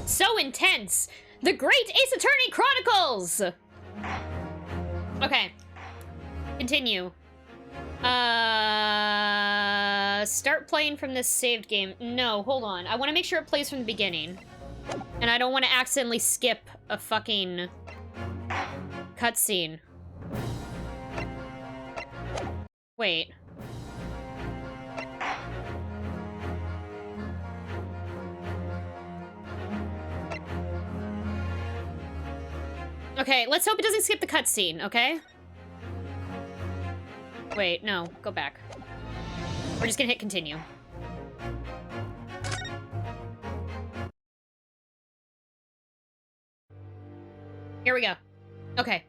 So intense! The Great Ace Attorney Chronicles! Okay. Continue. Start playing from this saved game. No, hold on. I want to make sure it plays from the beginning. And I don't want to accidentally skip a fucking cutscene. Wait. Okay, let's hope it doesn't skip the cutscene, okay? Wait, no, go back. We're just gonna hit continue. Here we go. Okay.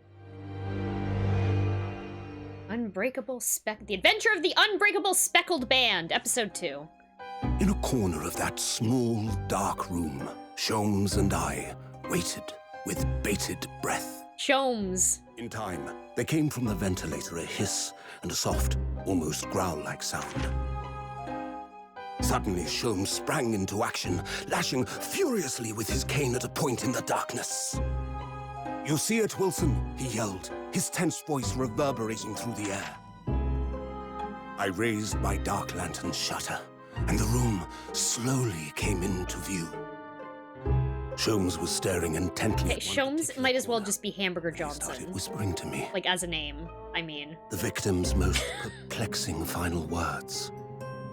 The Adventure of the Unbreakable Speckled Band, Episode 2. In a corner of that small, dark room, Sholmes and I waited with bated breath. Sholmes. In time, there came from the ventilator a hiss and a soft, almost growl-like sound. Suddenly, Sholmes sprang into action, lashing furiously with his cane at a point in the darkness. "You see it, Wilson?" he yelled, his tense voice reverberating through the air. I raised my dark lantern shutter, and the room slowly came into view. Sholmes was staring intently at Sholmes might as well just be Hamburger Johnson. Started whispering to me. Like, as a name, I mean. The victim's most perplexing final words.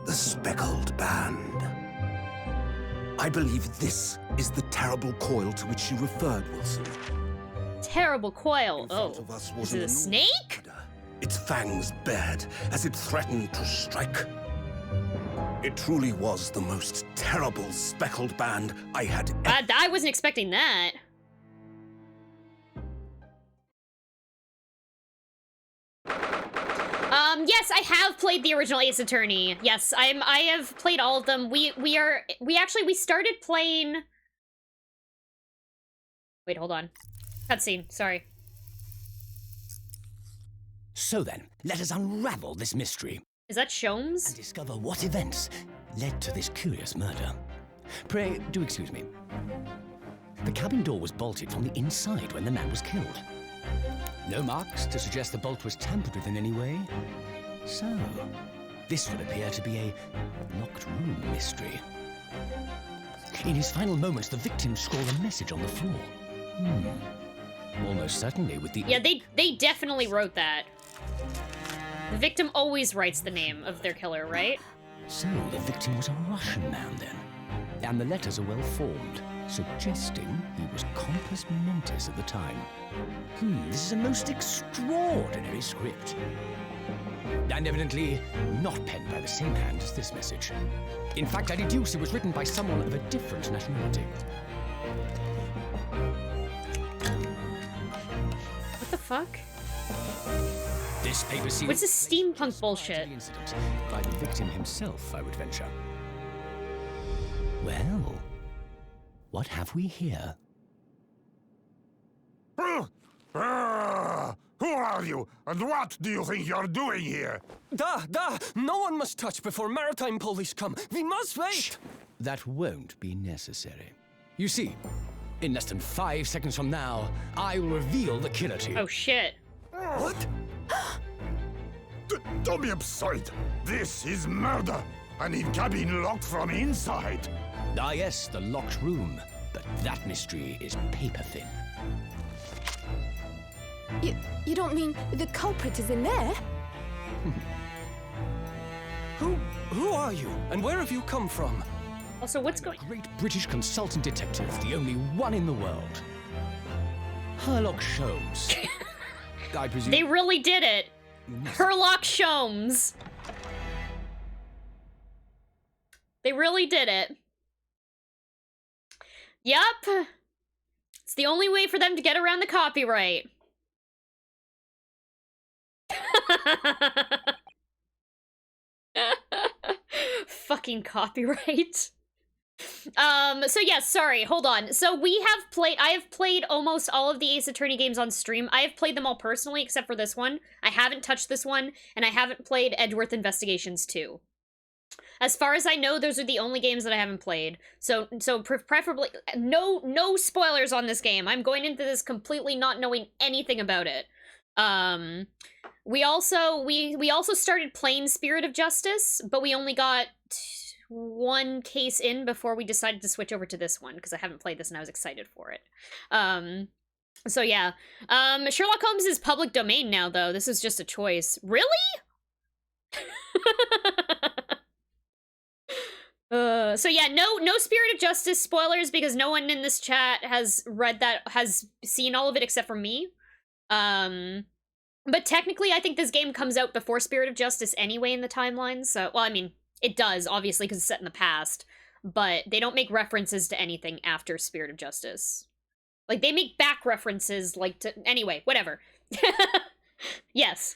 The Speckled Band. I believe this is the terrible coil to which you referred, Wilson. Terrible coil. Oh, is it a snake? Its fangs bared as it threatened to strike. It truly was the most terrible speckled band I had ever... I wasn't expecting that. Yes, I have played the original Ace Attorney. Yes, I have played all of them. We started playing... Wait, hold on. Cutscene, sorry. So then, let us unravel this mystery. Is that Sholmes? And discover what events led to this curious murder. Pray, do excuse me. The cabin door was bolted from the inside when the man was killed. No marks to suggest the bolt was tampered with in any way. So, this would appear to be a locked room mystery. In his final moments, the victim scrawled a message on the floor. Almost certainly with the... Yeah, they definitely wrote that. The victim always writes the name of their killer, right? So, the victim was a Russian man, then. And the letters are well formed, suggesting he was compos mentis at the time. This is a most extraordinary script. And evidently not penned by the same hand as this message. In fact, I deduce it was written by someone of a different nationality. What the fuck? This paper seems... What's this steampunk bullshit? By the victim himself, I would venture. Well, what have we here? Who are you, and what do you think you're doing here? No one must touch before maritime police come. We must wait. Shh. That won't be necessary. You see, in less than 5 seconds from now, I will reveal the killer to you. Oh, shit. What? Don't be absurd. This is murder. An in-cabin locked from inside. Ah, yes, the locked room. But that mystery is paper-thin. You don't mean the culprit is in there? Who are you, and where have you come from? Also, what's going... Great British consultant detective, the only one in the world. Sherlock Sholmes. I presume... They really did it. Sherlock Sholmes. They really did it. Yup. It's the only way for them to get around the copyright. Fucking copyright. So yes, sorry, hold on. So I have played almost all of the Ace Attorney games on stream. I have played them all personally, except for this one. I haven't touched this one, and I haven't played Edgeworth Investigations 2. As far as I know, those are the only games that I haven't played. So preferably, no spoilers on this game. I'm going into this completely not knowing anything about it. We also started playing Spirit of Justice, but we only got one case in before we decided to switch over to this one, because I haven't played this and I was excited for it. So yeah. Sherlock Holmes is public domain now, though. This is just a choice. Really? So yeah, no Spirit of Justice spoilers, because no one in this chat has seen all of it except for me. But technically, I think this game comes out before Spirit of Justice anyway in the timeline, so, well, I mean, it does, obviously, because it's set in the past, but they don't make references to anything after Spirit of Justice. Like, they make back references, like, to, anyway, whatever. Yes.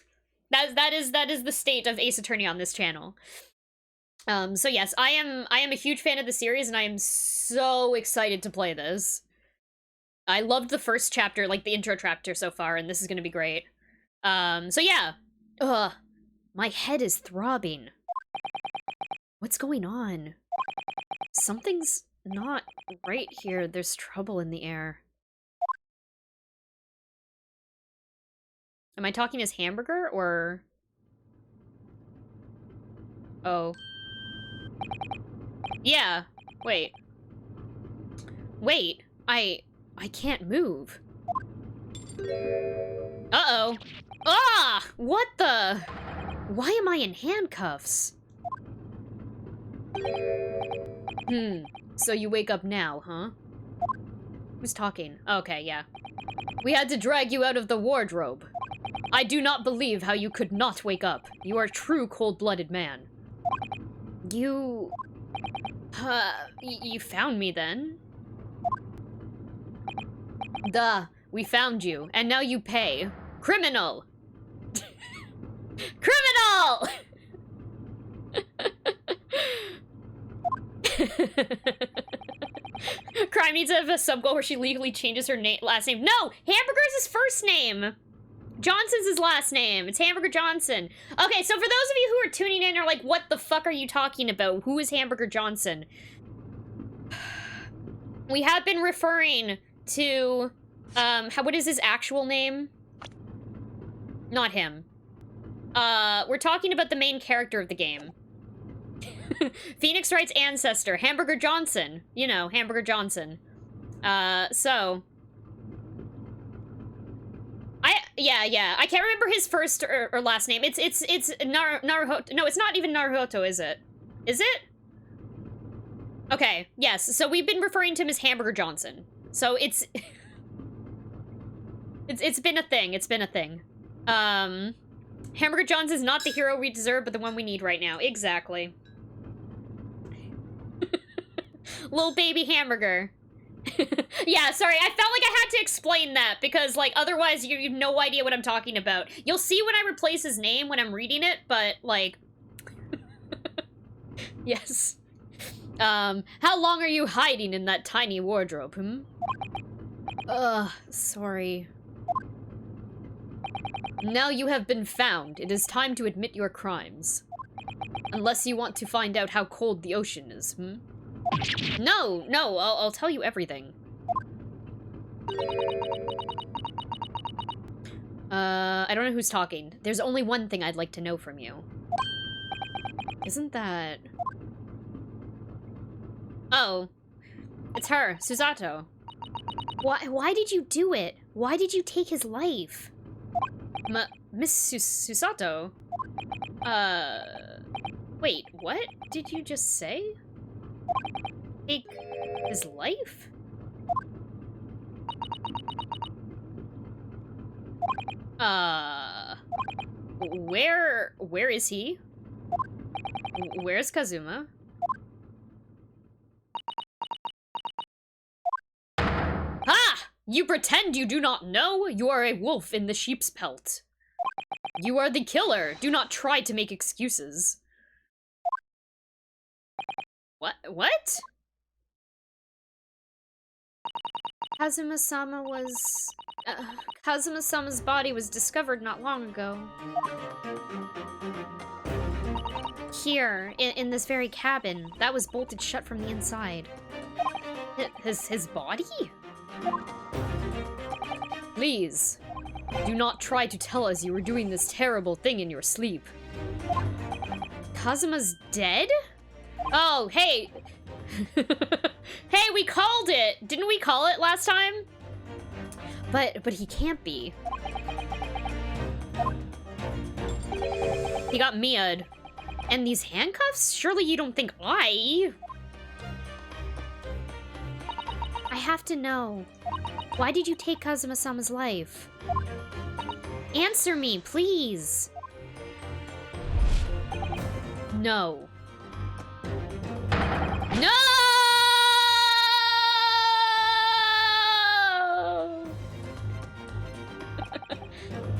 That is the state of Ace Attorney on this channel. So yes, I am a huge fan of the series, and I am so excited to play this. I loved the first chapter, like, the intro chapter so far, and this is gonna be great. So yeah. Ugh. My head is throbbing. What's going on? Something's not right here. There's trouble in the air. Am I talking as Hamburger, or... Oh. Yeah. Wait. Wait. I can't move. Uh-oh. Ah! What the? Why am I in handcuffs? So you wake up now, huh? Who's talking? Okay, yeah. We had to drag you out of the wardrobe. I do not believe how you could not wake up. You are a true cold-blooded man. You found me then? Duh, we found you, and now you pay. Criminal! Criminal! Crime needs to have a sub-goal where she legally changes her last name. No! Hamburger is his first name! Johnson's his last name. It's Hamburger Johnson. Okay, so for those of you who are tuning in and are like, what the fuck are you talking about? Who is Hamburger Johnson? We have been referring to, what is his actual name? Not him. We're talking about the main character of the game. Phoenix Wright's ancestor, Hamburger Johnson. You know, Hamburger Johnson. So... Yeah. I can't remember his first or last name. It's Naruhoto. No, it's not even Naruhoto, is it? Is it? Okay, yes. So we've been referring to him as Hamburger Johnson. So it's... it's been a thing. It's been a thing. Hamburger Johnson's not the hero we deserve, but the one we need right now. Exactly. Little baby Hamburger. Yeah, sorry, I felt like I had to explain that, because, like, otherwise you have no idea what I'm talking about. You'll see when I replace his name when I'm reading it, but, like... Yes. How long are you hiding in that tiny wardrobe, sorry. Now you have been found. It is time to admit your crimes. Unless you want to find out how cold the ocean is, No, I'll tell you everything. I don't know who's talking. There's only one thing I'd like to know from you. Isn't that... Oh. It's her, Susato. Why did you do it? Why did you take his life? Miss Susato? Wait, what did you just say? Take his life? Where is he? Where's Kazuma? Ha! You pretend you do not know? You are a wolf in the sheep's pelt. You are the killer. Do not try to make excuses. What? Kazuma-sama was... Kazuma-sama's body was discovered not long ago. Here, in this very cabin, that was bolted shut from the inside. His body? Please, do not try to tell us you were doing this terrible thing in your sleep. Kazuma's dead? Oh, hey. Hey, we called it! Didn't we call it last time? But he can't be. He got Mia'd. And these handcuffs? Surely you don't think I have to know. Why did you take Kazuma-sama's life? Answer me, please. No. No!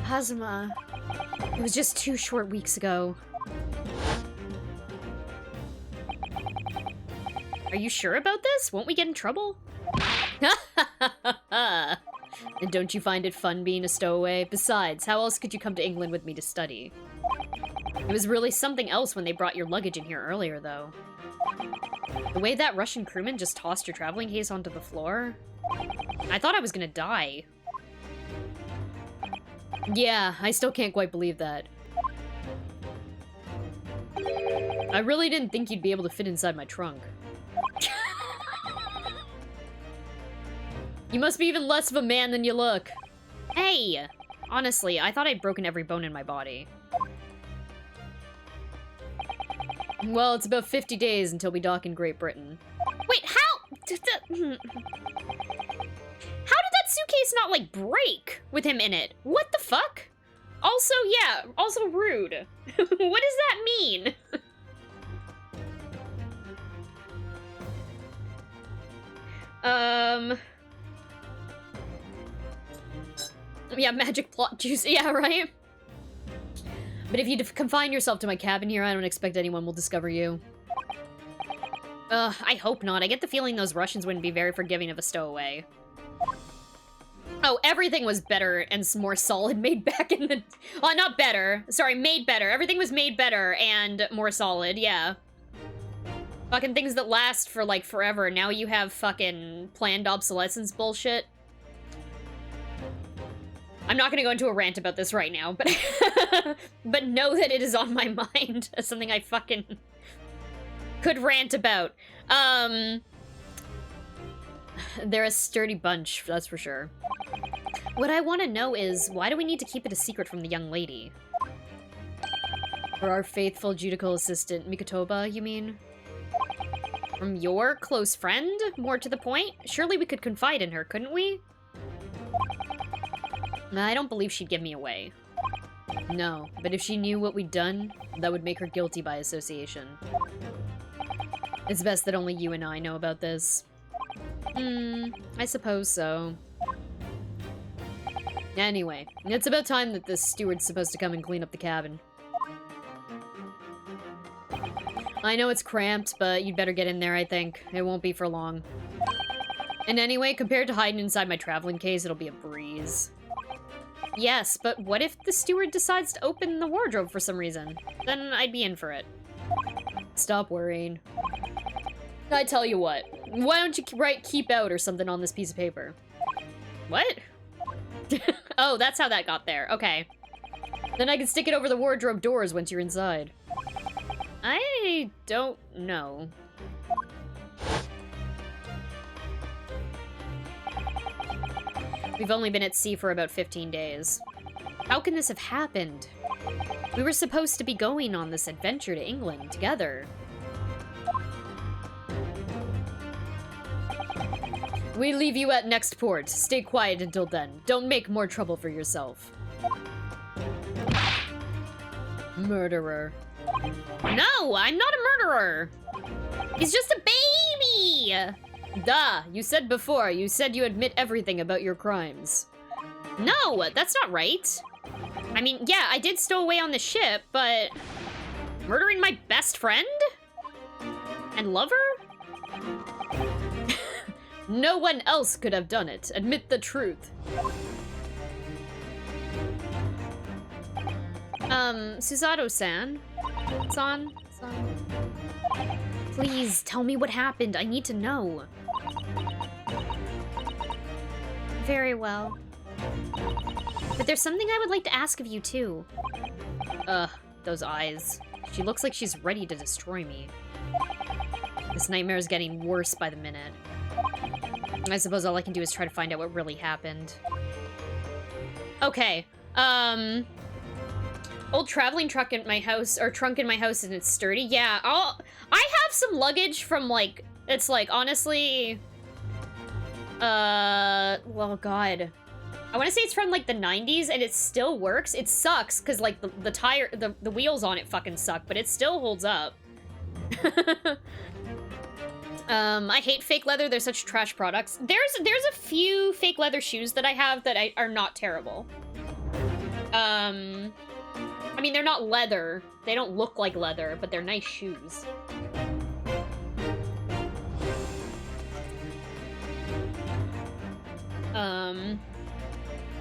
Kazuma. It was just 2 short weeks ago. Are you sure about this? Won't we get in trouble? And don't you find it fun being a stowaway? Besides, how else could you come to England with me to study? It was really something else when they brought your luggage in here earlier, though. The way that Russian crewman just tossed your traveling case onto the floor? I thought I was gonna die. Yeah, I still can't quite believe that. I really didn't think you'd be able to fit inside my trunk. You must be even less of a man than you look. Hey! Honestly, I thought I'd broken every bone in my body. Well, it's about 50 days until we dock in Great Britain. Wait, how? How did that suitcase not, like, break with him in it? What the fuck? Also, yeah, also rude. What does that mean? Yeah, magic plot juice. Yeah, right? But if you confine yourself to my cabin here, I don't expect anyone will discover you. I hope not. I get the feeling those Russians wouldn't be very forgiving of a stowaway. Oh, everything was better and more solid made back in the... Oh, not better. Sorry, made better. Everything was made better and more solid, yeah. Fucking things that last for, like, forever. Now you have fucking planned obsolescence bullshit. I'm not gonna go into a rant about this right now, but... but know that it is on my mind as something I fucking... could rant about. They're a sturdy bunch, that's for sure. What I want to know is, why do we need to keep it a secret from the young lady? For our faithful judicial assistant, Mikotoba, you mean? From your close friend? More to the point? Surely we could confide in her, couldn't we? I don't believe she'd give me away. No, but if she knew what we'd done, that would make her guilty by association. It's best that only you and I know about this. I suppose so. Anyway, it's about time that this steward's supposed to come and clean up the cabin. I know it's cramped, but you'd better get in there, I think. It won't be for long. And anyway, compared to hiding inside my traveling case, it'll be a breeze. Yes, but what if the steward decides to open the wardrobe for some reason? Then I'd be in for it. Stop worrying. I tell you what, why don't you write keep out or something on this piece of paper? What? Oh, that's how that got there. Okay. Then I can stick it over the wardrobe doors once you're inside. I don't know. We've only been at sea for about 15 days. How can this have happened? We were supposed to be going on this adventure to England together. We leave you at next port. Stay quiet until then. Don't make more trouble for yourself. Murderer. No, I'm not a murderer. He's just a baby. Duh, you said before, you said you admit everything about your crimes. No, that's not right. I mean, yeah, I did stow away on the ship, but... murdering my best friend? And lover? No one else could have done it. Admit the truth. Susato-san? San? Please, tell me what happened. I need to know. Very well. But there's something I would like to ask of you, too. Ugh, those eyes. She looks like she's ready to destroy me. This nightmare is getting worse by the minute. I suppose all I can do is try to find out what really happened. Okay, old traveling truck in my house, or trunk in my house, and it's sturdy. Yeah, I have some luggage from, like, it's like, honestly, well, God. I want to say it's from, like, the 90s, and it still works. It sucks, because, like, the tire, the wheels on it fucking suck, but it still holds up. I hate fake leather. They're such trash products. There's a few fake leather shoes that I have that are not terrible. I mean, they're not leather. They don't look like leather, but they're nice shoes.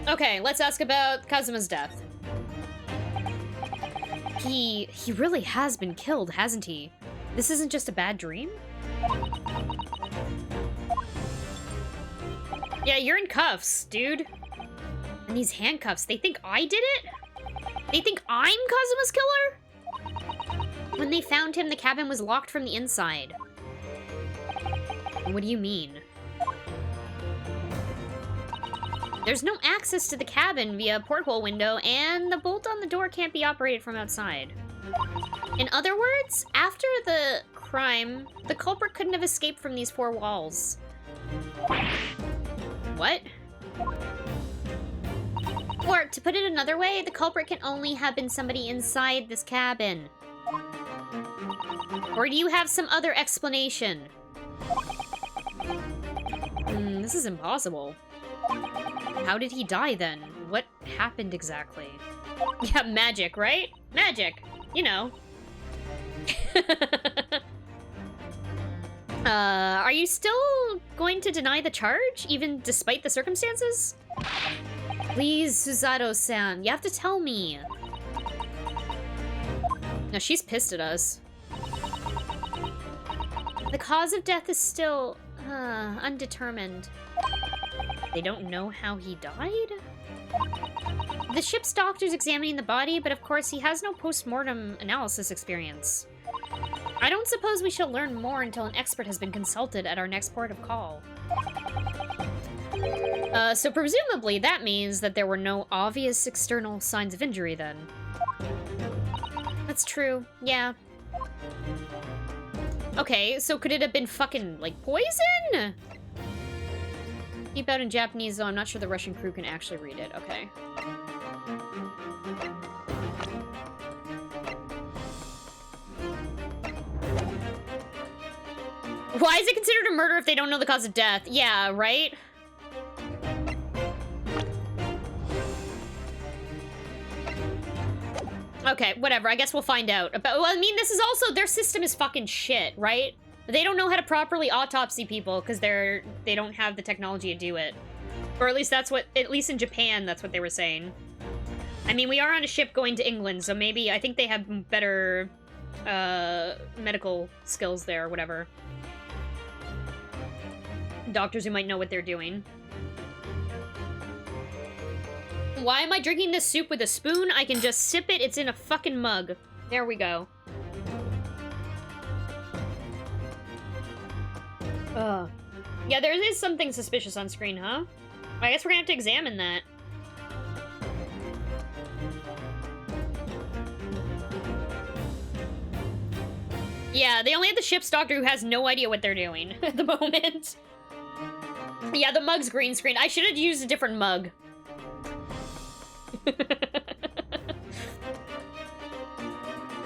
Okay, let's ask about Kazuma's death. He really has been killed, hasn't he? This isn't just a bad dream? Yeah, you're in cuffs, dude. And these handcuffs, they think I did it? They think I'm Kazuma's killer? When they found him, the cabin was locked from the inside. What do you mean? There's no access to the cabin via a porthole window, and the bolt on the door can't be operated from outside. In other words, after the crime, the culprit couldn't have escaped from these four walls. What? Or, to put it another way, the culprit can only have been somebody inside this cabin. Or do you have some other explanation? This is impossible. How did he die then? What happened exactly? Yeah, magic, right? Magic, you know. Are you still going to deny the charge, even despite the circumstances? Please, Suzato-san, you have to tell me. No, she's pissed at us. The cause of death is still, undetermined. They don't know how he died? The ship's doctor's examining the body, but of course he has no post-mortem analysis experience. I don't suppose we shall learn more until an expert has been consulted at our next port of call. So presumably that means that there were no obvious external signs of injury then. That's true, yeah. Okay, so could it have been fucking, like, poison? Keep out in Japanese, though I'm not sure the Russian crew can actually read it. Okay. Why is it considered a murder if they don't know the cause of death? Yeah, right? Okay, whatever. I guess we'll find out. Well, I mean, this is also... Their system is fucking shit, right? They don't know how to properly autopsy people because they don't have the technology to do it. Or at least that's what... At least in Japan, that's what they were saying. I mean, we are on a ship going to England, so maybe... I think they have better... medical skills there, or whatever. Doctors who might know what they're doing. Why am I drinking this soup with a spoon? I can just sip it. It's in a fucking mug. There we go. Ugh. Yeah, there is something suspicious on screen, huh? I guess we're gonna have to examine that. Yeah, they only have the ship's doctor who has no idea what they're doing at the moment. Yeah, the mug's green screen. I should have used a different mug.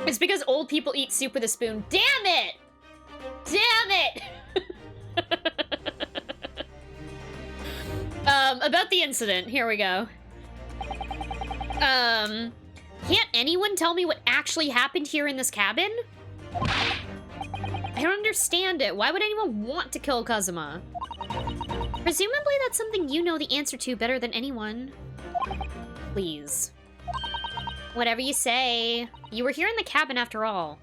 It's because old people eat soup with a spoon. Damn it! Damn it! About the incident. Here we go. Can't anyone tell me what actually happened here in this cabin? I don't understand it. Why would anyone want to kill Kazuma? Presumably that's something you know the answer to better than anyone. Please. Whatever you say. You were here in the cabin after all.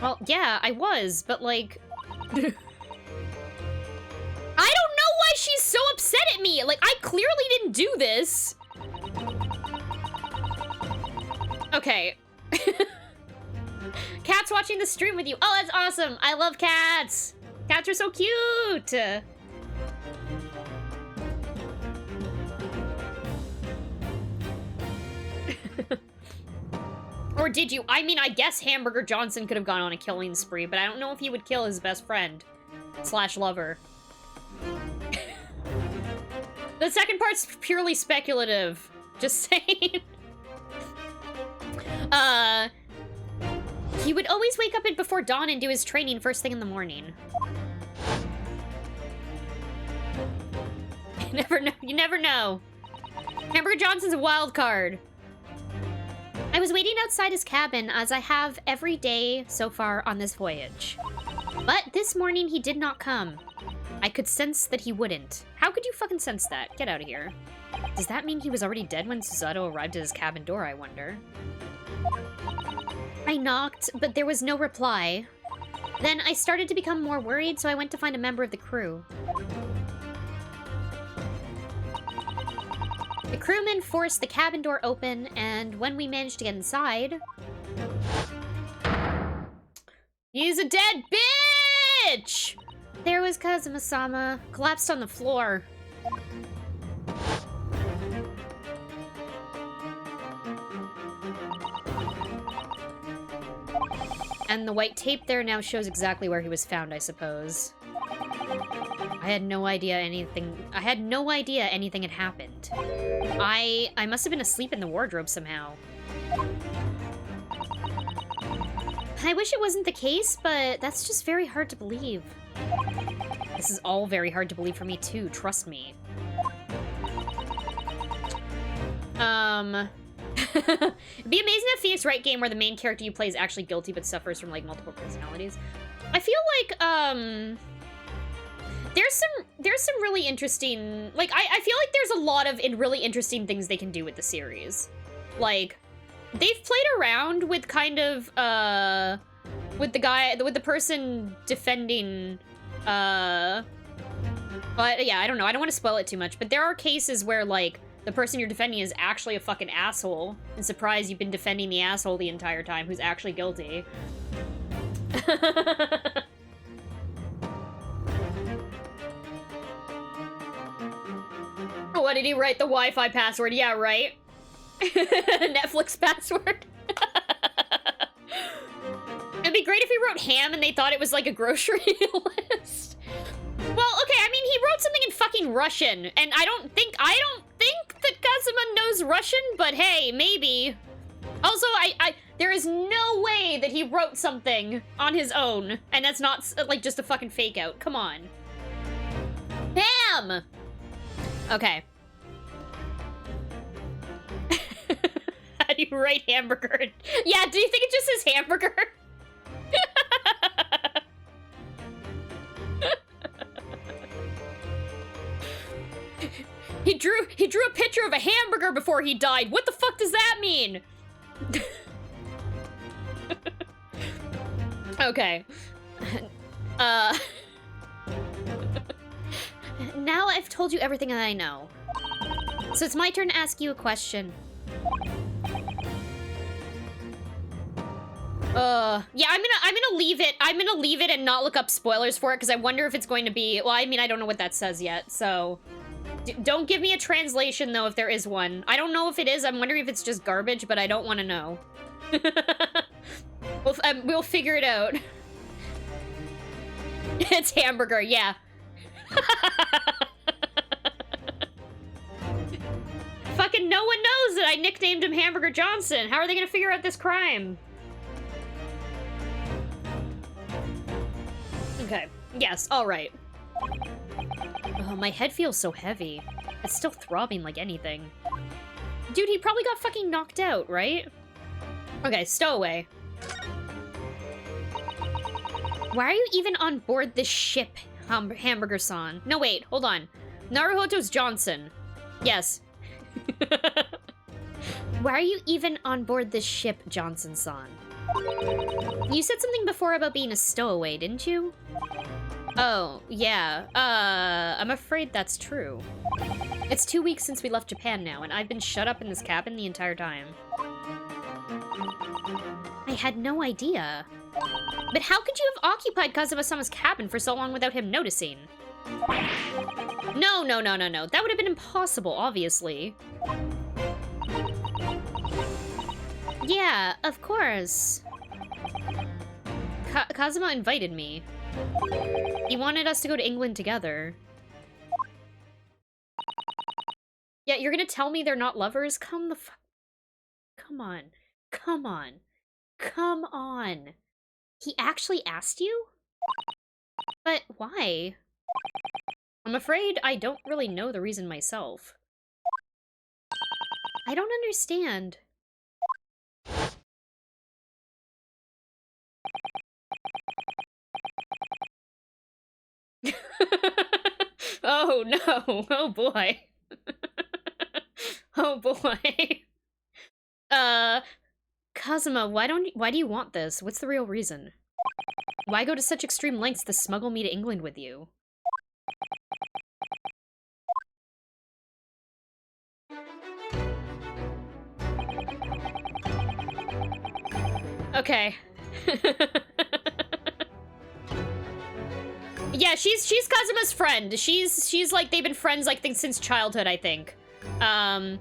Well, yeah, I was, but like... I don't know why she's so upset at me! Like, I clearly didn't do this! Okay. Cat's watching the stream with you. Oh, that's awesome! I love cats! Cats are so cute! Or did you? I mean, I guess Hamburger Johnson could have gone on a killing spree, but I don't know if he would kill his best friend. / lover. The second part's purely speculative. Just saying. He would always wake up before dawn and do his training first thing in the morning. You never know. You never know. Hamburger Johnson's a wild card. I was waiting outside his cabin, as I have every day so far on this voyage. But this morning, he did not come. I could sense that he wouldn't. How could you fucking sense that? Get out of here. Does that mean he was already dead when Susato arrived at his cabin door, I wonder? I knocked, but there was no reply. Then I started to become more worried, so I went to find a member of the crew. The crewmen forced the cabin door open, and when we managed to get inside... He's a dead bitch! There was Kazuma-sama, collapsed on the floor. And the white tape there now shows exactly where he was found, I suppose. I had no idea anything had happened. I must have been asleep in the wardrobe somehow. I wish it wasn't the case, but that's just very hard to believe. This is all very hard to believe for me too, trust me. It'd be amazing if Phoenix Wright game where the main character you play is actually guilty but suffers from like multiple personalities. I feel like there's some really interesting, like I feel like there's a lot of really interesting things they can do with the series. Like they've played around with kind of with the person defending but yeah, I don't know. I don't want to spoil it too much, but there are cases where like the person you're defending is actually a fucking asshole. And surprise, you've been defending the asshole the entire time who's actually guilty. What did he write? The Wi-Fi password? Yeah, right? Netflix password? It'd be great if he wrote ham and they thought it was like a grocery list. Well, okay, I mean, he wrote something in fucking Russian, and I don't think that Kazuma knows Russian, but hey, maybe. Also, there is no way that he wrote something on his own, and that's not, like, just a fucking fake out. Come on. Ham! Okay. How do you write hamburger? Yeah, do you think it just says hamburger? He drew a picture of a hamburger before he died. What the fuck does that mean? Okay. Now I've told you everything that I know. So it's my turn to ask you a question. Yeah, I'm gonna leave it. I'm gonna leave it and not look up spoilers for it because I wonder if it's going to be. Well, I mean, I don't know what that says yet, so don't give me a translation though if there is one. I don't know if it is. I'm wondering if it's just garbage, but I don't want to know. We'll figure it out. It's hamburger, yeah. Fucking no one knows that I nicknamed him Hamburger Johnson. How are they gonna figure out this crime? Okay, yes, alright. Oh, my head feels so heavy. It's still throbbing like anything. Dude, he probably got fucking knocked out, right? Okay, stowaway. Why are you even on board this ship, Hamburger-san? No, wait, hold on. Naruhoto's Johnson. Yes. Why are you even on board this ship, Johnson-san? You said something before about being a stowaway, didn't you? Oh, yeah. I'm afraid that's true. It's 2 weeks since we left Japan now, and I've been shut up in this cabin the entire time. I had no idea. But how could you have occupied Kazuma-sama's cabin for so long without him noticing? No. That would have been impossible, obviously. Yeah, of course. Kazuma invited me. He wanted us to go to England together. Yeah, you're gonna tell me they're not lovers? Come the fuck... Come on. Come on. Come on. He actually asked you? But why? I'm afraid I don't really know the reason myself. I don't understand. Oh no, oh boy. Oh boy. Kazuma, why do you want this? What's the real reason? Why go to such extreme lengths to smuggle me to England with you? Okay. Yeah, she's Kazuma's friend. She's like, they've been friends like since childhood, I think. And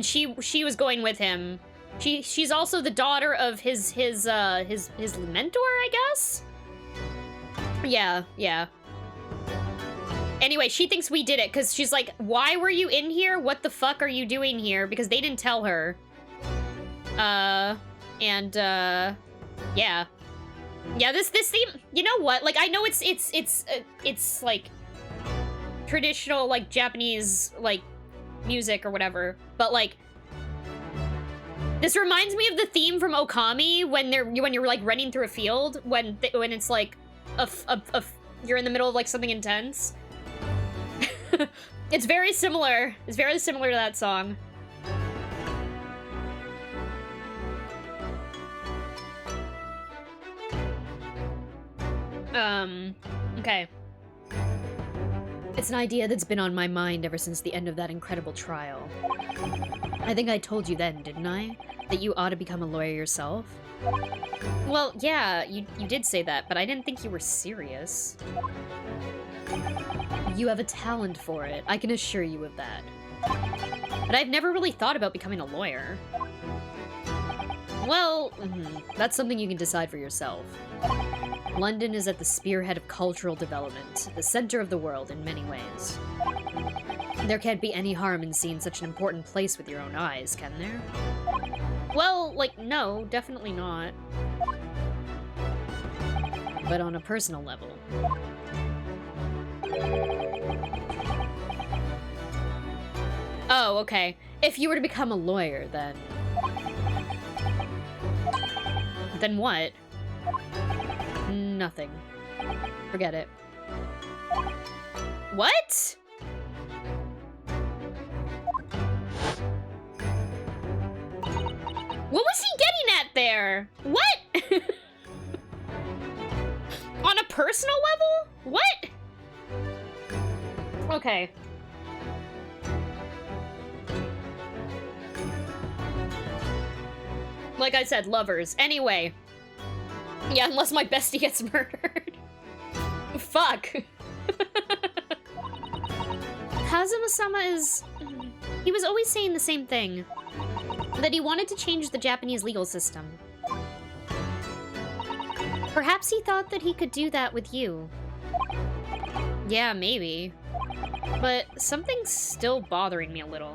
she was going with him. She's also the daughter of his mentor, I guess? Yeah. Anyway, she thinks we did it, because she's like, why were you in here? What the fuck are you doing here? Because they didn't tell her. Yeah. Yeah, this theme, you know what? Like, I know it's like traditional, like, Japanese, like, music or whatever, but like, this reminds me of the theme from Okami when you're like running through a field when it's like you're in the middle of like something intense. It's very similar. It's very similar to that song. Okay. It's an idea that's been on my mind ever since the end of that incredible trial. I think I told you then, didn't I? That you ought to become a lawyer yourself? Well, yeah, you did say that, but I didn't think you were serious. You have a talent for it, I can assure you of that. But I've never really thought about becoming a lawyer. Well, that's something you can decide for yourself. London is at the spearhead of cultural development, the center of the world in many ways. There can't be any harm in seeing such an important place with your own eyes, can there? Well, like, no, definitely not. But on a personal level. Oh, okay. If you were to become a lawyer, then... Then what? Nothing. Forget it. What? What was he getting at there? What? On a personal level? What? Okay. Like I said, lovers. Anyway. Yeah, unless my bestie gets murdered. Fuck. Kazuma-sama is... He was always saying the same thing. That he wanted to change the Japanese legal system. Perhaps he thought that he could do that with you. Yeah, maybe. But something's still bothering me a little.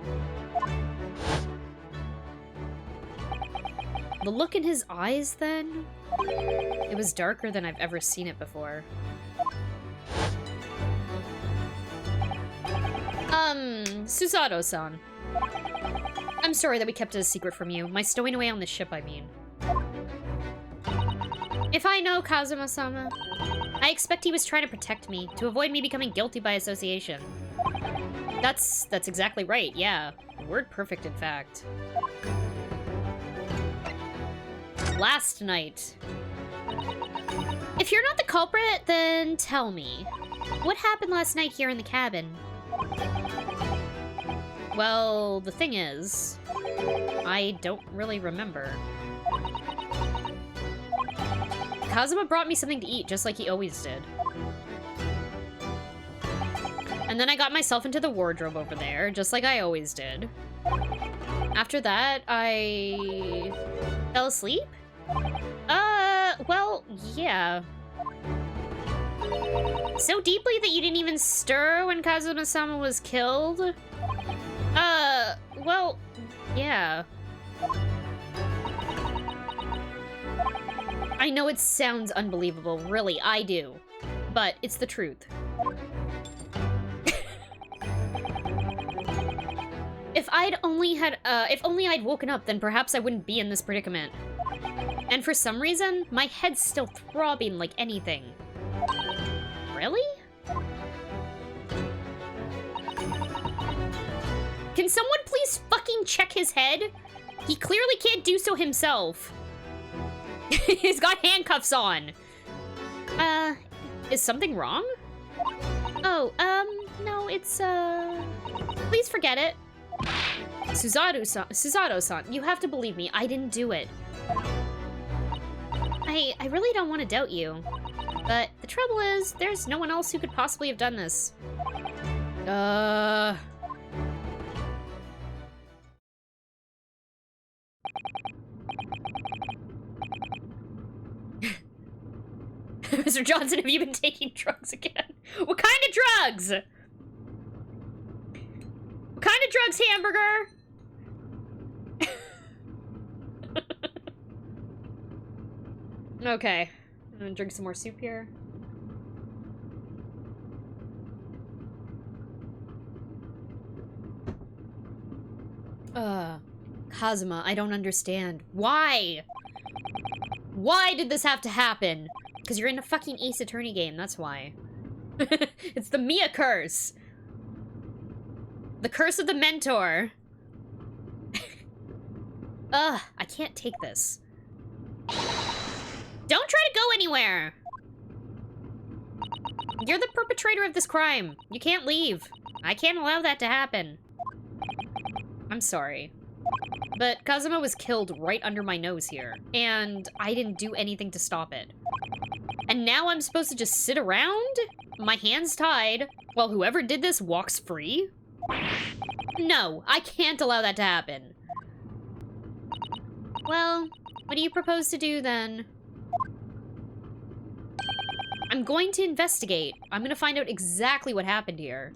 The look in his eyes, then? It was darker than I've ever seen it before. Susato-san. I'm sorry that we kept it a secret from you. My stowing away on the ship, I mean. If I know Kazuma-sama, I expect he was trying to protect me, to avoid me becoming guilty by association. That's exactly right, yeah. Word perfect, in fact. Last night. If you're not the culprit, then tell me. What happened last night here in the cabin? Well, the thing is, I don't really remember. Kazuma brought me something to eat, just like he always did. And then I got myself into the wardrobe over there, just like I always did. After that, I fell asleep? Well, yeah. So deeply that you didn't even stir when Kazuma-sama was killed? Well, yeah. I know it sounds unbelievable, really, I do. But it's the truth. If only I'd woken up, then perhaps I wouldn't be in this predicament. And for some reason, my head's still throbbing like anything. Really? Can someone please fucking check his head? He clearly can't do so himself. He's got handcuffs on. Is something wrong? Oh, no, it's, please forget it. Suzato-san, you have to believe me, I didn't do it. I really don't want to doubt you. But the trouble is, there's no one else who could possibly have done this. Mr. Johnson, have you been taking drugs again? What kind of drugs? What kind of drugs, Hamburger? Okay. I'm gonna drink some more soup here. Kazuma, I don't understand. Why? Why did this have to happen? Because you're in a fucking Ace Attorney game, that's why. It's the Mia curse. The curse of the mentor. Ugh, I can't take this. Don't try to go anywhere! You're the perpetrator of this crime. You can't leave. I can't allow that to happen. I'm sorry. But Kazuma was killed right under my nose here, and I didn't do anything to stop it. And now I'm supposed to just sit around? My hands tied, while whoever did this walks free? No, I can't allow that to happen. Well, what do you propose to do then? I'm going to investigate. I'm gonna find out exactly what happened here.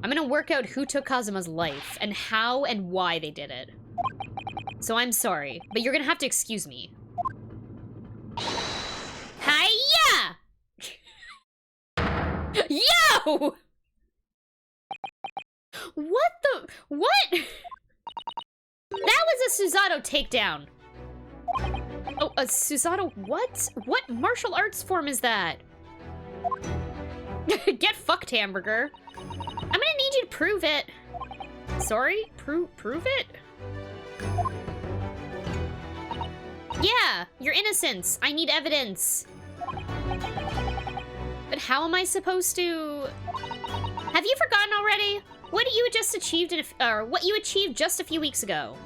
I'm gonna work out who took Kazuma's life, and how and why they did it. So I'm sorry, but you're gonna have to excuse me. Hiya! Yo! What the? What? That was a Suzato takedown. Oh, a Suzato what? What martial arts form is that? Get fucked, Hamburger. I'm gonna need you to prove it. Sorry? Prove it? Yeah, your innocence. I need evidence. But how am I supposed to... Have you forgotten already? What you just achieved what you achieved just a few weeks ago.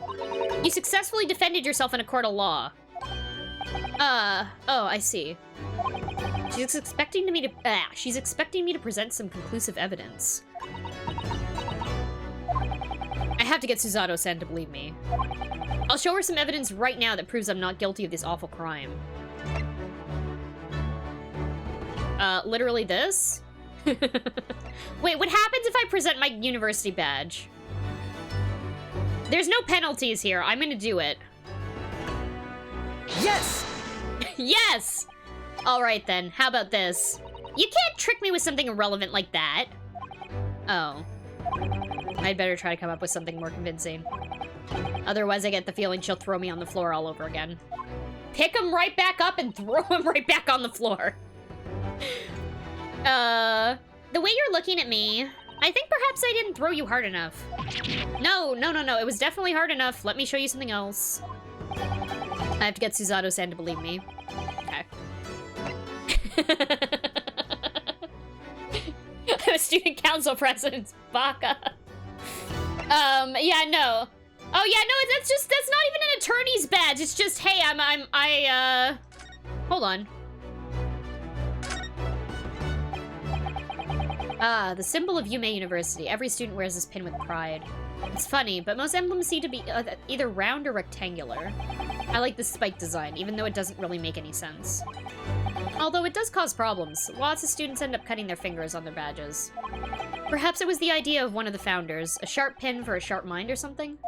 You successfully defended yourself in a court of law. Oh, I see. She's expecting me to present some conclusive evidence. I have to get Suzato-san to believe me. I'll show her some evidence right now that proves I'm not guilty of this awful crime. Literally this? Wait, what happens if I present my university badge? There's no penalties here. I'm gonna do it. Yes! Yes! Alright then, how about this? You can't trick me with something irrelevant like that. Oh. I'd better try to come up with something more convincing. Otherwise, I get the feeling she'll throw me on the floor all over again. Pick him right back up and throw him right back on the floor. The way you're looking at me, I think perhaps I didn't throw you hard enough. No, it was definitely hard enough. Let me show you something else. I have to get Susato-san to believe me. Okay. I'm a student council president, Baka. Yeah, no. Oh, yeah, no, that's not even an attorney's badge. It's just, hey, hold on. Ah, the symbol of Yume University. Every student wears this pin with pride. It's funny, but most emblems seem to be either round or rectangular. I like the spike design, even though it doesn't really make any sense. Although it does cause problems. Lots of students end up cutting their fingers on their badges. Perhaps it was the idea of one of the founders. A sharp pin for a sharp mind or something?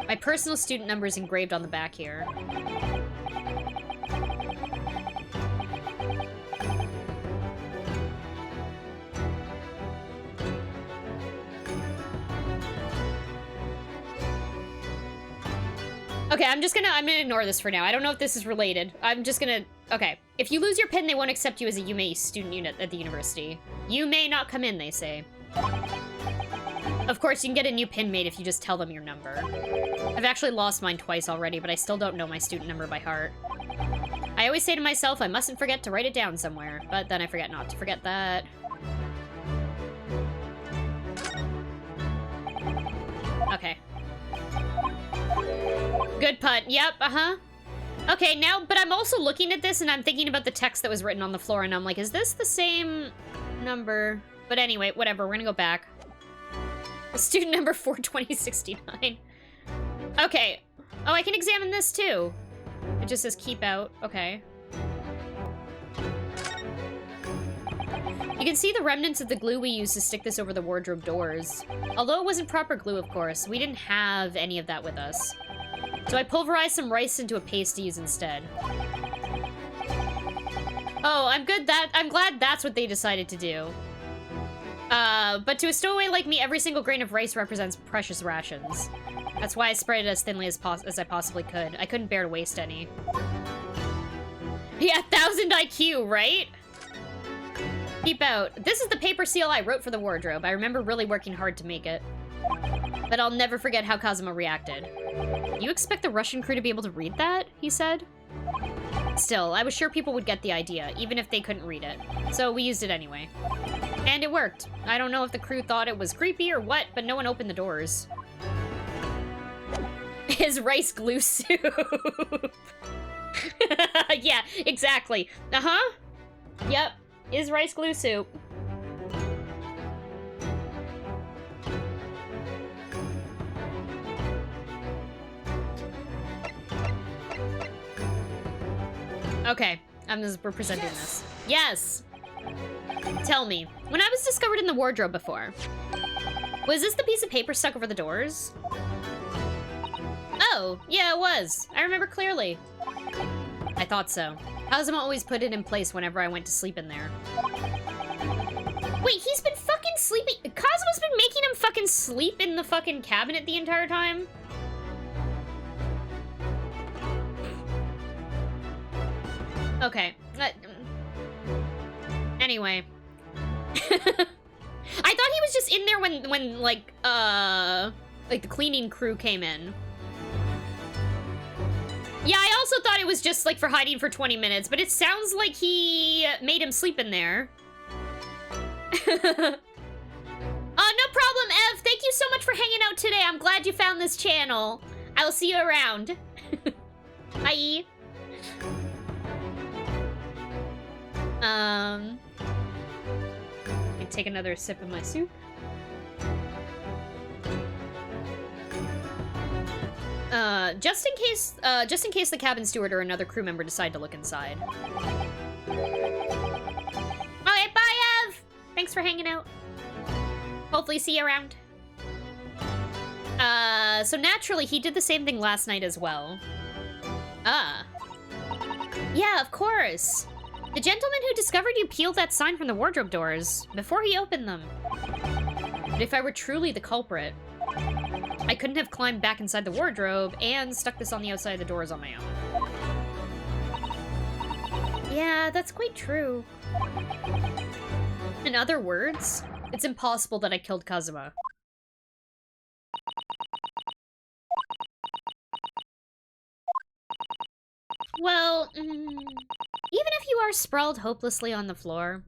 My personal student number is engraved on the back here. Okay, I'm gonna ignore this for now. I don't know if this is related. Okay. If you lose your pin, they won't accept you as a Yume student unit at the university. You may not come in, they say. Of course, you can get a new pin made if you just tell them your number. I've actually lost mine twice already, but I still don't know my student number by heart. I always say to myself, I mustn't forget to write it down somewhere, but then I forget not to forget that. Okay. Good putt. Yep, uh-huh. Okay, now, but I'm also looking at this and I'm thinking about the text that was written on the floor and I'm like, is this the same number? But anyway, whatever, we're gonna go back. Student number 42069. Okay. Oh, I can examine this too. It just says keep out. Okay. You can see the remnants of the glue we used to stick this over the wardrobe doors. Although it wasn't proper glue, of course, we didn't have any of that with us. So I pulverized some rice into a paste to use instead. Oh, I'm glad that's what they decided to do. But to a stowaway like me, every single grain of rice represents precious rations. That's why I spread it as thinly as I possibly could. I couldn't bear to waste any. Yeah, 1,000 IQ, right? Keep out. This is the paper seal I wrote for the wardrobe. I remember really working hard to make it. But I'll never forget how Kazuma reacted. You expect the Russian crew to be able to read that? He said. Still, I was sure people would get the idea, even if they couldn't read it. So we used it anyway. And it worked. I don't know if the crew thought it was creepy or what, but no one opened the doors. His rice glue soup. Yeah, exactly. Uh-huh. Yep, is rice glue soup. Okay, I'm just representing this. Yes! Tell me, when I was discovered in the wardrobe before, was this the piece of paper stuck over the doors? Oh, yeah, it was. I remember clearly. I thought so. Kazuma always put it in place whenever I went to sleep in there. Wait, he's been fucking sleeping? Kazuma's been making him fucking sleep in the fucking cabinet the entire time? Okay. Anyway. I thought he was just in there when like the cleaning crew came in. Yeah, I also thought it was just, like, for hiding for 20 minutes, but it sounds like he made him sleep in there. No problem, Ev. Thank you so much for hanging out today. I'm glad you found this channel. I will see you around. Bye. Let me take another sip of my soup. Just in case the cabin steward or another crew member decide to look inside. Alright, bye, Ev! Thanks for hanging out. Hopefully see you around. So naturally, he did the same thing last night as well. Ah. Yeah, of course. The gentleman who discovered you peeled that sign from the wardrobe doors before he opened them. But if I were truly the culprit, I couldn't have climbed back inside the wardrobe and stuck this on the outside of the doors on my own. Yeah, that's quite true. In other words, it's impossible that I killed Kazuma. Well, even if you are sprawled hopelessly on the floor,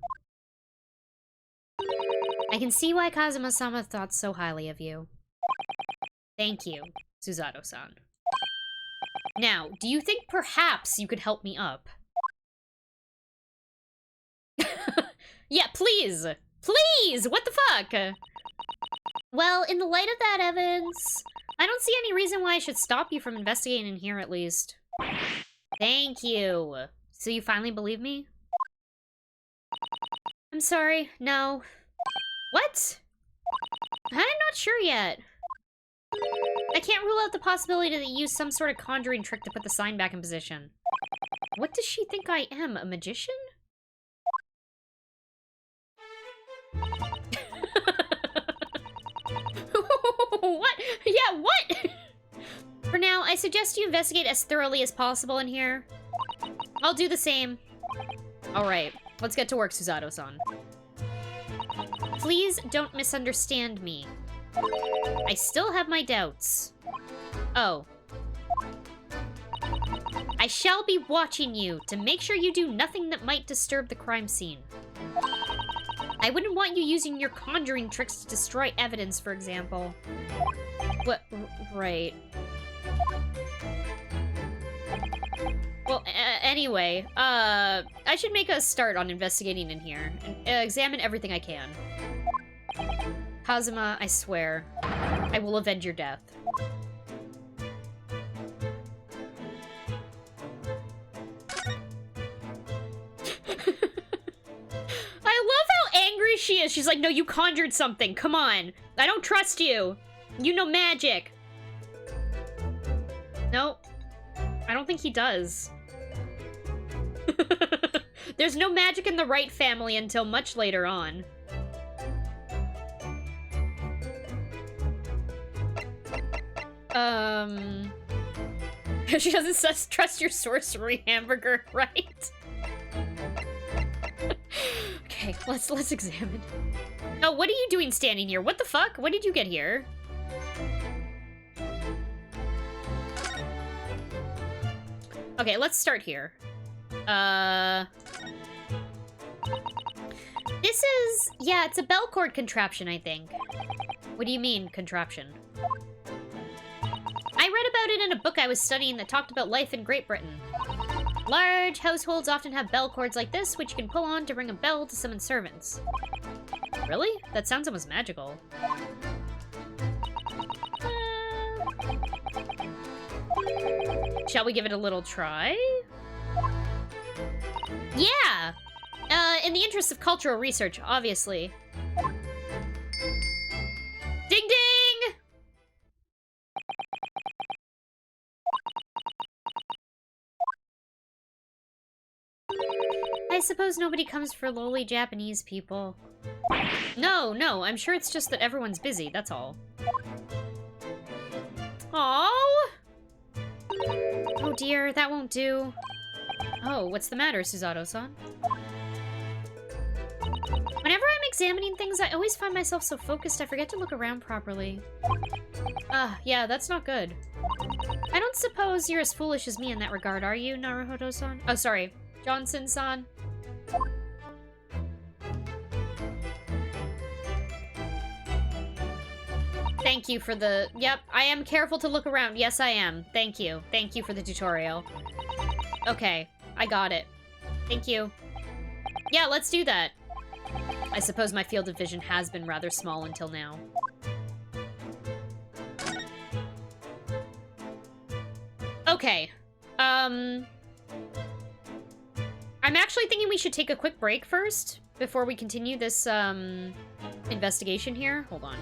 I can see why Kazuma-sama thought so highly of you. Thank you, Susato-san. Now, do you think perhaps you could help me up? Yeah, please! Please! What the fuck? Well, in the light of that evidence, I don't see any reason why I should stop you from investigating in here, at least. Thank you. So you finally believe me? I'm sorry, no. What? I'm not sure yet. I can't rule out the possibility that you used some sort of conjuring trick to put the sign back in position. What does she think I am, a magician? What? Yeah, what? For now, I suggest you investigate as thoroughly as possible in here. I'll do the same. Alright, let's get to work, Susato-san. Please don't misunderstand me. I still have my doubts. Oh. I shall be watching you to make sure you do nothing that might disturb the crime scene. I wouldn't want you using your conjuring tricks to destroy evidence, for example. What? Right. Well, anyway, I should make a start on investigating in here and examine everything I can. Kazuma, I swear, I will avenge your death. I love how angry she is. She's like, no, you conjured something. Come on. I don't trust you. You know magic. Nope. I don't think he does. There's no magic in the Wright family until much later on. She doesn't trust your sorcery, Hamburger, right? Okay, let's examine. Oh, what are you doing standing here? What the fuck? When did you get here? Okay, let's start here. This is... yeah, it's a bell cord contraption, I think. What do you mean, contraption? I read about it in a book I was studying that talked about life in Great Britain. Large households often have bell cords like this, which you can pull on to ring a bell to summon servants. Really? That sounds almost magical. Shall we give it a little try? Yeah! In the interest of cultural research, obviously. Ding ding! I suppose nobody comes for lowly Japanese people. No, I'm sure it's just that everyone's busy, that's all. Aww! Oh dear, that won't do. Oh, what's the matter, Susato-san? Whenever I'm examining things, I always find myself so focused I forget to look around properly. Yeah, that's not good. I don't suppose you're as foolish as me in that regard, are you, Naruhodo-san? Oh, sorry. Johnson-san. Thank you for the... Yep, I am careful to look around. Yes, I am. Thank you. Thank you for the tutorial. Okay, I got it. Thank you. Yeah, let's do that. I suppose my field of vision has been rather small until now. Okay. I'm actually thinking we should take a quick break first before we continue this, investigation here. Hold on.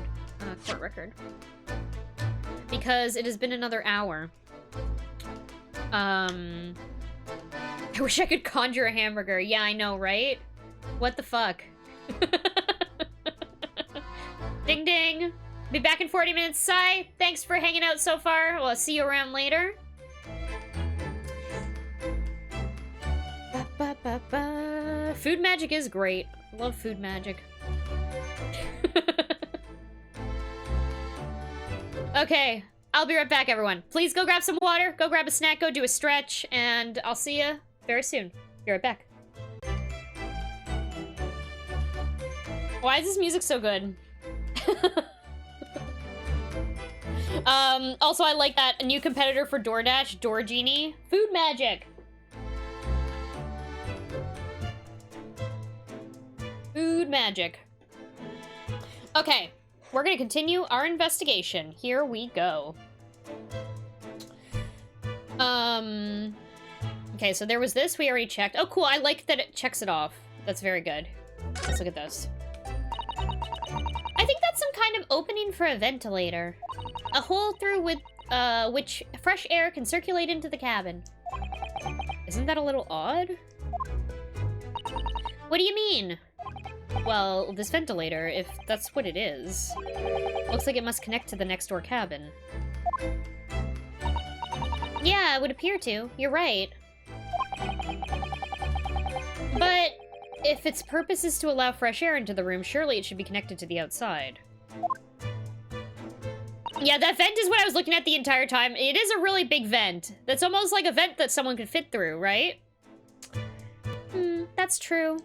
Court record. Because it has been another hour. I wish I could conjure a hamburger. Yeah, I know, right? What the fuck? Ding ding. Be back in 40 minutes. Sai, thanks for hanging out so far. Well, I'll see you around later. Food magic is great. Love food magic. Okay, I'll be right back, everyone. Please go grab some water, go grab a snack, go do a stretch, and I'll see you very soon. Be right back. Why is this music so good? Also, I like that a new competitor for DoorDash, Door Genie. Food magic. Food magic. Okay, we're gonna continue our investigation. Here we go. Okay, so there was this we already checked. Oh, cool, I like that it checks it off. That's very good. Let's look at this. I think that's some kind of opening for a ventilator. A hole through which fresh air can circulate into the cabin. Isn't that a little odd? What do you mean? Well, this ventilator, if that's what it is, looks like it must connect to the next door cabin. Yeah, it would appear to. You're right. But if its purpose is to allow fresh air into the room, surely it should be connected to the outside. Yeah, that vent is what I was looking at the entire time. It is a really big vent. That's almost like a vent that someone could fit through, right? That's true.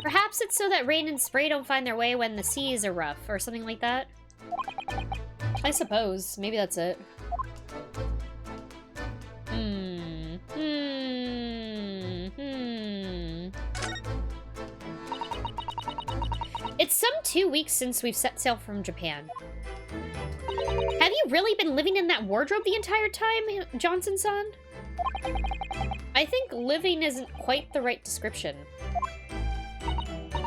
Perhaps it's so that rain and spray don't find their way when the seas are rough, or something like that. I suppose. Maybe that's it. It's some 2 weeks since we've set sail from Japan. Have you really been living in that wardrobe the entire time, Johnson-san? I think living isn't quite the right description.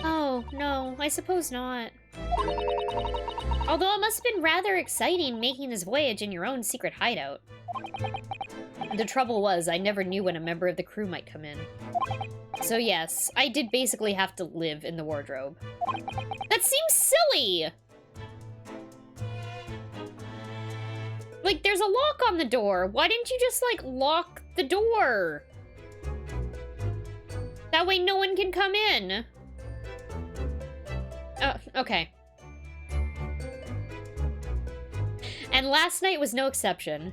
Oh, no, I suppose not. Although it must have been rather exciting making this voyage in your own secret hideout. The trouble was, I never knew when a member of the crew might come in. So yes, I did basically have to live in the wardrobe. That seems silly! Like, there's a lock on the door. Why didn't you just, like, lock the door? That way no one can come in. Oh, okay. And last night was no exception.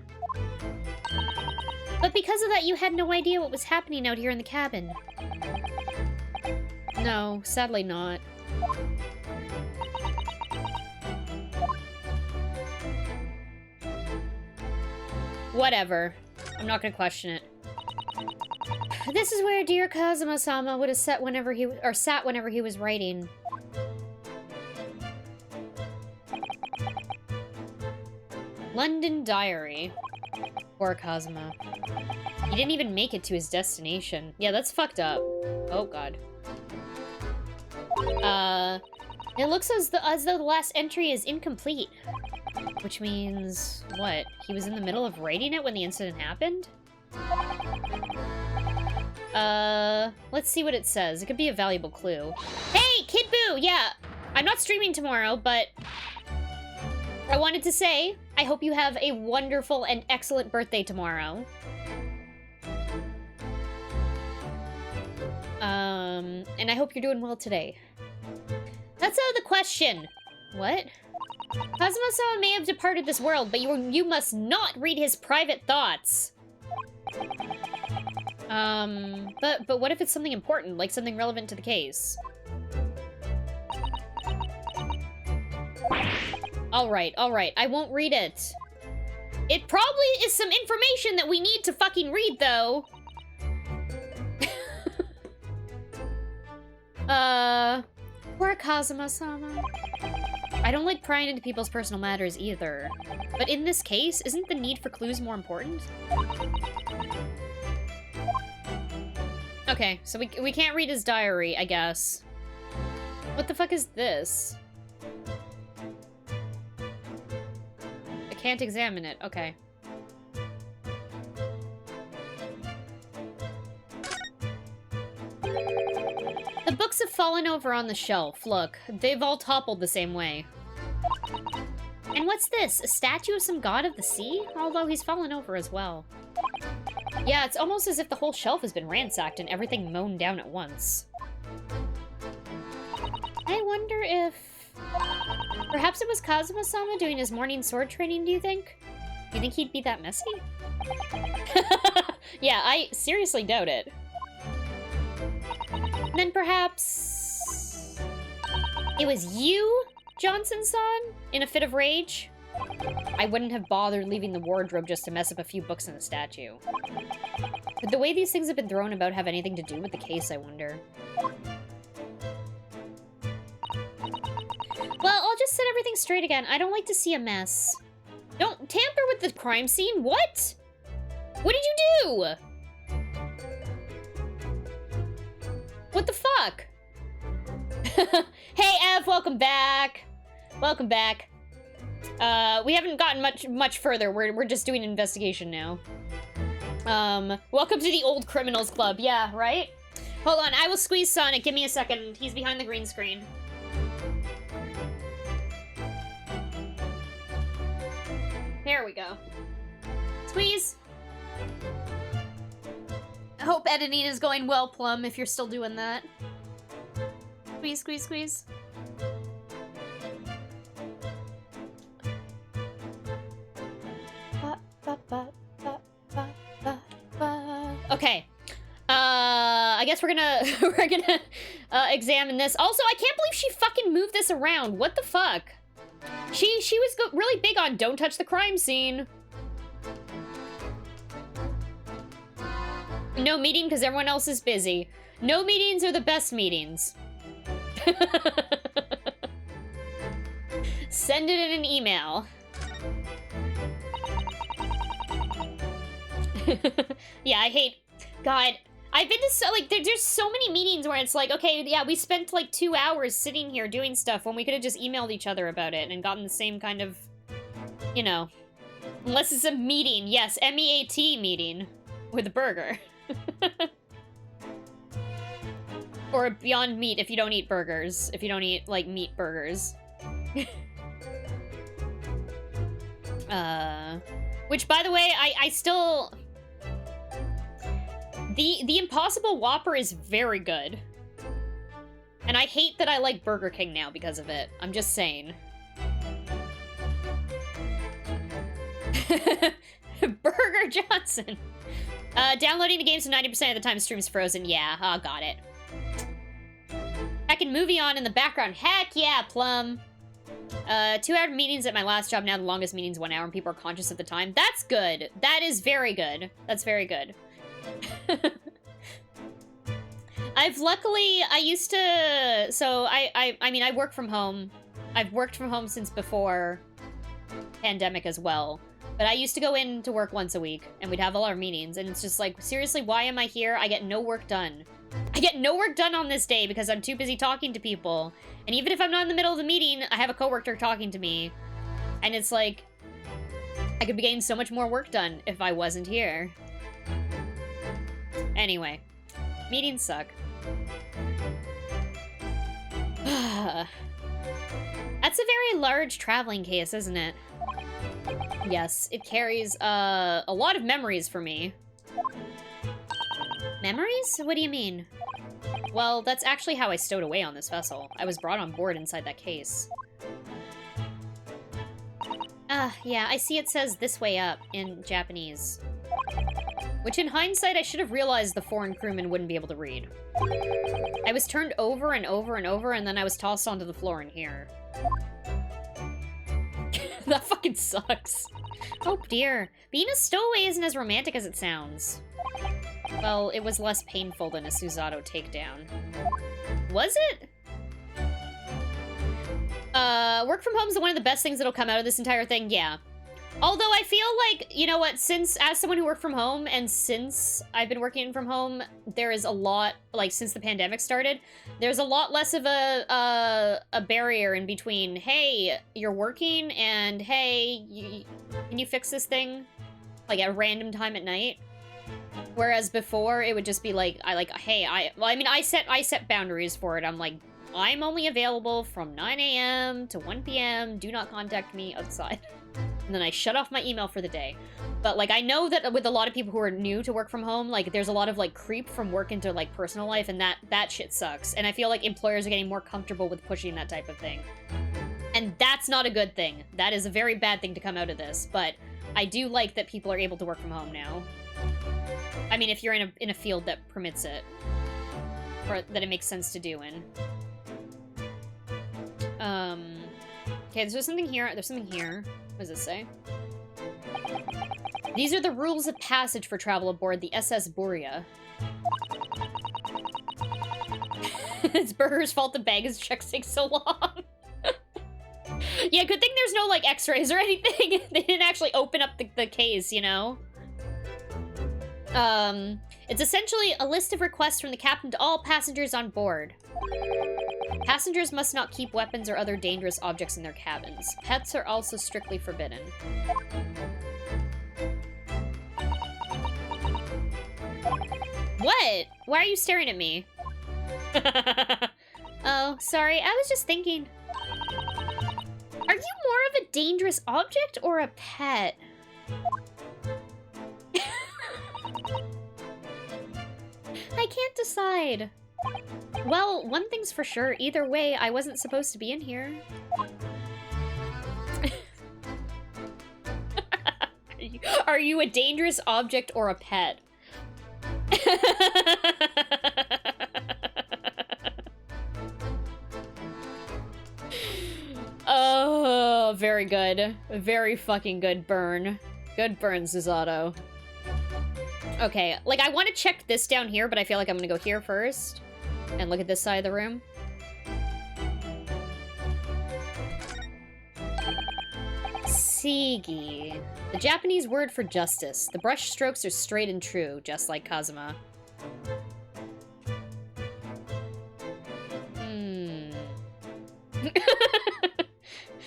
But because of that, you had no idea what was happening out here in the cabin. No, sadly not. Whatever. I'm not gonna question it. This is where dear Kazuma-sama would have sat whenever he was writing. London Diary. Poor Kazuma. He didn't even make it to his destination. Yeah, that's fucked up. Oh god. It looks as though the last entry is incomplete. Which means, what? He was in the middle of writing it when the incident happened? Let's see what it says. It could be a valuable clue. Hey, Kid Boo! Yeah, I'm not streaming tomorrow, but I wanted to say, I hope you have a wonderful and excellent birthday tomorrow. And I hope you're doing well today. That's out of the question. What? Kazuma-sama may have departed this world, but you must not read his private thoughts. But what if it's something important, like something relevant to the case? Alright, I won't read it. It probably is some information that we need to fucking read, though. Poor Kazuma-sama. I don't like prying into people's personal matters either. But in this case, isn't the need for clues more important? Okay, so we can't read his diary, I guess. What the fuck is this? I can't examine it, okay. The books have fallen over on the shelf. Look, they've all toppled the same way. And what's this? A statue of some god of the sea? Although he's fallen over as well. Yeah, it's almost as if the whole shelf has been ransacked and everything mown down at once. I wonder if... Perhaps it was Kazuma-sama doing his morning sword training, do you think? Do you think he'd be that messy? Yeah, I seriously doubt it. And then perhaps... it was you, Johnson-san, in a fit of rage? I wouldn't have bothered leaving the wardrobe just to mess up a few books in the statue. Could the way these things have been thrown about have anything to do with the case, I wonder? Well, I'll just set everything straight again. I don't like to see a mess. Don't tamper with the crime scene. What? What did you do? What the fuck? Hey, Ev, welcome back. Welcome back. We haven't gotten much further. We're just doing an investigation now. Welcome to the Old Criminals Club. Yeah, right? Hold on, I will squeeze Sonic. Give me a second. He's behind the green screen. There we go. Squeeze. I hope editing is going well, Plum, if you're still doing that. Squeeze, squeeze, squeeze. Okay. I guess we're gonna examine this. Also, I can't believe she fucking moved this around. What the fuck? She was really big on don't touch the crime scene. No meeting because everyone else is busy. No meetings are the best meetings. Send it in an email. Yeah, I hate... God, I've been to so, like, there's so many meetings where it's like, okay, yeah, we spent like 2 hours sitting here doing stuff when we could have just emailed each other about it and gotten the same kind of, you know, unless it's a meeting. Yes, M-E-A-T meeting with a burger. Or a Beyond Meat if you don't eat burgers. If you don't eat, like, meat burgers. Which, by the way, I still... The Impossible Whopper is very good. And I hate that I like Burger King now because of it. I'm just saying. Burger Johnson. Downloading the game so 90% of the time stream's frozen. Yeah, got it. Heckin' movie on in the background. Heck yeah, Plum. 2-hour meetings at my last job. Now the longest meeting's 1 hour and people are conscious at the time. That's good. That is very good. That's very good. I used to, so I mean, I work from home. I've worked from home since before pandemic as well. But I used to go in to work once a week, and we'd have all our meetings, and it's just like, seriously, why am I here? I get no work done. I get no work done on this day because I'm too busy talking to people. And even if I'm not in the middle of the meeting, I have a coworker talking to me. And it's like, I could be getting so much more work done if I wasn't here. Anyway, meetings suck. That's a very large traveling case, isn't it? Yes, it carries a lot of memories for me. Memories? What do you mean? Well, that's actually how I stowed away on this vessel. I was brought on board inside that case. Yeah, I see it says this way up in Japanese. Which in hindsight, I should have realized the foreign crewman wouldn't be able to read. I was turned over and over and over, and then I was tossed onto the floor in here. That fucking sucks. Oh dear. Being a stowaway isn't as romantic as it sounds. Well, it was less painful than a Susato takedown. Was it? Work from home is one of the best things that'll come out of this entire thing, yeah. Although I feel like, you know what, since, as someone who worked from home, and since I've been working from home, there is a lot, like, since the pandemic started, there's a lot less of a barrier in between, hey, you're working, and hey, can you fix this thing? Like, at a random time at night? Whereas before, it would just be like, I set boundaries for it. I'm like, I'm only available from 9 a.m. to 1 p.m. Do not contact me outside. And then I shut off my email for the day. But, like, I know that with a lot of people who are new to work from home, like, there's a lot of, like, creep from work into, like, personal life, and that shit sucks. And I feel like employers are getting more comfortable with pushing that type of thing. And That's not a good thing. That is a very bad thing to come out of this, but I do like that people are able to work from home now. I mean, if you're in a field that permits it. Or that it makes sense to do in. Okay, there's something here. There's something here. What does it say? These are the rules of passage for travel aboard the SS Borea. It's Burger's fault the baggage checks take so long. Yeah, good thing there's no, like, x-rays or anything. They didn't actually open up the case, you know? It's essentially a list of requests from the captain to all passengers on board. Passengers must not keep weapons or other dangerous objects in their cabins. Pets are also strictly forbidden. What? Why are you staring at me? Oh, sorry, I was just thinking. Are you more of a dangerous object or a pet? I can't decide. Well, one thing's for sure. Either way, I wasn't supposed to be in here. Are you a dangerous object or a pet? Oh, very good. Very fucking good burn. Good burn, Susato. Okay, like, I want to check this down here, but I feel like I'm gonna go here first. And look at this side of the room. Sigi. The Japanese word for justice. The brush strokes are straight and true, just like Kazuma.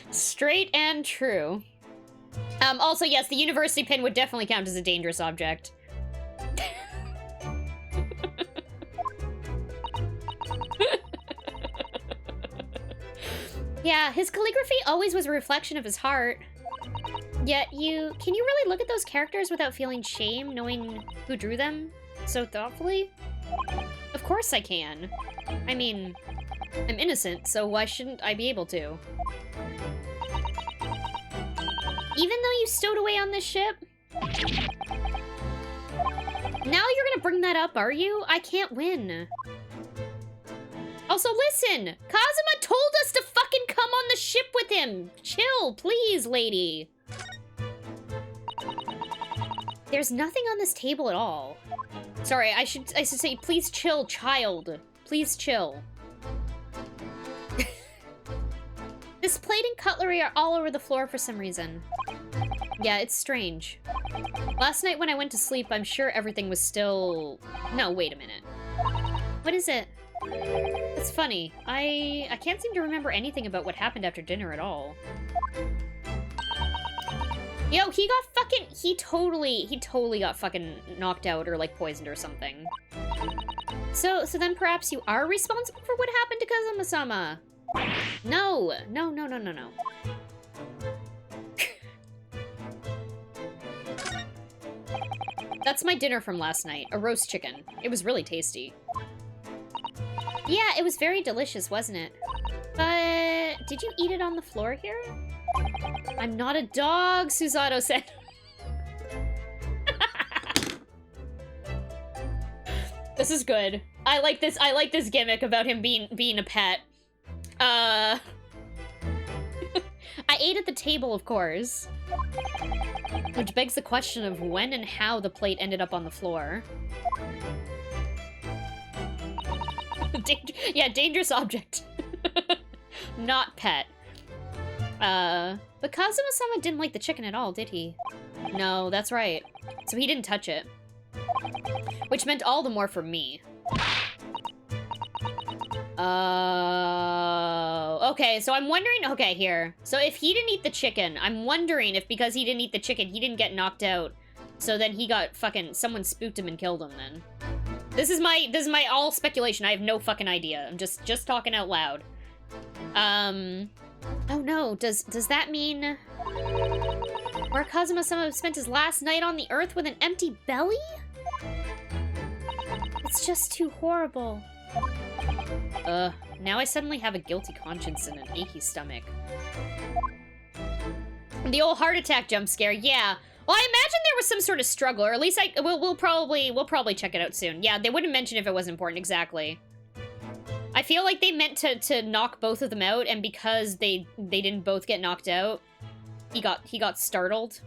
Straight and true. Also, yes, the university pin would definitely count as a dangerous object. Yeah, his calligraphy always was a reflection of his heart. Yet can you really look at those characters without feeling shame, knowing who drew them so thoughtfully? Of course I can. I mean, I'm innocent, so why shouldn't I be able to? Even though you stowed away on this ship? Now you're gonna bring that up, are you? I can't win. Also, listen! Kazuma told us to fucking come on the ship with him! Chill, please, lady. There's nothing on this table at all. Sorry, I should say, please chill, child. Please chill. This plate and cutlery are all over the floor for some reason. Yeah, it's strange. Last night when I went to sleep, I'm sure everything was still... No, wait a minute. What is it? It's funny. I can't seem to remember anything about what happened after dinner at all. Yo, he got fucking... He totally got fucking knocked out or, like, poisoned or something. So then perhaps you are responsible for what happened to Kazuma-sama? No. No. That's my dinner from last night. A roast chicken. It was really tasty. Yeah, it was very delicious, wasn't it? But did you eat it on the floor here? I'm not a dog, Susato said. This is good. I like this gimmick about him being a pet. I ate at the table, of course. Which begs the question of when and how the plate ended up on the floor. Yeah, dangerous object. Not pet. But Kazuma-sama didn't like the chicken at all, did he? No, that's right. So he didn't touch it. Which meant all the more for me. Okay, so I'm wondering... Okay, here. So if he didn't eat the chicken, I'm wondering if because he didn't eat the chicken, he didn't get knocked out. So then he got fucking... Someone spooked him and killed him then. This is my all speculation. I have no fucking idea. I'm just talking out loud. Oh no, does that mean... Where Kazuma-sama spent his last night on the Earth with an empty belly? It's just too horrible. Now I suddenly have a guilty conscience and an achy stomach. The old heart attack jump scare, yeah. Well, I imagine there was some sort of struggle, or at least we'll probably check it out soon. Yeah, they wouldn't mention if it was important, exactly. I feel like they meant to knock both of them out, and because they didn't both get knocked out, he got startled.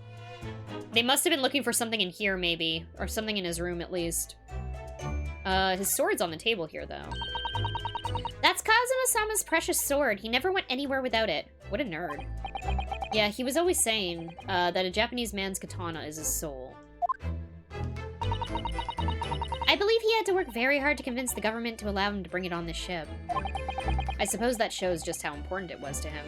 They must have been looking for something in here, maybe, or something in his room at least. His sword's on the table here, though. That's Kazuma-sama's precious sword. He never went anywhere without it. What a nerd. Yeah, he was always saying that a Japanese man's katana is his soul. I believe he had to work very hard to convince the government to allow him to bring it on the ship. I suppose that shows just how important it was to him.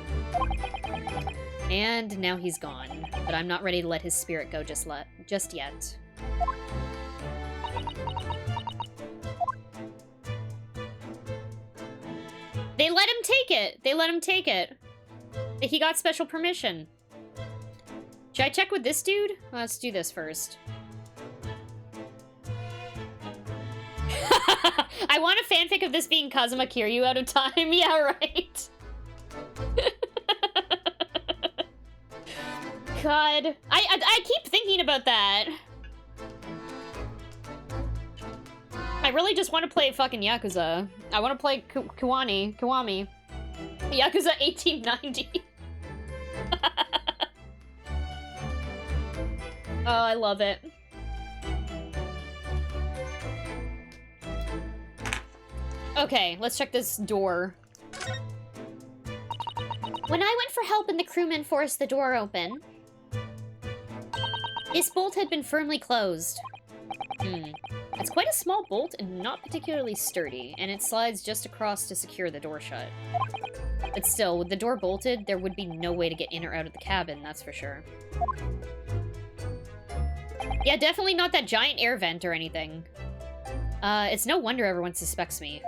And now he's gone, but I'm not ready to let his spirit go just yet. They let him take it! They let him take it! He got special permission. Should I check with this dude? Well, let's do this first. I want a fanfic of this being Kazuma Kiryu out of time. Yeah, right. God. I keep thinking about that. I really just want to play fucking Yakuza. I want to play Kiwami. Yakuza 1890. Oh, I love it. Okay, let's check this door. When I went for help and the crewmen forced the door open, this bolt had been firmly closed. It's quite a small bolt and not particularly sturdy, and it slides just across to secure the door shut. But still, with the door bolted, there would be no way to get in or out of the cabin, that's for sure. Yeah, definitely not that giant air vent or anything. It's no wonder everyone suspects me.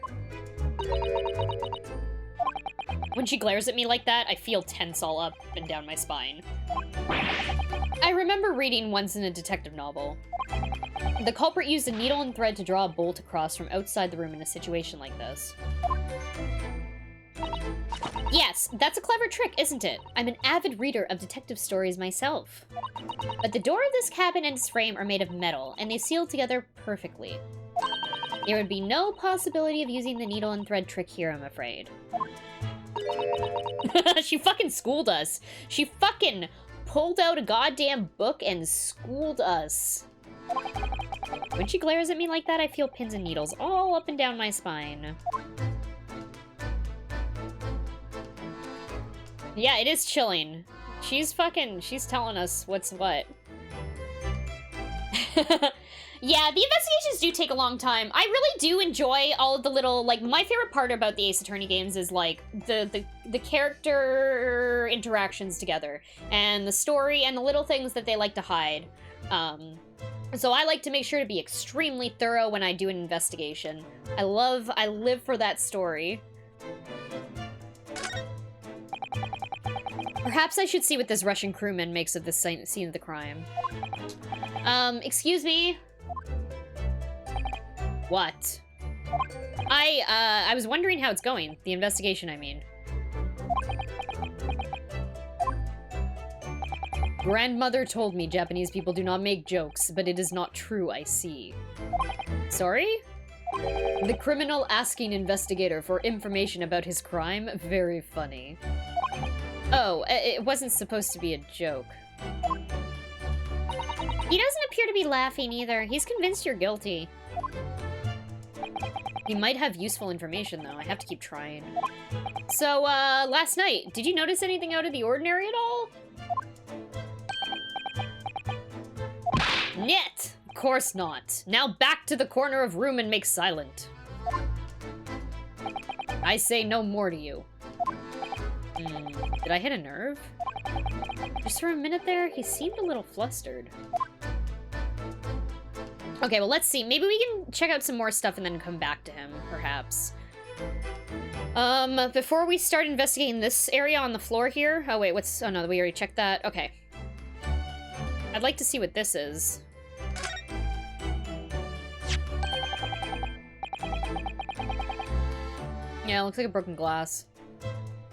When she glares at me like that, I feel tense all up and down my spine. I remember reading once in a detective novel. The culprit used a needle and thread to draw a bolt across from outside the room in a situation like this. Yes, that's a clever trick, isn't it? I'm an avid reader of detective stories myself. But the door of this cabin and its frame are made of metal, and they seal together perfectly. There would be no possibility of using the needle and thread trick here, I'm afraid. She fucking schooled us. She fucking pulled out a goddamn book and schooled us. When she glares at me like that, I feel pins and needles all up and down my spine. Yeah, it is chilling. She's telling us what's what. Yeah, the investigations do take a long time. I really do enjoy all of the little, like, my favorite part about the Ace Attorney games is, like, the character interactions together, and the story, and the little things that they like to hide. So I like to make sure to be extremely thorough when I do an investigation. I live for that story. Perhaps I should see what this Russian crewman makes of this scene of the crime. Excuse me? What? I was wondering how it's going. The investigation, I mean. Grandmother told me Japanese people do not make jokes, but it is not true, I see. Sorry? The criminal asking investigator for information about his crime? Very funny. Oh, it wasn't supposed to be a joke. He doesn't appear to be laughing either. He's convinced you're guilty. He might have useful information, though. I have to keep trying. So, last night, did you notice anything out of the ordinary at all? Nyet! Of course not. Now back to the corner of room and make silent. I say no more to you. Did I hit a nerve? Just for a minute there, he seemed a little flustered. Okay, well, let's see. Maybe we can check out some more stuff and then come back to him, perhaps. Before we start investigating this area on the floor here... Oh, wait, what's... Oh, no, we already checked that. Okay. I'd like to see what this is. Yeah, it looks like a broken glass.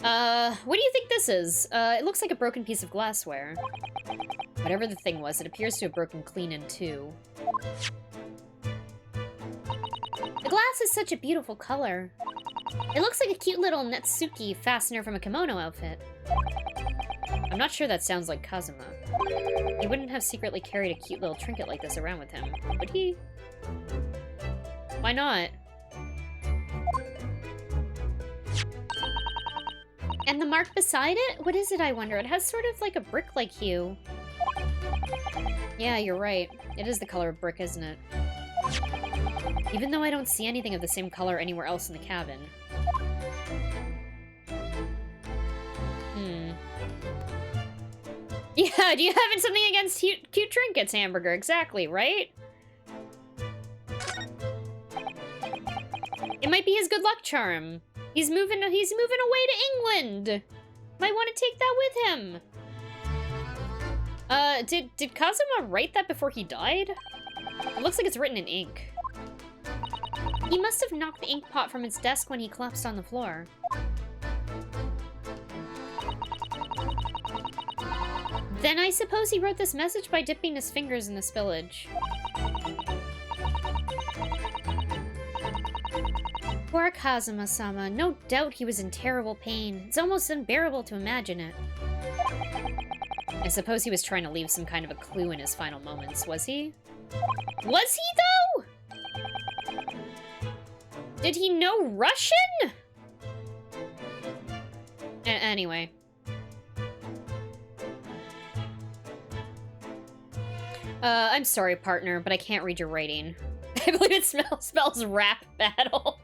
What do you think this is? It looks like a broken piece of glassware. Whatever the thing was, it appears to have broken clean in two. The glass is such a beautiful color. It looks like a cute little Netsuki fastener from a kimono outfit. I'm not sure that sounds like Kazuma. He wouldn't have secretly carried a cute little trinket like this around with him, would he? Why not? And the mark beside it? What is it, I wonder? It has sort of like a brick-like hue. Yeah, you're right. It is the color of brick, isn't it? Even though I don't see anything of the same color anywhere else in the cabin. Yeah, do you have something against cute trinkets, Hamburger? Exactly, right? It might be his good luck charm. He's moving away to England. Might want to take that with him. Did Kazuma write that before he died? It looks like it's written in ink. He must have knocked the ink pot from its desk when he collapsed on the floor. Then I suppose he wrote this message by dipping his fingers in the spillage. Poor Kazuma-sama. No doubt he was in terrible pain. It's almost unbearable to imagine it. I suppose he was trying to leave some kind of a clue in his final moments, was he? Was he, though? Did he know Russian? Anyway. I'm sorry, partner, but I can't read your writing. I believe it spells rap battle.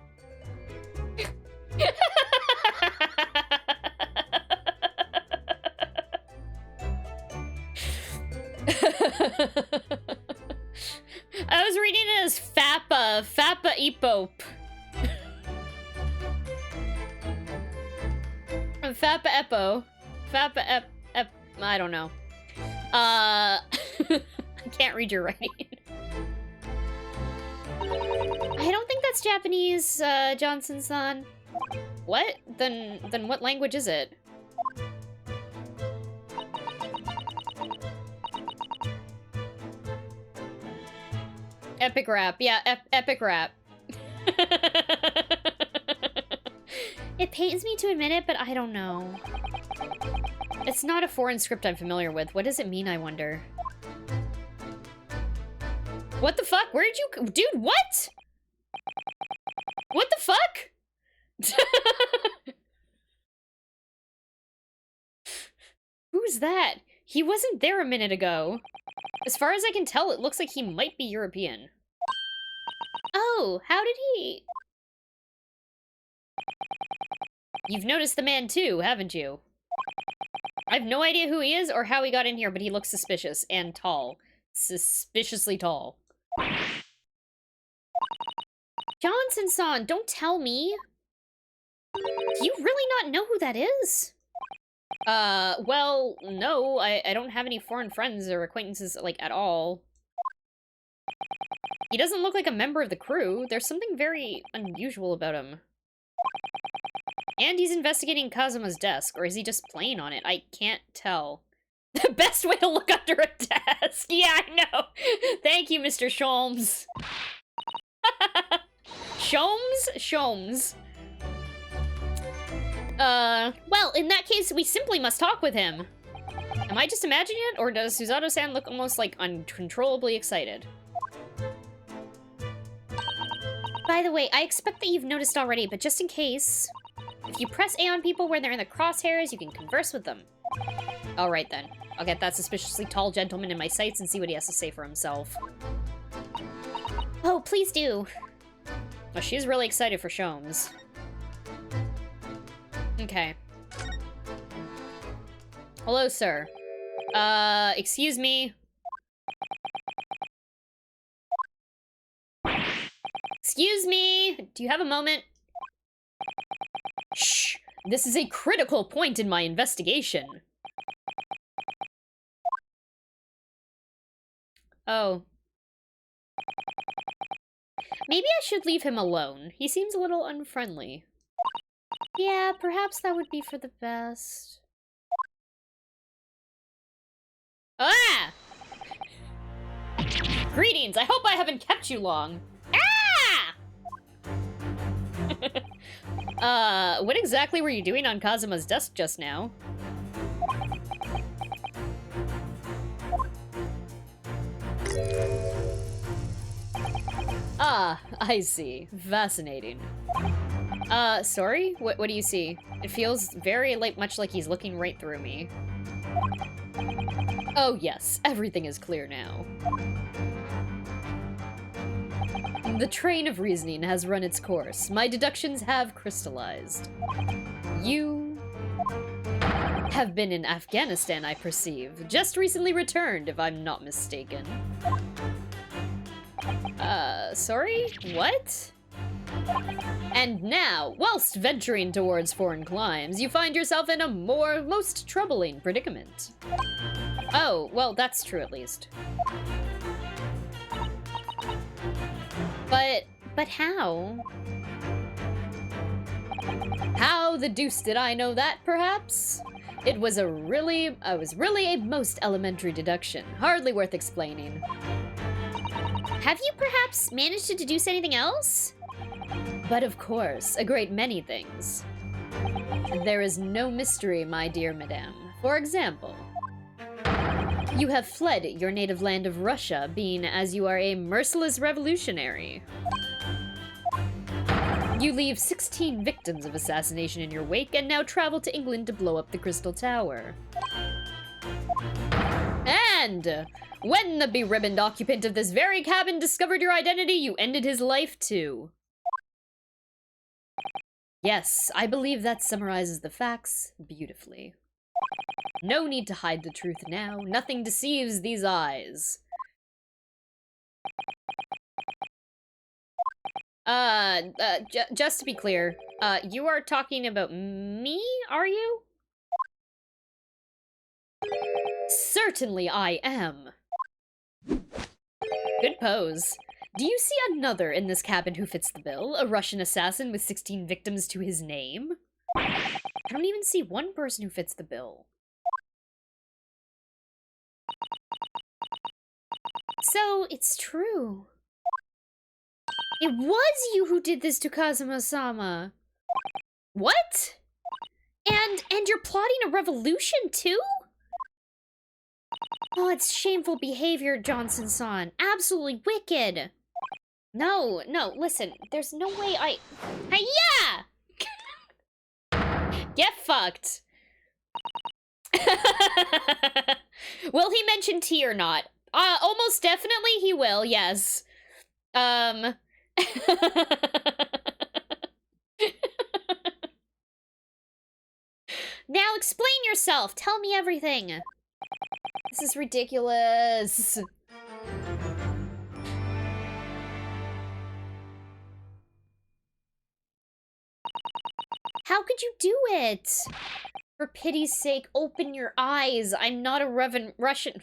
I was reading it as Fappa Epop. Fappa Epo. Fappa I don't know. I can't read your writing. I don't think that's Japanese, Johnson-san. What? Then what language is it? Epic rap. Yeah, epic rap. It pains me to admit it, but I don't know. It's not a foreign script I'm familiar with. What does it mean, I wonder? What the fuck? Where did you... Dude, what? What the fuck? Who's that? He wasn't there a minute ago. As far as I can tell, it looks like he might be European. Oh, how did he... You've noticed the man too, haven't you? I have no idea who he is or how he got in here, but he looks suspicious and tall. Suspiciously tall. Johnson-san, don't tell me. Do you really not know who that is? Well, no, I don't have any foreign friends or acquaintances, like, at all. He doesn't look like a member of the crew. There's something very unusual about him. And he's investigating Kazuma's desk, or is he just playing on it? I can't tell. The best way to look under a desk! Yeah, I know! Thank you, Mr. Sholmes. Sholmes? Well, in that case, we simply must talk with him. Am I just imagining it, or does Suzato-san look almost, like, uncontrollably excited? By the way, I expect that you've noticed already, but just in case... If you press A on people when they're in the crosshairs, you can converse with them. Alright then. I'll get that suspiciously tall gentleman in my sights and see what he has to say for himself. Oh, please do. Oh, she's really excited for Sholmes. Okay. Hello, sir. Excuse me. Excuse me! Do you have a moment? Shh! This is a critical point in my investigation. Oh. Maybe I should leave him alone. He seems a little unfriendly. Yeah, perhaps that would be for the best. Ah! Greetings, I hope I haven't kept you long. Ah! What exactly were you doing on Kazuma's desk just now? Ah, I see. Fascinating. Sorry? What do you see? It feels very, much like he's looking right through me. Oh yes, everything is clear now. The train of reasoning has run its course. My deductions have crystallized. You have been in Afghanistan, I perceive. Just recently returned, if I'm not mistaken. Sorry? What? And now, whilst venturing towards foreign climes, you find yourself in a most troubling predicament. Oh, well, that's true at least. But how? How the deuce did I know that, perhaps? It was really a most elementary deduction, hardly worth explaining. Have you perhaps managed to deduce anything else? But of course, a great many things. There is no mystery, my dear madame. For example, you have fled your native land of Russia, being as you are a merciless revolutionary. You leave 16 victims of assassination in your wake and now travel to England to blow up the Crystal Tower. And when the beribboned occupant of this very cabin discovered your identity, you ended his life too. Yes, I believe that summarizes the facts beautifully. No need to hide the truth now. Nothing deceives these eyes. Just to be clear, you are talking about me, are you? Certainly I am. Good pose. Do you see another in this cabin who fits the bill? A Russian assassin with 16 victims to his name? I don't even see one person who fits the bill. So, it's true. It was you who did this to Kazuma-sama. What? And you're plotting a revolution too? Oh, it's shameful behavior, Johnson-san. Absolutely wicked. No, listen. There's no way Hi-ya! Get fucked. Will he mention tea or not? Almost definitely he will, yes. Now explain yourself. Tell me everything. This is ridiculous. How could you do it? For pity's sake, open your eyes. I'm not a Russian...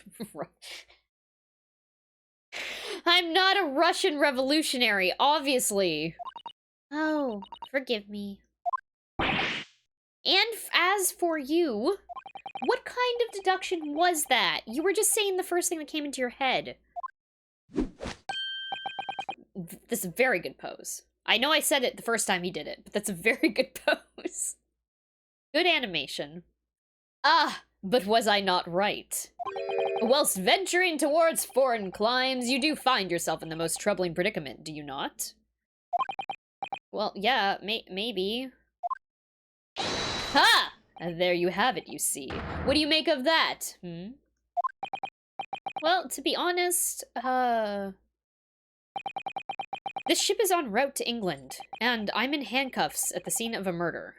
I'm not a Russian revolutionary, obviously. Oh, forgive me. And as for you, what kind of deduction was that? You were just saying the first thing that came into your head. This is a very good pose. I know I said it the first time he did it, but that's a very good pose. Good animation. Ah, but was I not right? Whilst venturing towards foreign climes, you do find yourself in the most troubling predicament, do you not? Well, yeah, maybe. Ha! There you have it, you see. What do you make of that, Well, to be honest, this ship is en route to England, and I'm in handcuffs at the scene of a murder.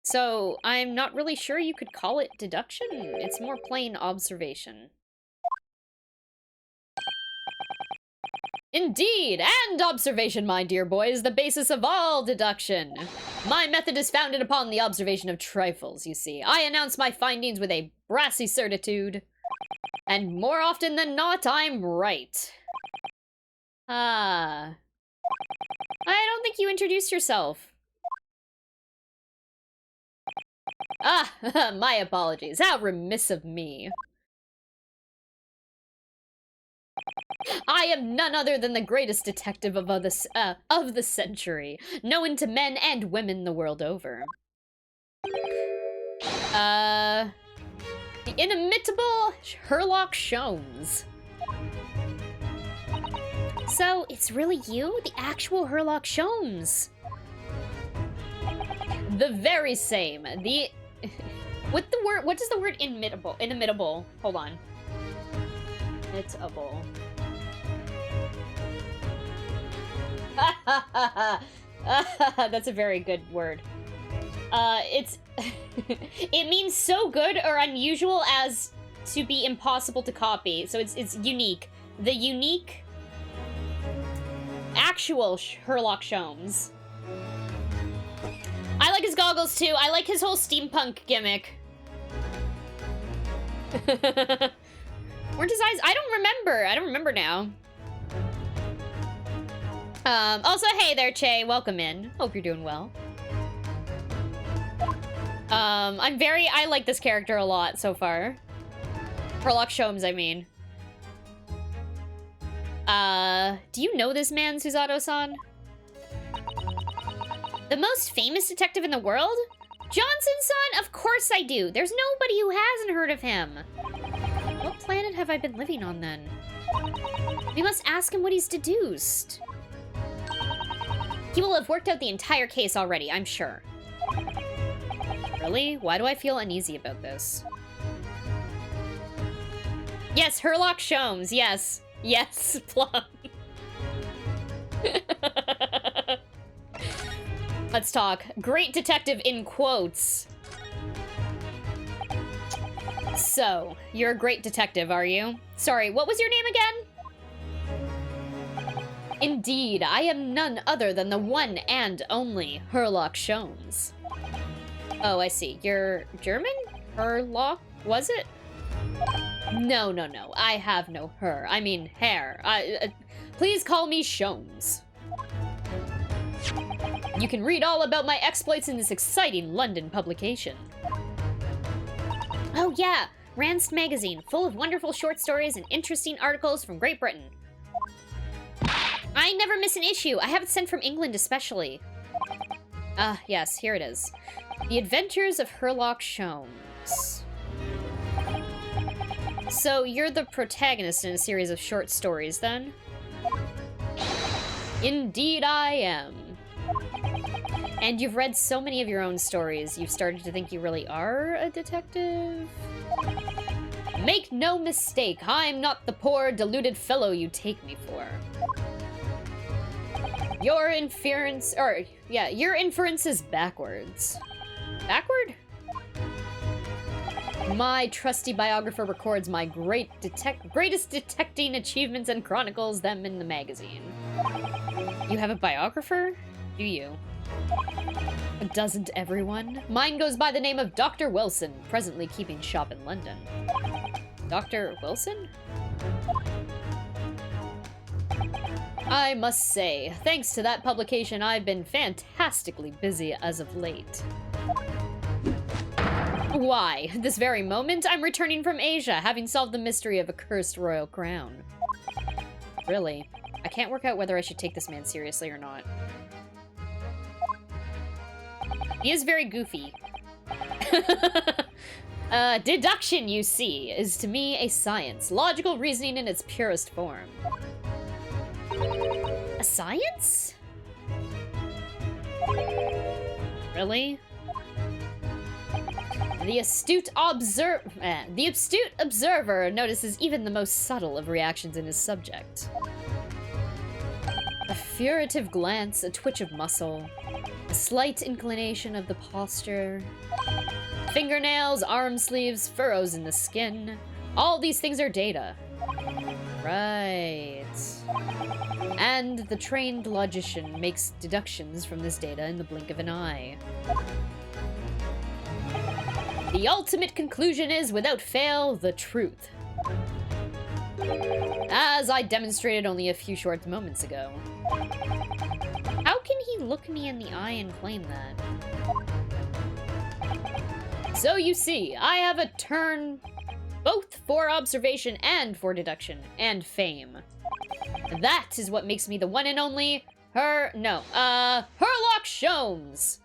So, I'm not really sure you could call it deduction. It's more plain observation. Indeed, and observation, my dear boy, is the basis of all deduction. My method is founded upon the observation of trifles, you see. I announce my findings with a brassy certitude. And more often than not, I'm right. I don't think you introduced yourself. Ah, my apologies. How remiss of me. I am none other than the greatest detective of the century, known to men and women the world over. The inimitable Sherlock Sholmes. So, it's really you? The actual Sherlock Sholmes? The very same. The... What does the word inimitable? Hold on. Imitable. That's a very good word. It's... it means so good or unusual as to be impossible to copy. So it's unique. The unique... actual Sherlock Sholmes. I like his goggles too. I like his whole steampunk gimmick. Weren't his eyes? I don't remember. I don't remember now. Also, hey there, Che. Welcome in. Hope you're doing well. I like this character a lot so far. Sherlock Sholmes, I mean. Do you know this man, Susato-san? The most famous detective in the world? Johnson-san? Of course I do. There's nobody who hasn't heard of him. What planet have I been living on, then? We must ask him what he's deduced. He will have worked out the entire case already, I'm sure. Really? Why do I feel uneasy about this? Yes, Sherlock Sholmes, yes. Yes, Plum. Let's talk. Great detective in quotes. So, you're a great detective, are you? Sorry, what was your name again? Indeed, I am none other than the one and only Sherlock Sholmes. Oh, I see. You're German? Sherlock? Was it? No. I have no her. I mean, hair. Please call me Sholmes. You can read all about my exploits in this exciting London publication. Oh yeah, Rand's magazine, full of wonderful short stories and interesting articles from Great Britain. I never miss an issue. I have it sent from England especially. Yes, here it is. The Adventures of Sherlock Sholmes. So, you're the protagonist in a series of short stories, then? Indeed I am. And you've read so many of your own stories, you've started to think you really are a detective? Make no mistake, I'm not the poor, deluded fellow you take me for. Your inference is backwards. Backward? My trusty biographer records my greatest detecting achievements and chronicles them in the magazine. You have a biographer? Do you? Doesn't everyone? Mine goes by the name of Dr. Wilson, presently keeping shop in London. Dr. Wilson? I must say, thanks to that publication, I've been fantastically busy as of late. Why, this very moment, I'm returning from Asia, having solved the mystery of a cursed royal crown. Really? I can't work out whether I should take this man seriously or not. He is very goofy. Deduction, you see, is to me a science. Logical reasoning in its purest form. A science? Really? The astute observer notices even the most subtle of reactions in his subject. A furtive glance, a twitch of muscle, a slight inclination of the posture, fingernails, arm sleeves, furrows in the skin. All these things are data. Right. And the trained logician makes deductions from this data in the blink of an eye. The ultimate conclusion is, without fail, the truth. As I demonstrated only a few short moments ago. How can he look me in the eye and claim that? So you see, I have a turn both for observation and for deduction and fame. That is what makes me the one and only Herlock Sholmes.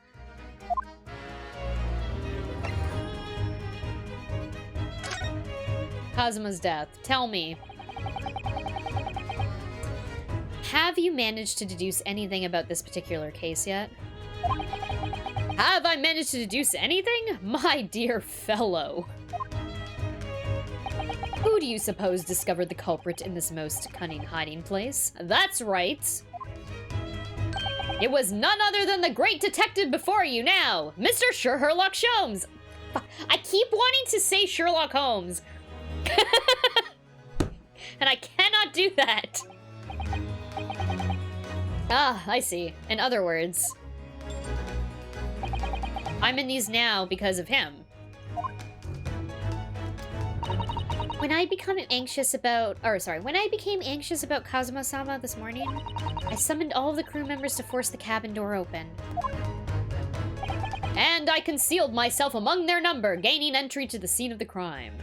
Kazuma's death. Tell me. Have you managed to deduce anything about this particular case yet? Have I managed to deduce anything? My dear fellow. Who do you suppose discovered the culprit in this most cunning hiding place? That's right. It was none other than the great detective before you now, Mr. Sherlock Holmes. I keep wanting to say Sherlock Holmes. And I cannot do that. Ah, I see. In other words, I'm in these now because of him. When I became anxious about Kazuma-sama this morning, I summoned all of the crew members to force the cabin door open. And I concealed myself among their number, gaining entry to the scene of the crime.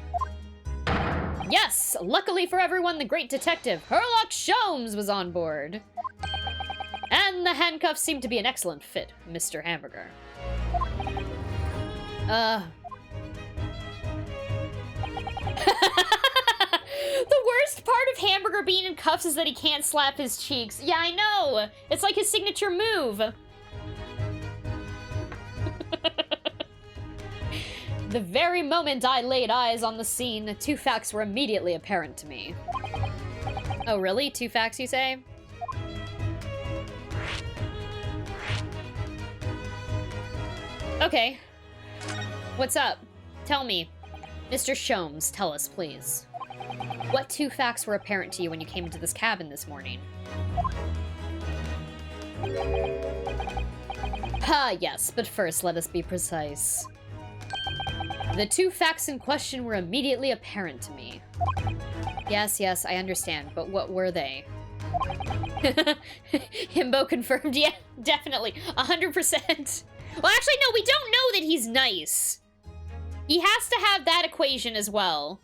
Yes, luckily for everyone, the great detective, Sherlock Holmes, was on board. And the handcuffs seem to be an excellent fit, Mr. Hamburger. The worst part of Hamburger being in cuffs is that he can't slap his cheeks. Yeah, I know! It's like his signature move. The very moment I laid eyes on the scene, two facts were immediately apparent to me. Oh, really? Two facts, you say? Okay. What's up? Tell me. Mr. Sholmes, tell us, please. What two facts were apparent to you when you came into this cabin this morning? Ah, yes, but first let us be precise. The two facts in question were immediately apparent to me. Yes, I understand, but what were they? Himbo confirmed, yeah, definitely, 100%. Well, actually, no, we don't know that he's nice. He has to have that equation as well.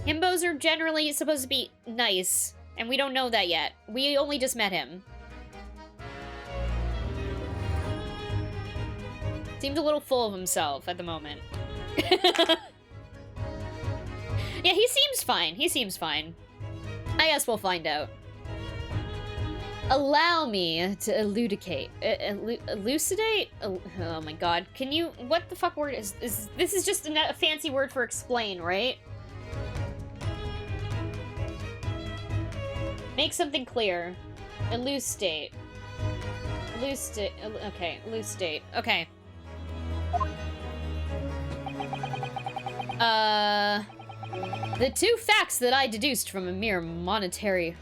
Himbos are generally supposed to be nice, and we don't know that yet. We only just met him. Seems a little full of himself at the moment. Yeah, he seems fine. He seems fine. I guess we'll find out. Allow me to elucidate. Elucidate? Oh my god. Can you... What the fuck word is... This is just a fancy word for explain, right? Make something clear. Elucidate. Elucidate. Okay, elucidate. Okay. The two facts that I deduced from a mere momentary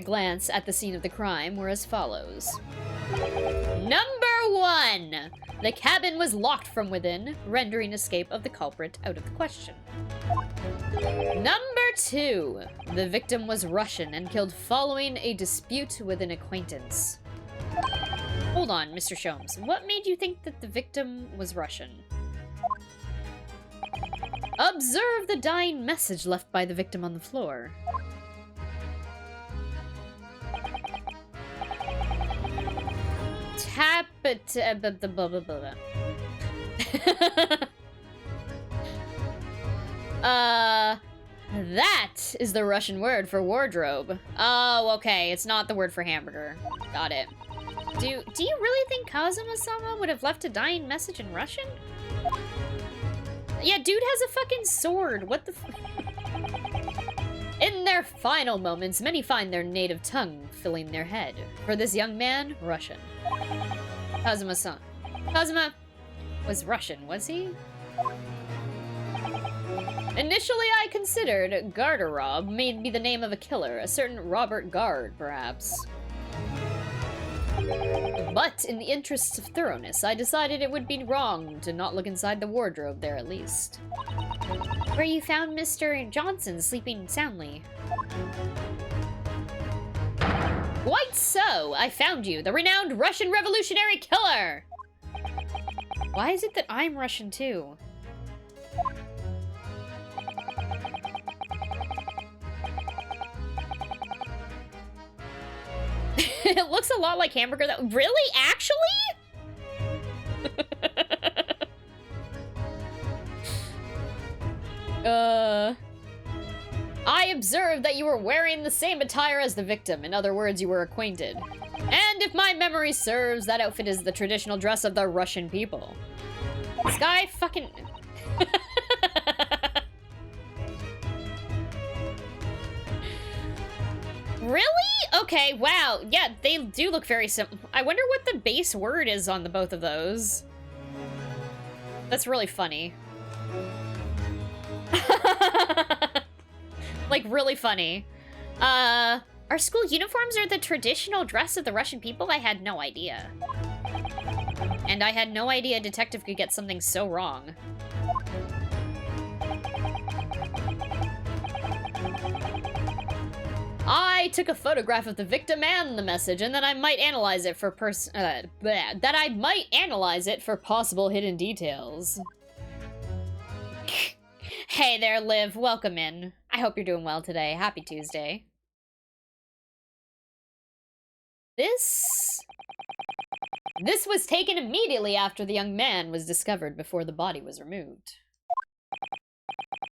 glance at the scene of the crime were as follows. Number 1! The cabin was locked from within, rendering escape of the culprit out of the question. Number 2! The victim was Russian and killed following a dispute with an acquaintance. Hold on, Mr. Sholmes. What made you think that the victim was Russian? Observe the dying message left by the victim on the floor. Tap it. That is the Russian word for wardrobe. Oh, okay. It's not the word for hamburger. Got it. Do you really think Kazuma-sama would have left a dying message in Russian? Yeah, dude has a fucking sword. What the In their final moments, many find their native tongue filling their head. For this young man, Russian. Kazuma-san. Kazuma was Russian, was he? Initially, I considered Garderob may be the name of a killer, a certain Robert Gard, perhaps. But in the interests of thoroughness, I decided it would be wrong to not look inside the wardrobe there at least. Where you found Mr. Johnson sleeping soundly. Quite so! I found you, the renowned Russian revolutionary killer! Why is it that I'm Russian too? It looks a lot like Hamburger. That really? Actually? I observed that you were wearing the same attire as the victim. In other words, you were acquainted. And if my memory serves, that outfit is the traditional dress of the Russian people. This guy fucking... Really? Okay, wow. Yeah, they do look very similar. I wonder what the base word is on the both of those. That's really funny. Like, really funny. Our school uniforms are the traditional dress of the Russian people? I had no idea. And I had no idea a detective could get something so wrong. I took a photograph of the victim and the message, and then I might analyze it for possible hidden details. Hey there, Liv. Welcome in. I hope you're doing well today. Happy Tuesday. This was taken immediately after the young man was discovered before the body was removed.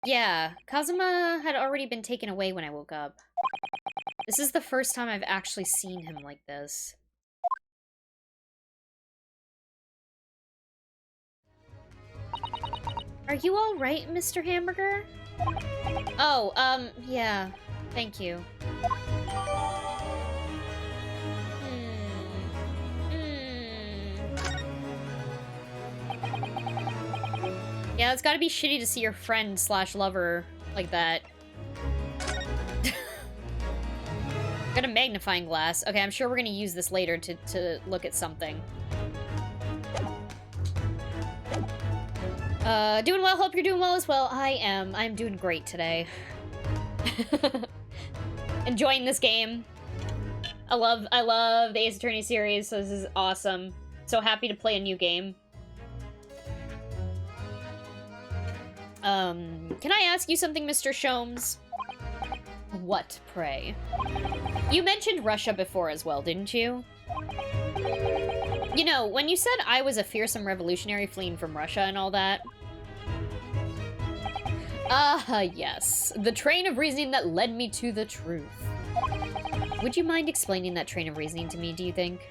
Yeah, Kazuma had already been taken away when I woke up. This is the first time I've actually seen him like this. Are you all right, Mr. Hamburger? Oh, yeah. Thank you. Yeah, it's gotta be shitty to see your friend slash lover like that. Got a magnifying glass. Okay, I'm sure we're gonna use this later to look at something. Doing well, hope you're doing well as well. I am. I'm doing great today. Enjoying this game. I love the Ace Attorney series, so this is awesome. So happy to play a new game. Can I ask you something, Mr. Shomes? What, pray? You mentioned Russia before as well, didn't you? You know, when you said I was a fearsome revolutionary fleeing from Russia and all that... yes. The train of reasoning that led me to the truth. Would you mind explaining that train of reasoning to me, do you think?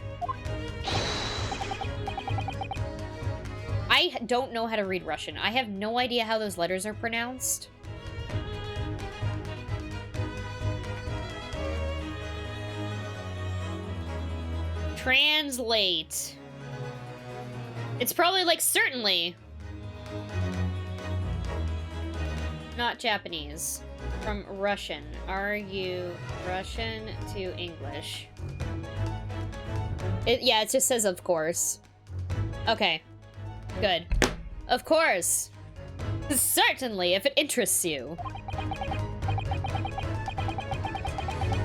I don't know how to read Russian. I have no idea how those letters are pronounced. Translate. It's probably like certainly. Not Japanese. From Russian. Are you Russian to English? Yeah, it just says of course. Okay. Good. Of course. Certainly, if it interests you.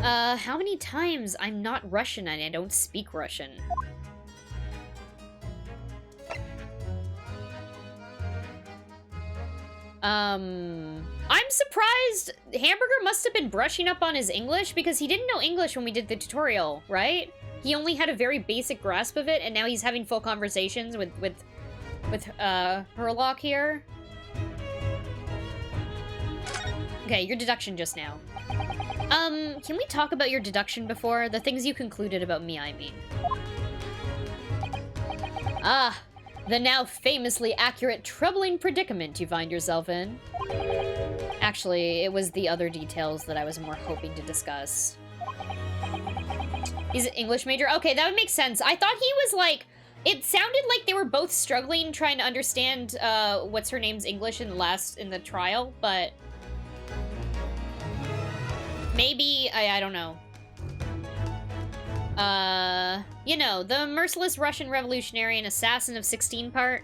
How many times I'm not Russian and I don't speak Russian? I'm surprised Hamburger must have been brushing up on his English because he didn't know English when we did the tutorial, right? He only had a very basic grasp of it, and now he's having full conversations with Herlock here. Okay, your deduction just now. Can we talk about your deduction before? The things you concluded about me, I mean. Ah, the now famously accurate troubling predicament you find yourself in. Actually, it was the other details that I was more hoping to discuss. He's an English major? Okay, that would make sense. I thought he was like... It sounded like they were both struggling trying to understand, what's her name's English in the trial, but... Maybe, I don't know. You know, the merciless Russian revolutionary and assassin of 16 part?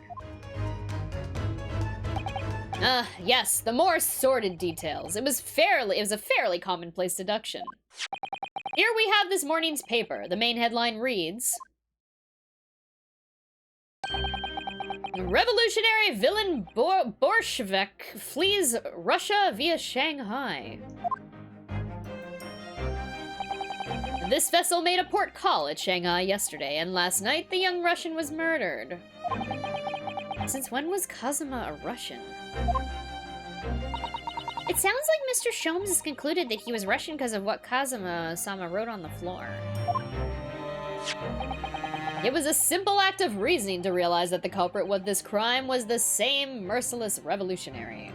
Yes, the more sordid details. It was a fairly commonplace deduction. Here we have this morning's paper. The main headline reads... Revolutionary villain Bolshevik flees Russia via Shanghai. This vessel made a port call at Shanghai yesterday, and last night the young Russian was murdered. Since when was Kazuma a Russian? It sounds like Mr. Sholmes has concluded that he was Russian because of what Kazuma-sama wrote on the floor. It was a simple act of reasoning to realize that the culprit of this crime was the same merciless revolutionary.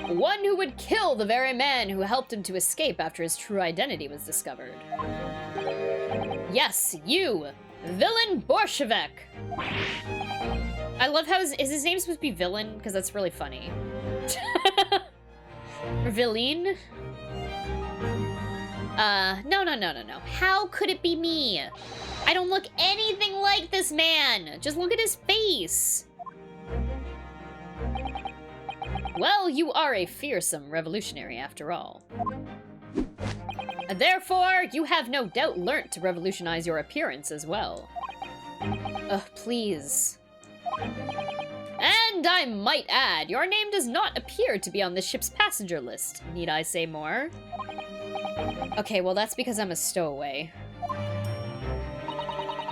One who would kill the very man who helped him to escape after his true identity was discovered. Yes, you, villain Bolshevik. I love how is his name supposed to be villain? Because that's really funny. Villain? No. How could it be me? I don't look anything like this man. Just look at his face. Well, you are a fearsome revolutionary after all. Therefore, you have no doubt learnt to revolutionize your appearance as well. Ugh, please. And I might add, your name does not appear to be on the ship's passenger list. Need I say more? Okay, well that's because I'm a stowaway.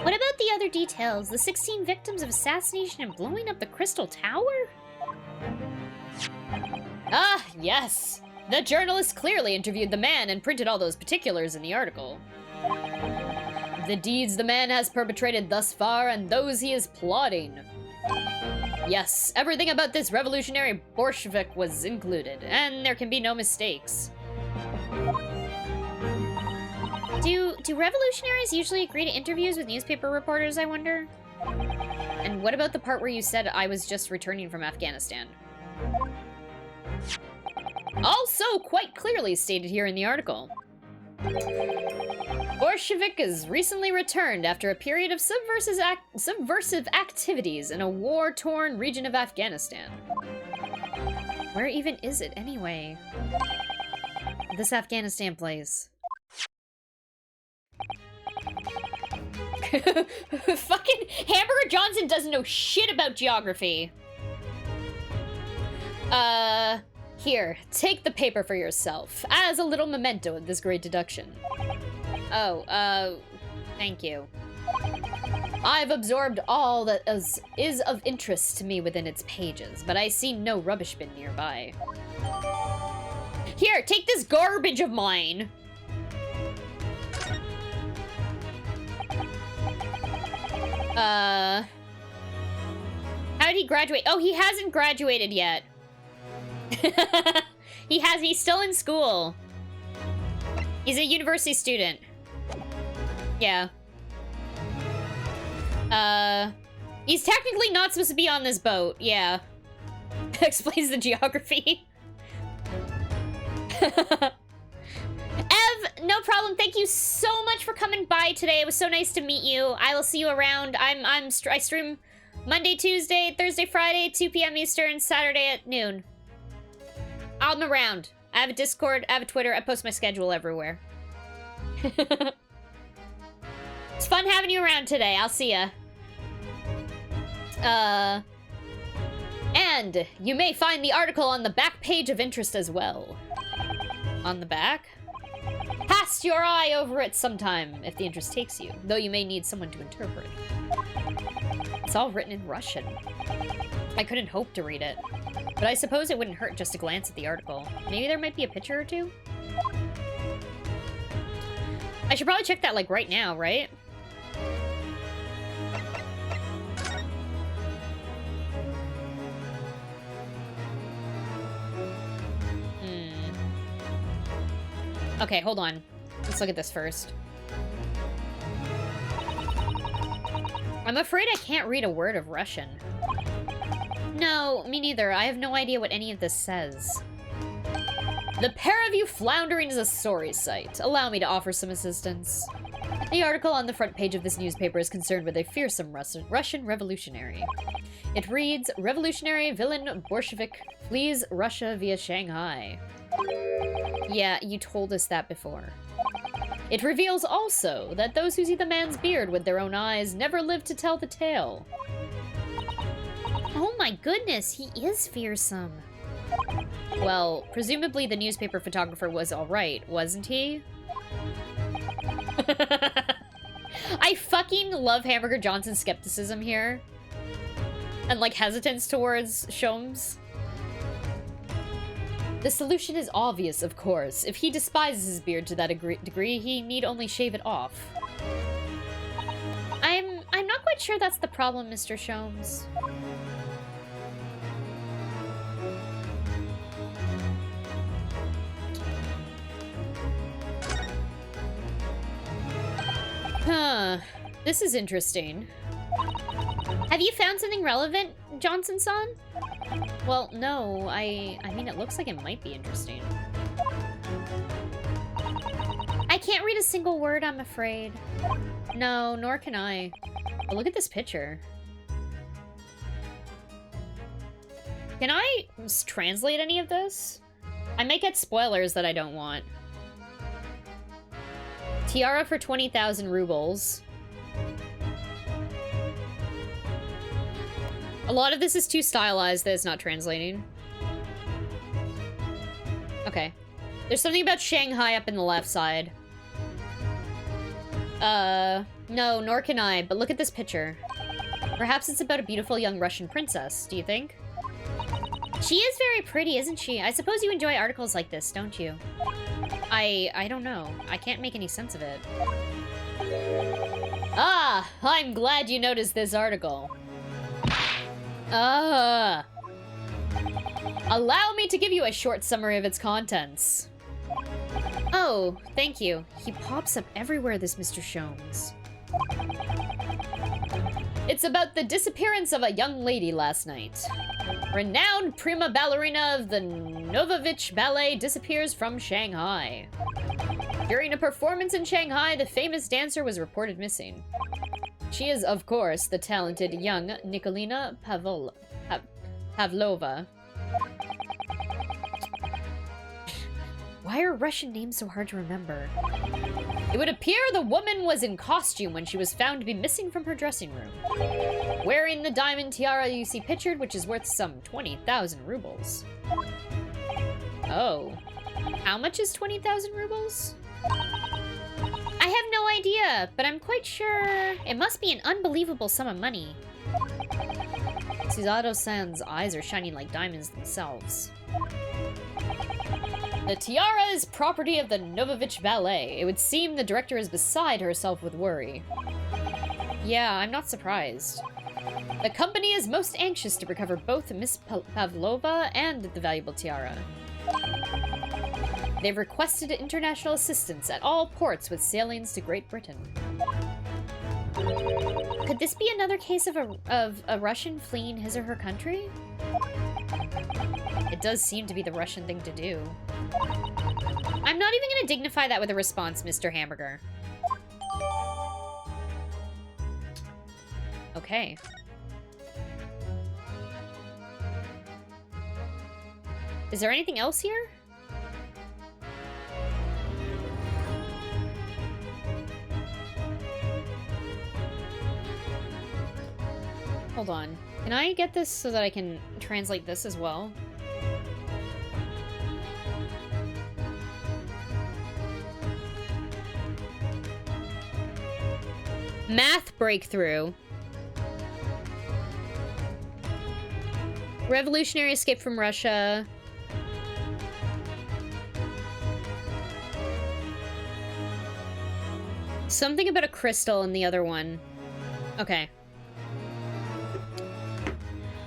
What about the other details? The 16 victims of assassination and blowing up the Crystal Tower? Ah, yes! The journalist clearly interviewed the man and printed all those particulars in the article. The deeds the man has perpetrated thus far and those he is plotting. Yes, everything about this revolutionary Bolshevik was included, and there can be no mistakes. Do revolutionaries usually agree to interviews with newspaper reporters, I wonder? And what about the part where you said I was just returning from Afghanistan? Also quite clearly stated here in the article. Bolshevik is recently returned after a period of subversive activities in a war-torn region of Afghanistan. Where even is it anyway? This Afghanistan place. Fucking Hamburger Johnson doesn't know shit about geography. Here, take the paper for yourself, as a little memento of this great deduction. Oh, thank you. I've absorbed all that is of interest to me within its pages, but I see no rubbish bin nearby. Here, take this garbage of mine! How did he graduate? Oh, he hasn't graduated yet. He's still in school. He's a university student. Yeah. He's technically not supposed to be on this boat, yeah. Explains the geography. Ev, no problem. Thank you so much for coming by today. It was so nice to meet you. I will see you around. I stream Monday, Tuesday, Thursday, Friday, 2 p.m. Eastern, Saturday at noon. I'm around. I have a Discord, I have a Twitter, I post my schedule everywhere. It's fun having you around today. I'll see ya. And you may find the article on the back page of interest as well. On the back? Cast your eye over it sometime if the interest takes you, though you may need someone to interpret. It's all written in Russian. I couldn't hope to read it, but I suppose it wouldn't hurt just to glance at the article. Maybe there might be a picture or two? I should probably check that, like, right now, right? Okay, hold on. Let's look at this first. I'm afraid I can't read a word of Russian. No, me neither. I have no idea what any of this says. The pair of you floundering is a sorry sight. Allow me to offer some assistance. The article on the front page of this newspaper is concerned with a fearsome Russian revolutionary. It reads, Revolutionary villain Bolshevik flees Russia via Shanghai. Yeah, you told us that before. It reveals also that those who see the man's beard with their own eyes never live to tell the tale. Oh my goodness, he is fearsome. Well, presumably the newspaper photographer was alright, wasn't he? I fucking love Hamburger Johnson's skepticism here. And, like, hesitance towards Sholmes. The solution is obvious, of course. If he despises his beard to that degree, he need only shave it off. I'm not quite sure that's the problem, Mr. Sholmes. Huh. This is interesting. Have you found something relevant, Johnson-san? Well, no. I mean, it looks like it might be interesting. I can't read a single word, I'm afraid. No, nor can I. But look at this picture. Can I translate any of this? I might get spoilers that I don't want. Tiara for 20,000 rubles. A lot of this is too stylized that it's not translating. Okay. There's something about Shanghai up in the left side. No, nor can I, but look at this picture. Perhaps it's about a beautiful young Russian princess, do you think? She is very pretty, isn't she? I suppose you enjoy articles like this, don't you? I don't know. I can't make any sense of it. Ah, I'm glad you noticed this article. Allow me to give you a short summary of its contents. Oh, thank you. He pops up everywhere, this Mr. Sholmes. It's about the disappearance of a young lady last night. Renowned prima ballerina of the Novovich Ballet disappears from Shanghai. During a performance in Shanghai, the famous dancer was reported missing. She is, of course, the talented young Nikolina Pavlova. Why are Russian names so hard to remember? It would appear the woman was in costume when she was found to be missing from her dressing room, wearing the diamond tiara you see pictured, which is worth some 20,000 rubles. Oh. How much is 20,000 rubles? I have no idea, but I'm quite sure it must be an unbelievable sum of money. Suzato-san's eyes are shining like diamonds themselves. The tiara is property of the Novovich Ballet. It would seem the director is beside herself with worry. Yeah, I'm not surprised. The company is most anxious to recover both Miss Pavlova and the valuable tiara. They've requested international assistance at all ports with sailings to Great Britain. Could this be another case of a Russian fleeing his or her country? It does seem to be the Russian thing to do. I'm not even gonna dignify that with a response, Mr. Hamburger. Okay. Is there anything else here? Hold on. Can I get this so that I can translate this as well? Math breakthrough. Revolutionary escape from Russia. Something about a crystal in the other one. Okay.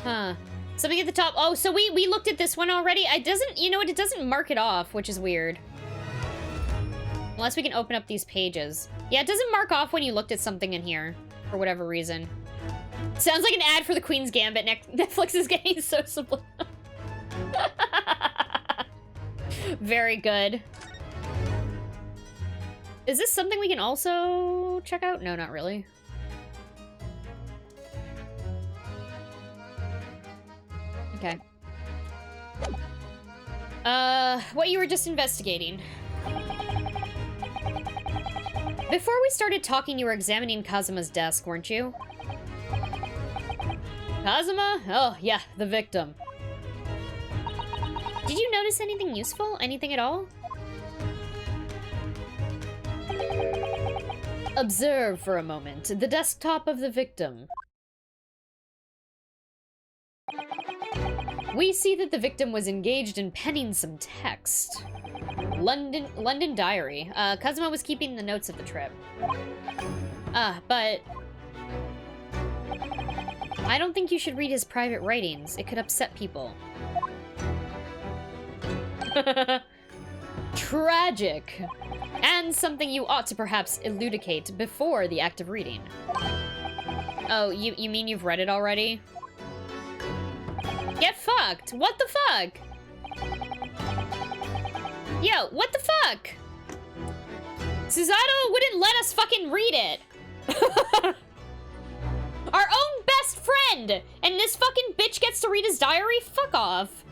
Huh. Something at the top. Oh, so we looked at this one already. It doesn't, you know what, it doesn't mark it off, which is weird. Unless we can open up these pages. Yeah, it doesn't mark off when you looked at something in here, for whatever reason. Sounds like an ad for the Queen's Gambit. Netflix is getting so subliminal. Very good. Is this something we can also check out? No, not really. Okay. What you were just investigating. Before we started talking, you were examining Kazuma's desk, weren't you? Kazuma? Oh, yeah, the victim. Did you notice anything useful? Anything at all? Observe for a moment the desktop of the victim. We see that the victim was engaged in penning some text. London diary. Kazuma was keeping the notes of the trip. But I don't think you should read his private writings. It could upset people. Tragic. And something you ought to perhaps elucidate before the act of reading. Oh, you mean you've read it already? Get fucked! What the fuck? Yo, what the fuck? Susato wouldn't let us fucking read it! Our own best friend! And this fucking bitch gets to read his diary? Fuck off.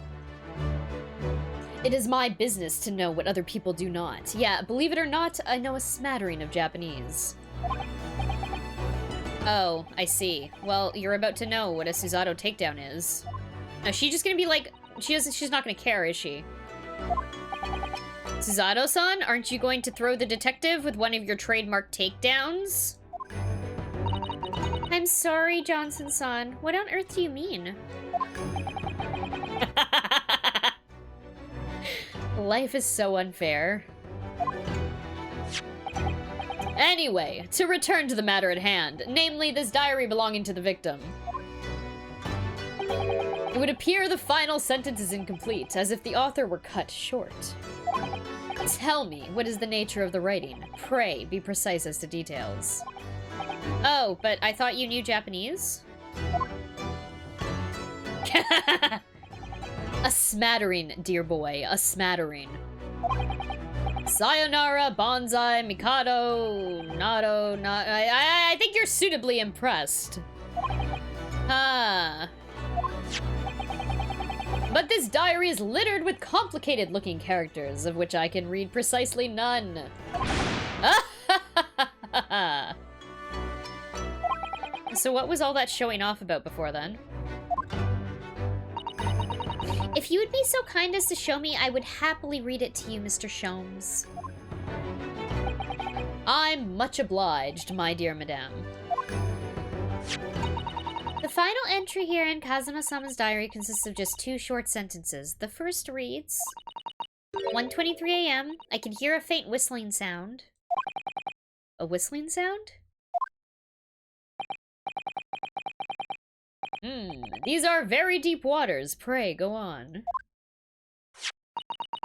It is my business to know what other people do not. Yeah, believe it or not, I know a smattering of Japanese. Oh, I see. Well, you're about to know what a Susato takedown is. Now, she's just gonna be like, she's not gonna care, is she? Susato-san, aren't you going to throw the detective with one of your trademark takedowns? I'm sorry, Johnson-san. What on earth do you mean? Life is so unfair. Anyway, to return to the matter at hand, namely this diary belonging to the victim. It would appear the final sentence is incomplete, as if the author were cut short. Tell me, what is the nature of the writing? Pray, be precise as to details. Oh, but I thought you knew Japanese? A smattering, dear boy, a smattering. Sayonara, bonsai, mikado, nado, I think you're suitably impressed. Ah. But this diary is littered with complicated-looking characters, of which I can read precisely none. So what was all that showing off about before then? If you would be so kind as to show me, I would happily read it to you, Mr. Sholmes. I'm much obliged, my dear madame. The final entry here in Kazuma-sama's diary consists of just 2 short sentences. The first reads, 1:23 a.m. I can hear a faint whistling sound. A whistling sound? These are very deep waters. Pray, go on.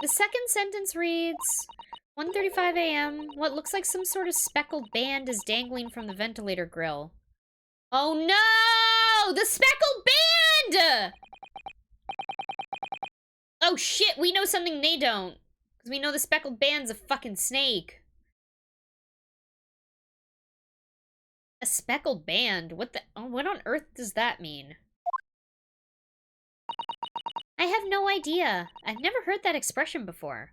The second sentence reads, 1:35 a.m. What looks like some sort of speckled band is dangling from the ventilator grill. Oh no! The speckled band! Oh shit, we know something they don't. Because we know the speckled band's a fucking snake. A speckled band? What on earth does that mean? I have no idea. I've never heard that expression before.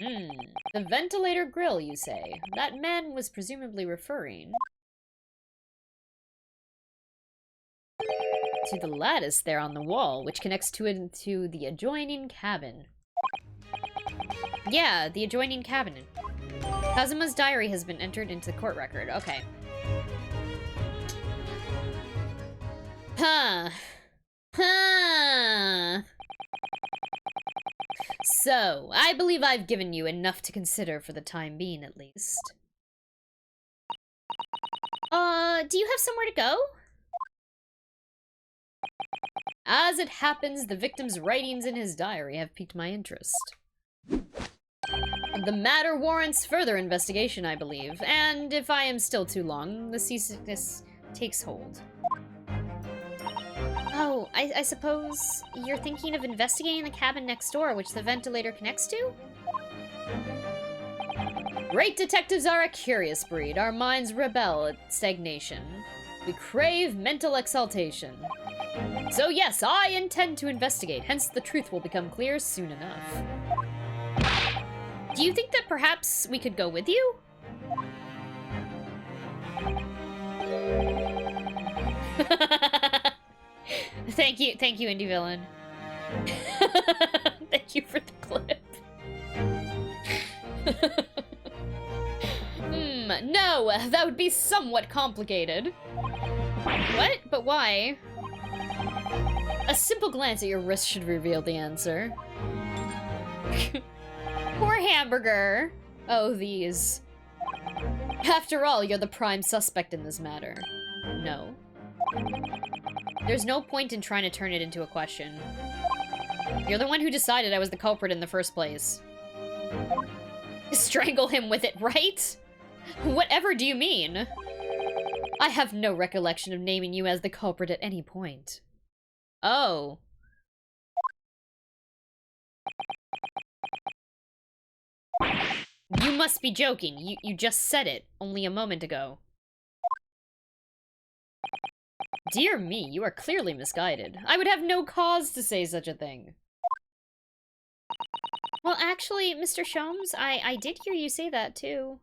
The ventilator grill, you say? That man was presumably referring to the lattice there on the wall, which connects to the adjoining cabin. Yeah, the adjoining cabin. Kazuma's diary has been entered into the court record. Okay. Huh. So, I believe I've given you enough to consider for the time being, at least. Do you have somewhere to go? As it happens, the victim's writings in his diary have piqued my interest. The matter warrants further investigation, I believe, and if I am still too long, the seasickness takes hold. Oh, I suppose you're thinking of investigating the cabin next door, which the ventilator connects to? Great detectives are a curious breed. Our minds rebel at stagnation. We crave mental exaltation. So yes, I intend to investigate, hence the truth will become clear soon enough. Do you think that perhaps we could go with you? Thank you, indie villain. Thank you for the clip. No, that would be somewhat complicated. What? But why? A simple glance at your wrist should reveal the answer. Poor Hamburger. Oh, these. After all, you're the prime suspect in this matter. No. There's no point in trying to turn it into a question. You're the one who decided I was the culprit in the first place. Strangle him with it, right? Whatever do you mean? I have no recollection of naming you as the culprit at any point. Oh. You must be joking. You just said it only a moment ago. Dear me, you are clearly misguided. I would have no cause to say such a thing. Well, actually, Mr. Sholmes, I did hear you say that, too.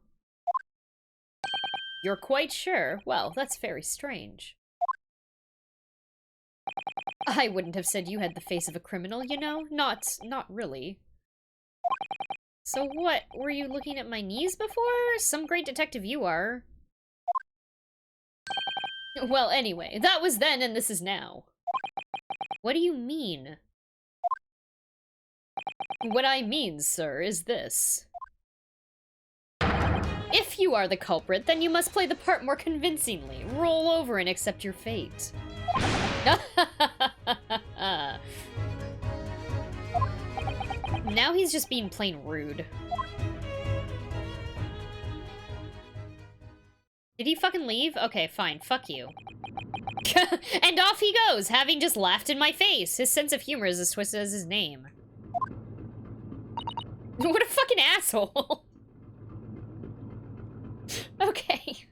You're quite sure? Well, that's very strange. I wouldn't have said you had the face of a criminal, you know? Not really. So what, were you looking at my knees before? Some great detective you are. Well, anyway, that was then and this is now. What do you mean? What I mean, sir, is this. If you are the culprit, then you must play the part more convincingly. Roll over and accept your fate. Now he's just being plain rude. Did he fucking leave? Okay, fine. Fuck you. And off he goes, having just laughed in my face. His sense of humor is as twisted as his name. What a fucking asshole. Okay.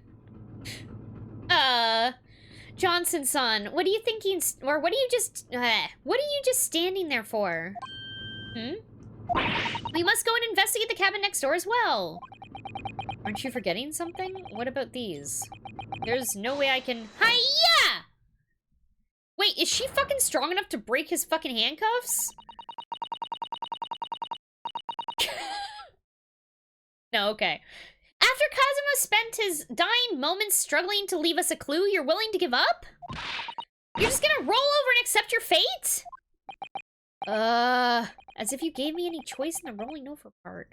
Johnson-son, what are you thinking, or what are you just standing there for? We must go and investigate the cabin next door as well. Aren't you forgetting something? What about these? There's no way I can... Hi-ya! Wait, is she fucking strong enough to break his fucking handcuffs? No, okay. After Kazuma spent his dying moments struggling to leave us a clue, you're willing to give up? You're just gonna roll over and accept your fate? As if you gave me any choice in the rolling over part.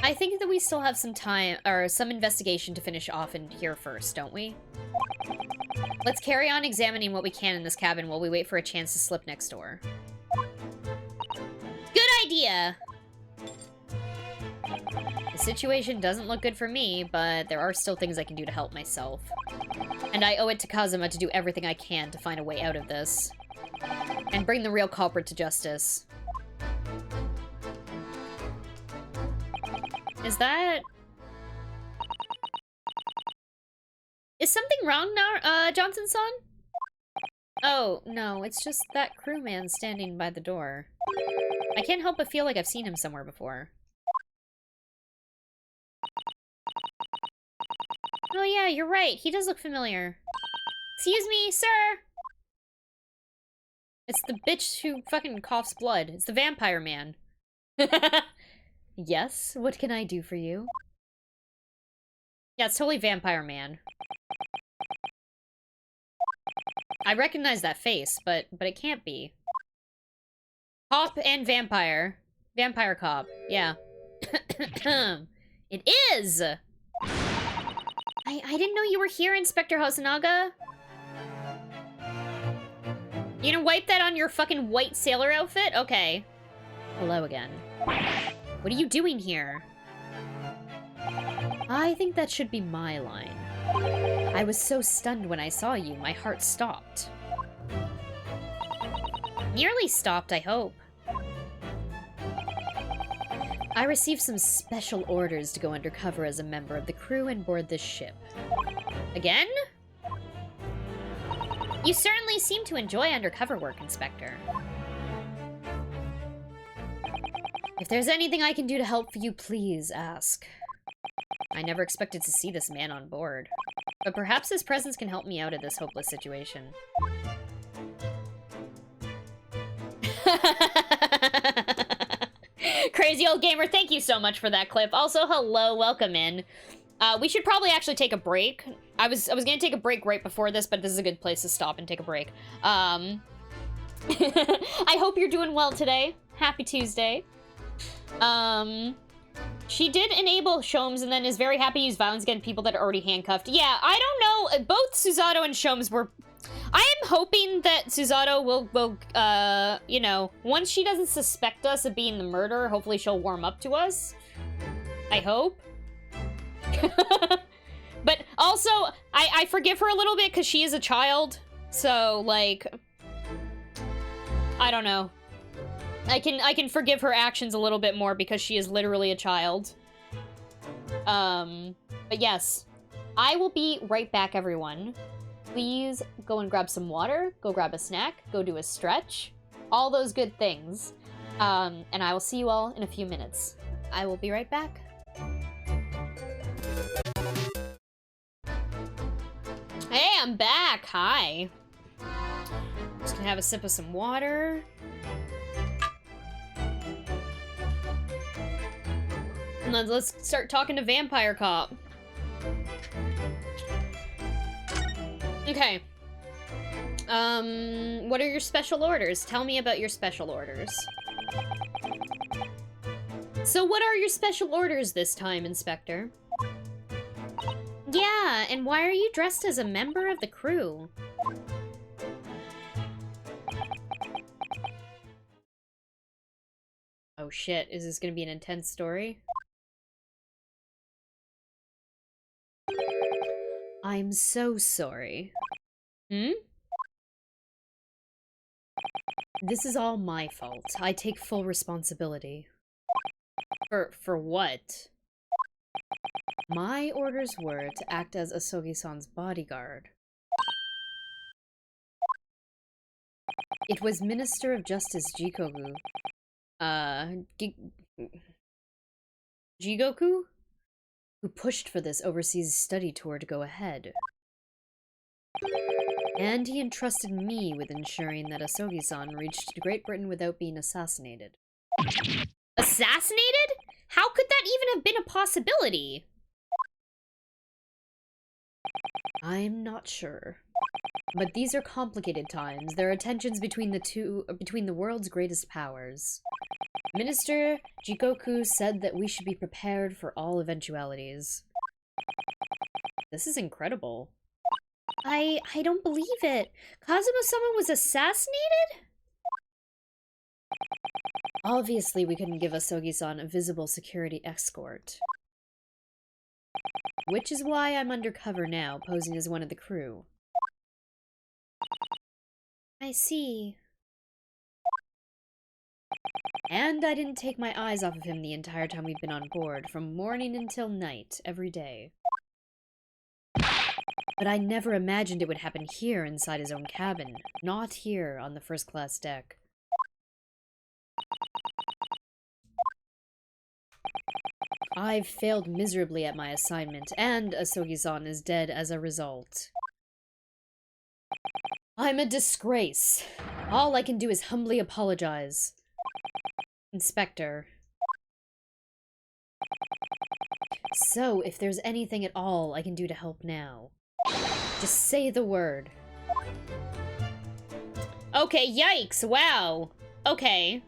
I think that we still have some time, or some investigation to finish off in here first, don't we? Let's carry on examining what we can in this cabin while we wait for a chance to slip next door. Good idea! The situation doesn't look good for me, but there are still things I can do to help myself. And I owe it to Kazuma to do everything I can to find a way out of this. And bring the real culprit to justice. Is that... Is something wrong now, Johnson-son? Oh, no, it's just that crewman standing by the door. I can't help but feel like I've seen him somewhere before. Oh yeah, you're right. He does look familiar. Excuse me, sir! It's the bitch who fucking coughs blood. It's the vampire man. Yes? What can I do for you? Yeah, it's totally Vampire Man. I recognize that face, but it can't be. Cop and vampire. Vampire cop. Yeah. It is! I didn't know you were here, Inspector Hosonaga. You gonna wipe that on your fucking white sailor outfit? Okay. Hello again. What are you doing here? I think that should be my line. I was so stunned when I saw you, my heart stopped. Nearly stopped, I hope. I received some special orders to go undercover as a member of the crew and board this ship. Again? You certainly seem to enjoy undercover work, Inspector. If there's anything I can do to help you, please ask. I never expected to see this man on board. But perhaps his presence can help me out of this hopeless situation. Crazy old gamer, thank you so much for that clip. Also, hello, welcome in. We should probably actually take a break. I was gonna take a break right before this, but this is a good place to stop and take a break. I hope you're doing well today. Happy Tuesday. She did enable Shomes and then is very happy to use violence against people that are already handcuffed. Yeah, I don't know. Both Susato and Shomes were... I am hoping that Susato will, you know, once she doesn't suspect us of being the murderer, hopefully she'll warm up to us. I hope. But also, I forgive her a little bit because she is a child. So, like... I don't know. I can forgive her actions a little bit more because she is literally a child. But yes. I will be right back, everyone. Please go and grab some water, go grab a snack, go do a stretch. All those good things. And I will see you all in a few minutes. I will be right back. Hey, I'm back! Hi. Just gonna have a sip of some water. And then let's start talking to Vampire Cop. Okay. What are your special orders? Tell me about your special orders. So what are your special orders this time, Inspector? Yeah, and why are you dressed as a member of the crew? Oh shit, is this gonna be an intense story? I'm so sorry. Hmm? This is all my fault. I take full responsibility. For what? My orders were to act as Asogi-san's bodyguard. It was Minister of Justice Jikoku. Jigoku? Who pushed for this overseas study tour to go ahead. And he entrusted me with ensuring that Asogi-san reached Great Britain without being assassinated. Assassinated? How could that even have been a possibility? I'm not sure. But these are complicated times. There are tensions between the world's greatest powers. Minister Jikoku said that we should be prepared for all eventualities. This is incredible. I don't believe it. Kazuma-sama was assassinated? Obviously, we couldn't give Asogi-san a visible security escort. Which is why I'm undercover now, posing as one of the crew. I see. And I didn't take my eyes off of him the entire time we've been on board, from morning until night, every day. But I never imagined it would happen here inside his own cabin, not here on the first-class deck. I've failed miserably at my assignment, and Asogi-san is dead as a result. I'm a disgrace. All I can do is humbly apologize. Inspector. So, if there's anything at all I can do to help now, just say the word. Okay, yikes, wow. Okay.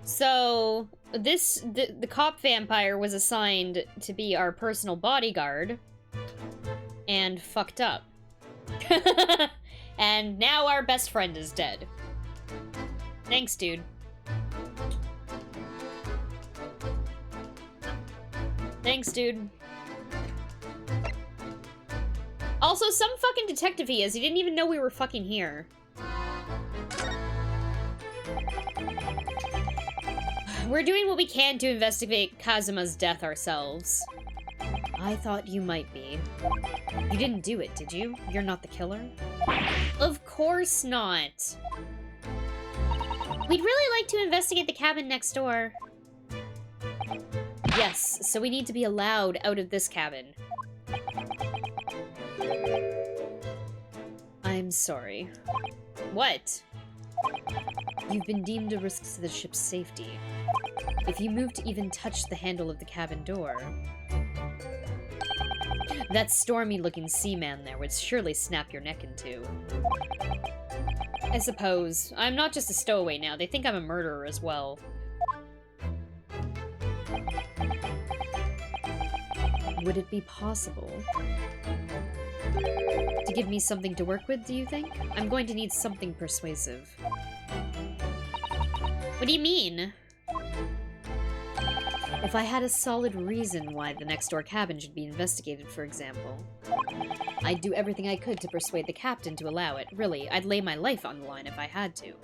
So, the cop vampire was assigned to be our personal bodyguard, and fucked up. And now our best friend is dead. Thanks, dude. Thanks, dude. Also, some fucking detective he is. He didn't even know we were fucking here. We're doing what we can to investigate Kazuma's death ourselves. I thought you might be. You didn't do it, did you? You're not the killer? Of course not. We'd really like to investigate the cabin next door. Yes, so we need to be allowed out of this cabin. I'm sorry. What? You've been deemed a risk to the ship's safety. If you move to even touch the handle of the cabin door, that stormy-looking seaman there would surely snap your neck in two. I suppose. I'm not just a stowaway now. They think I'm a murderer as well. Would it be possible to give me something to work with, do you think? I'm going to need something persuasive. What do you mean? If I had a solid reason why the next-door cabin should be investigated, for example, I'd do everything I could to persuade the captain to allow it. Really, I'd lay my life on the line if I had to.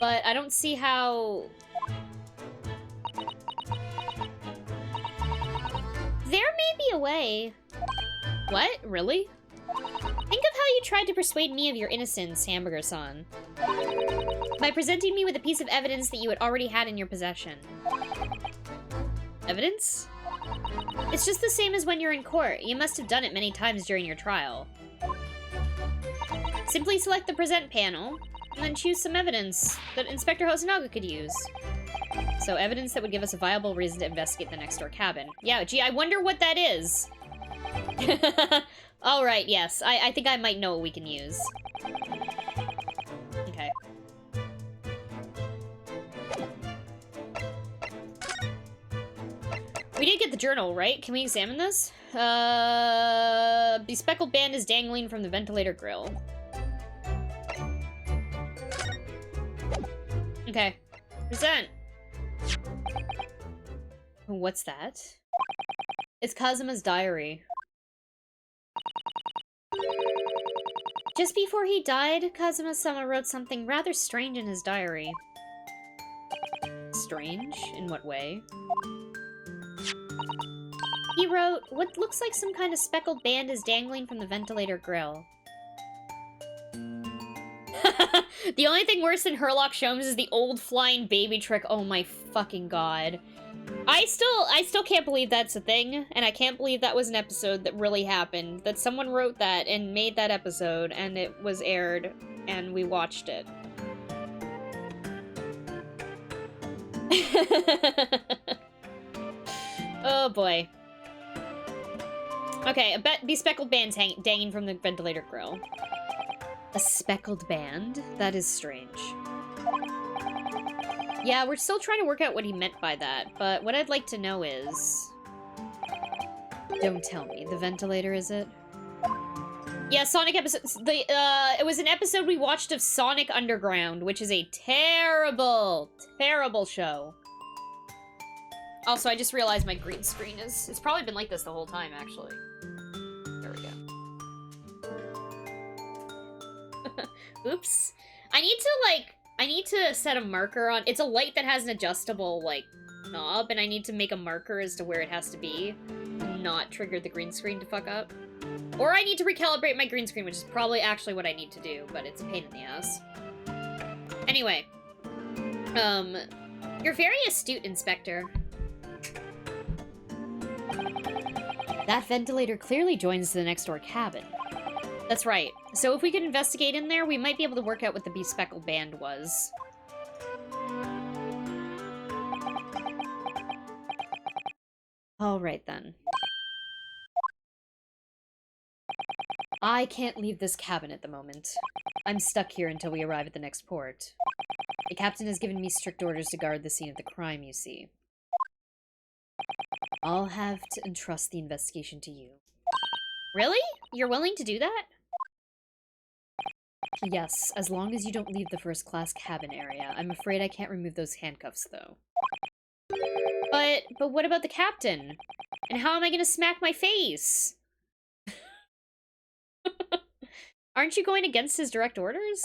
But I don't see how... There may be a way. What? Really? Think of how you tried to persuade me of your innocence, Hamburger-san. By presenting me with a piece of evidence that you had already had in your possession. Evidence? It's just the same as when you're in court. You must have done it many times during your trial. Simply select the present panel, and then choose some evidence that Inspector Hosonaga could use. So evidence that would give us a viable reason to investigate the next-door cabin. Yeah, gee, I wonder what that is. Alright, yes. I think I might know what we can use. Okay. We did get the journal, right? Can we examine this? The speckled band is dangling from the ventilator grill. Okay. Present. What's that? It's Kazuma's diary. Just before he died, Kazuma-sama wrote something rather strange in his diary. Strange? In what way? He wrote, what looks like some kind of speckled band is dangling from the ventilator grill. The only thing worse than Herlock Sholmes is the old flying baby trick. Oh my fucking god. I still can't believe that's a thing, and I can't believe that was an episode that really happened. That someone wrote that and made that episode, and it was aired, and we watched it. Oh boy. Okay, I bet these speckled bands danging from the ventilator grill. A speckled band? That is strange. Yeah, we're still trying to work out what he meant by that, but what I'd like to know is... Don't tell me. The ventilator, is it? Yeah, Sonic episodes. It was an episode we watched of Sonic Underground, which is a terrible, terrible show. Also, I just realized my green screen is... It's probably been like this the whole time, actually. There we go. Oops. I need to set a marker on... It's a light that has an adjustable, like, knob, and I need to make a marker as to where it has to be. And not trigger the green screen to fuck up. Or I need to recalibrate my green screen, which is probably actually what I need to do, but it's a pain in the ass. Anyway. You're very astute, Inspector. That ventilator clearly joins the next-door cabin. That's right. So if we could investigate in there, we might be able to work out what the bespeckled band was. Alright then. I can't leave this cabin at the moment. I'm stuck here until we arrive at the next port. The captain has given me strict orders to guard the scene of the crime, you see. I'll have to entrust the investigation to you. Really? You're willing to do that? Yes, as long as you don't leave the first-class cabin area. I'm afraid I can't remove those handcuffs, though. But what about the captain? And how am I gonna smack my face? Aren't you going against his direct orders?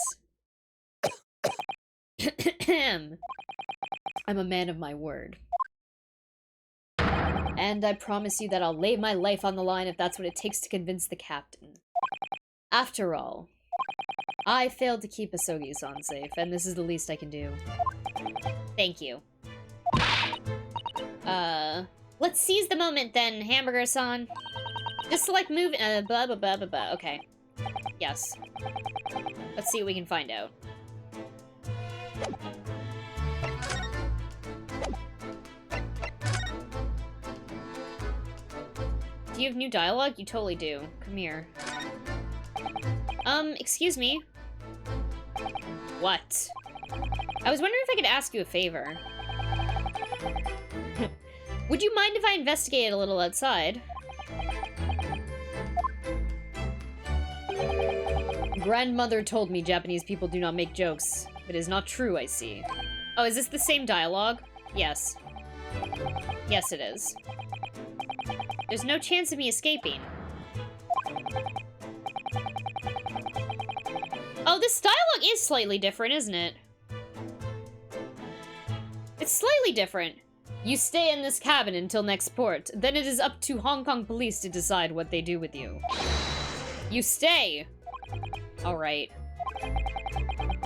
I'm a man of my word. And I promise you that I'll lay my life on the line if that's what it takes to convince the captain. After all, I failed to keep Asogi-san safe, and this is the least I can do. Thank you. Let's seize the moment then, Hamburger-san. Just select move, blah, blah, blah, blah, blah. Okay. Yes. Let's see what we can find out. Do you have new dialogue? You totally do. Come here. Excuse me. What? I was wondering if I could ask you a favor. Would you mind if I investigated a little outside? Grandmother told me Japanese people do not make jokes. It is not true, I see. Oh, is this the same dialogue? Yes. Yes, it is. There's no chance of me escaping. Oh, this dialogue is slightly different, isn't it? It's slightly different. You stay in this cabin until next port. Then it is up to Hong Kong police to decide what they do with you. You stay! Alright.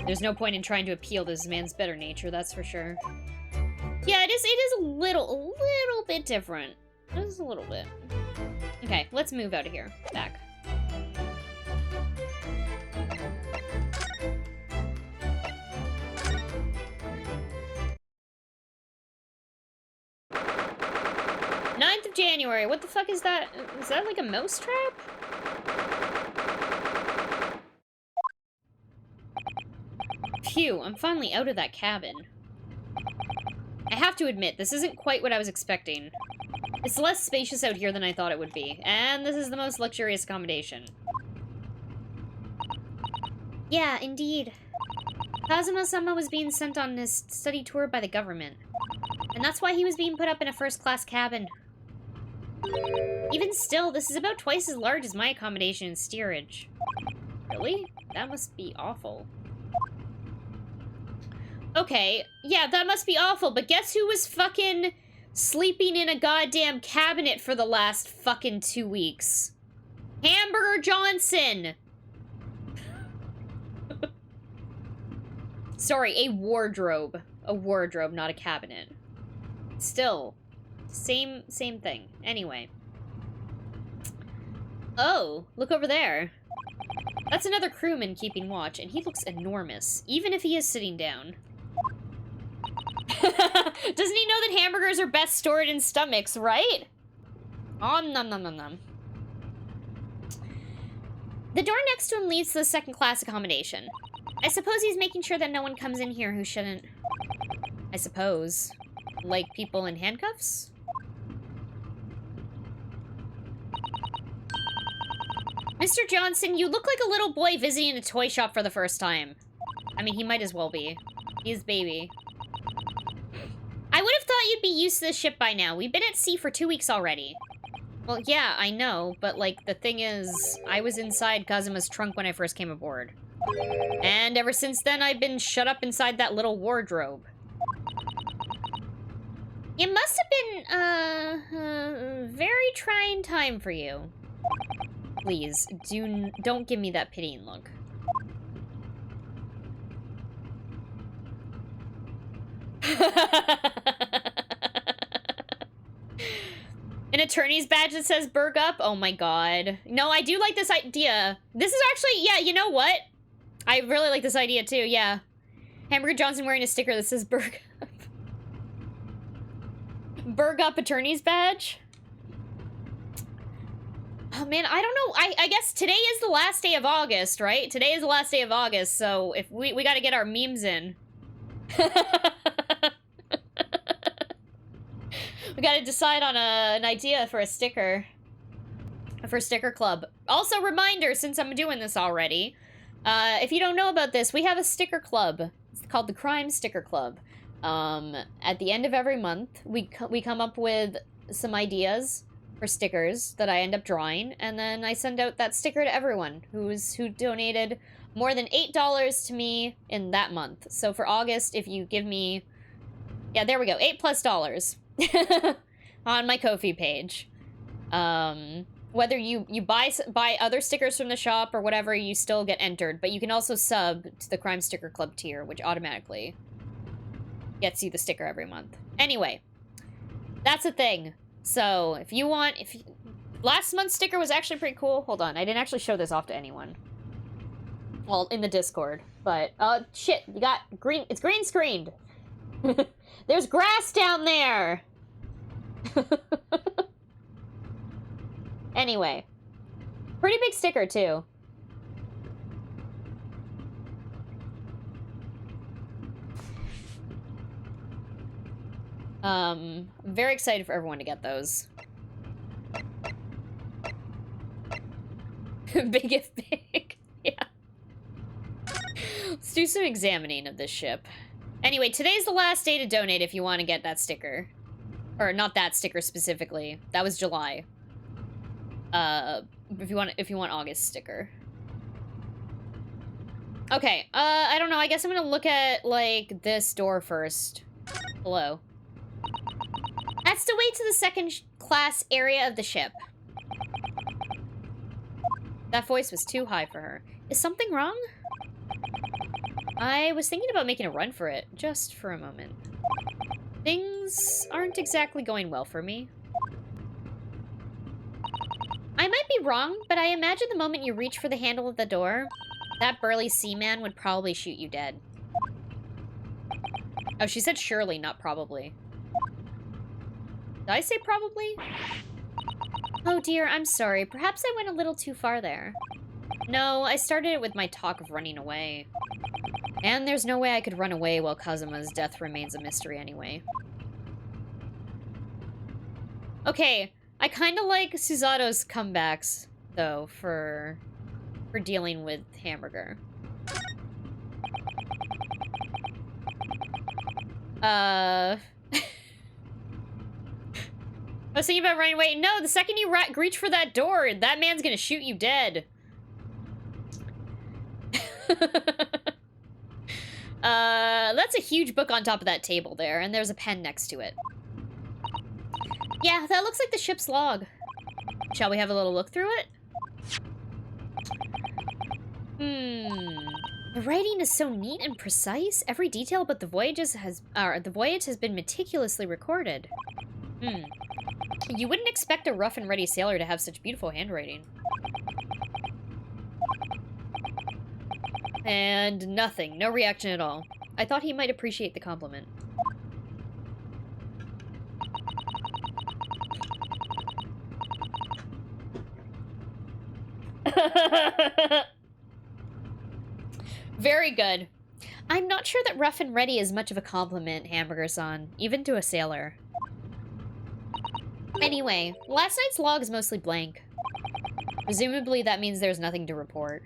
There's no point in trying to appeal to this man's better nature, that's for sure. Yeah, it is a little bit different. Just a little bit. Okay, let's move out of here. Back. January. What the fuck is that? Is that like a mouse trap? Phew, I'm finally out of that cabin. I have to admit, this isn't quite what I was expecting. It's less spacious out here than I thought it would be, and this is the most luxurious accommodation. Yeah, indeed. Kazuma-sama was being sent on his study tour by the government, and that's why he was being put up in a first-class cabin. Even still, this is about twice as large as my accommodation in steerage. Really? That must be awful. Okay, yeah, that must be awful, but guess who was fucking sleeping in a goddamn cabinet for the last fucking 2 weeks? Hamburger Johnson! Sorry, a wardrobe. A wardrobe, not a cabinet. Still. Same thing. Anyway. Oh, look over there. That's another crewman keeping watch, and he looks enormous, even if he is sitting down. Doesn't he know that hamburgers are best stored in stomachs, right? Nom nom nom nom nom. The door next to him leads to the second-class accommodation. I suppose he's making sure that no one comes in here who shouldn't. I suppose. Like people in handcuffs? Mr. Johnson, you look like a little boy visiting a toy shop for the first time. I mean, he might as well be. He's baby. I would have thought you'd be used to this ship by now. We've been at sea for 2 weeks already. Well, yeah, I know, but, like, the thing is, I was inside Kazuma's trunk when I first came aboard. And ever since then, I've been shut up inside that little wardrobe. It must have been, a very trying time for you. Please, don't give me that pitying look. An attorney's badge that says Berg up? Oh my god. No, I do like this idea. This is actually, yeah, you know what? I really like this idea too, yeah. Hamburger Johnson wearing a sticker that says Berg up. Berg up attorney's badge? Oh man, I don't know. I guess today is the last day of August, right? Today is the last day of August, so if we gotta get our memes in. We gotta decide on an idea for a sticker. For Sticker Club. Also, reminder, since I'm doing this already, if you don't know about this, we have a sticker club. It's called the Crime Sticker Club. At the end of every month, we come up with some ideas for stickers that I end up drawing, and then I send out that sticker to everyone who donated more than $8 to me in that month. So for August, if you give me, yeah, there we go, $8+ on my Ko-fi page. Whether you buy other stickers from the shop or whatever, you still get entered, but you can also sub to the Crime Sticker Club tier, which automatically gets you the sticker every month. Anyway, That's the thing. So, if you want... Last month's sticker was actually pretty cool. Hold on, I didn't actually show this off to anyone. Well, in the Discord. But, shit, you got green... It's green screened. There's grass down there! Anyway. Pretty big sticker, too. I'm very excited for everyone to get those. Big if big. Yeah. Let's do some examining of this ship. Anyway, today's the last day to donate if you want to get that sticker. Or not that sticker specifically. That was July. If you want August sticker. Okay, I don't know. I guess I'm gonna look at, like, this door first. Hello. That's the way to the second class area of the ship. That voice was too high for her. Is something wrong? I was thinking about making a run for it, just for a moment. Things aren't exactly going well for me. I might be wrong, but I imagine the moment you reach for the handle of the door, that burly seaman would probably shoot you dead. Oh, she said surely, not probably. Did I say probably? Oh dear, I'm sorry. Perhaps I went a little too far there. No, I started it with my talk of running away. And there's no way I could run away while Kazuma's death remains a mystery anyway. Okay, I kind of like Susato's comebacks, though, for dealing with Hamburger. I was thinking about running away. No, the second you reach for that door, that man's gonna shoot you dead. That's a huge book on top of that table there, and there's a pen next to it. Yeah, that looks like the ship's log. Shall we have a little look through it? The writing is so neat and precise. Every detail about the voyage has been meticulously recorded. You wouldn't expect a rough and ready sailor to have such beautiful handwriting. And nothing. No reaction at all. I thought he might appreciate the compliment. Very good. I'm not sure that rough and ready is much of a compliment, Hamburger-san, even to a sailor. Anyway, last night's log is mostly blank. Presumably that means there's nothing to report.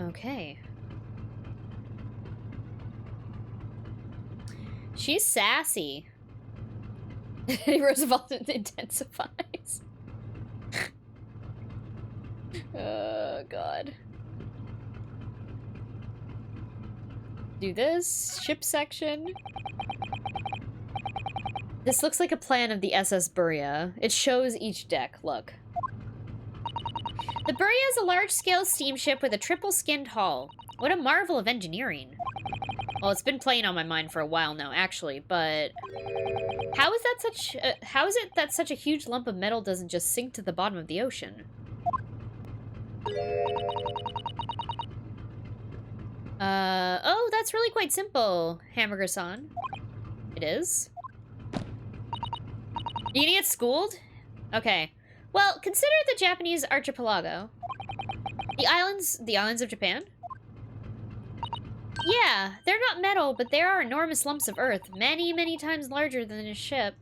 Okay. She's sassy. Roosevelt intensifies. Oh, God. Do this. Ship section. This looks like a plan of the SS Buria. It shows each deck. Look. The Buria is a large-scale steamship with a triple-skinned hull. What a marvel of engineering. Well, it's been playing on my mind for a while now, actually, but... How is it that such a huge lump of metal doesn't just sink to the bottom of the ocean? Oh, that's really quite simple, Hamburger-san. It is? You gonna get schooled? Okay. Well, consider the Japanese archipelago. The islands of Japan? Yeah, they're not metal, but there are enormous lumps of earth, many, many times larger than a ship.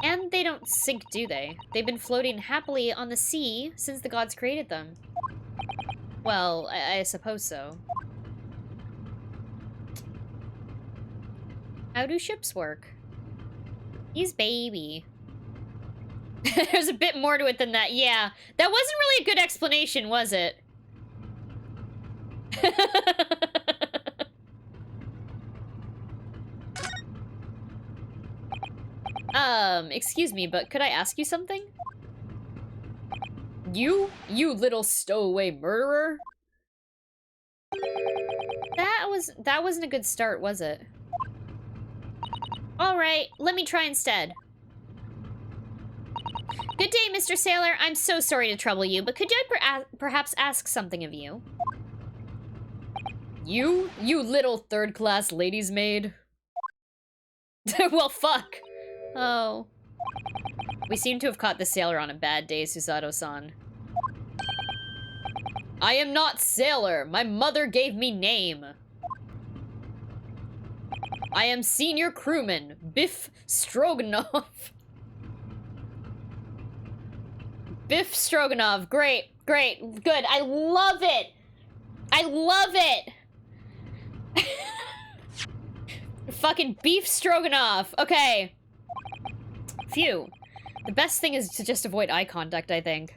And they don't sink, do they? They've been floating happily on the sea since the gods created them. Well, I suppose so. How do ships work? He's baby. There's a bit more to it than that. Yeah, that wasn't really a good explanation, was it? Excuse me, but could I ask you something? You little stowaway murderer? wasn't a good start, was it? Alright, let me try instead. Good day, Mr. Sailor. I'm so sorry to trouble you, but could I perhaps ask something of you? You little third-class lady's maid. Well, fuck. Oh. We seem to have caught the sailor on a bad day, Susato-san. I am not Sailor. My mother gave me name. I am senior crewman, Biff Stroganoff. Biff Stroganoff. Great, great, good. I love it. I love it. Fucking beef stroganoff. Okay. Phew. The best thing is to just avoid eye contact, I think.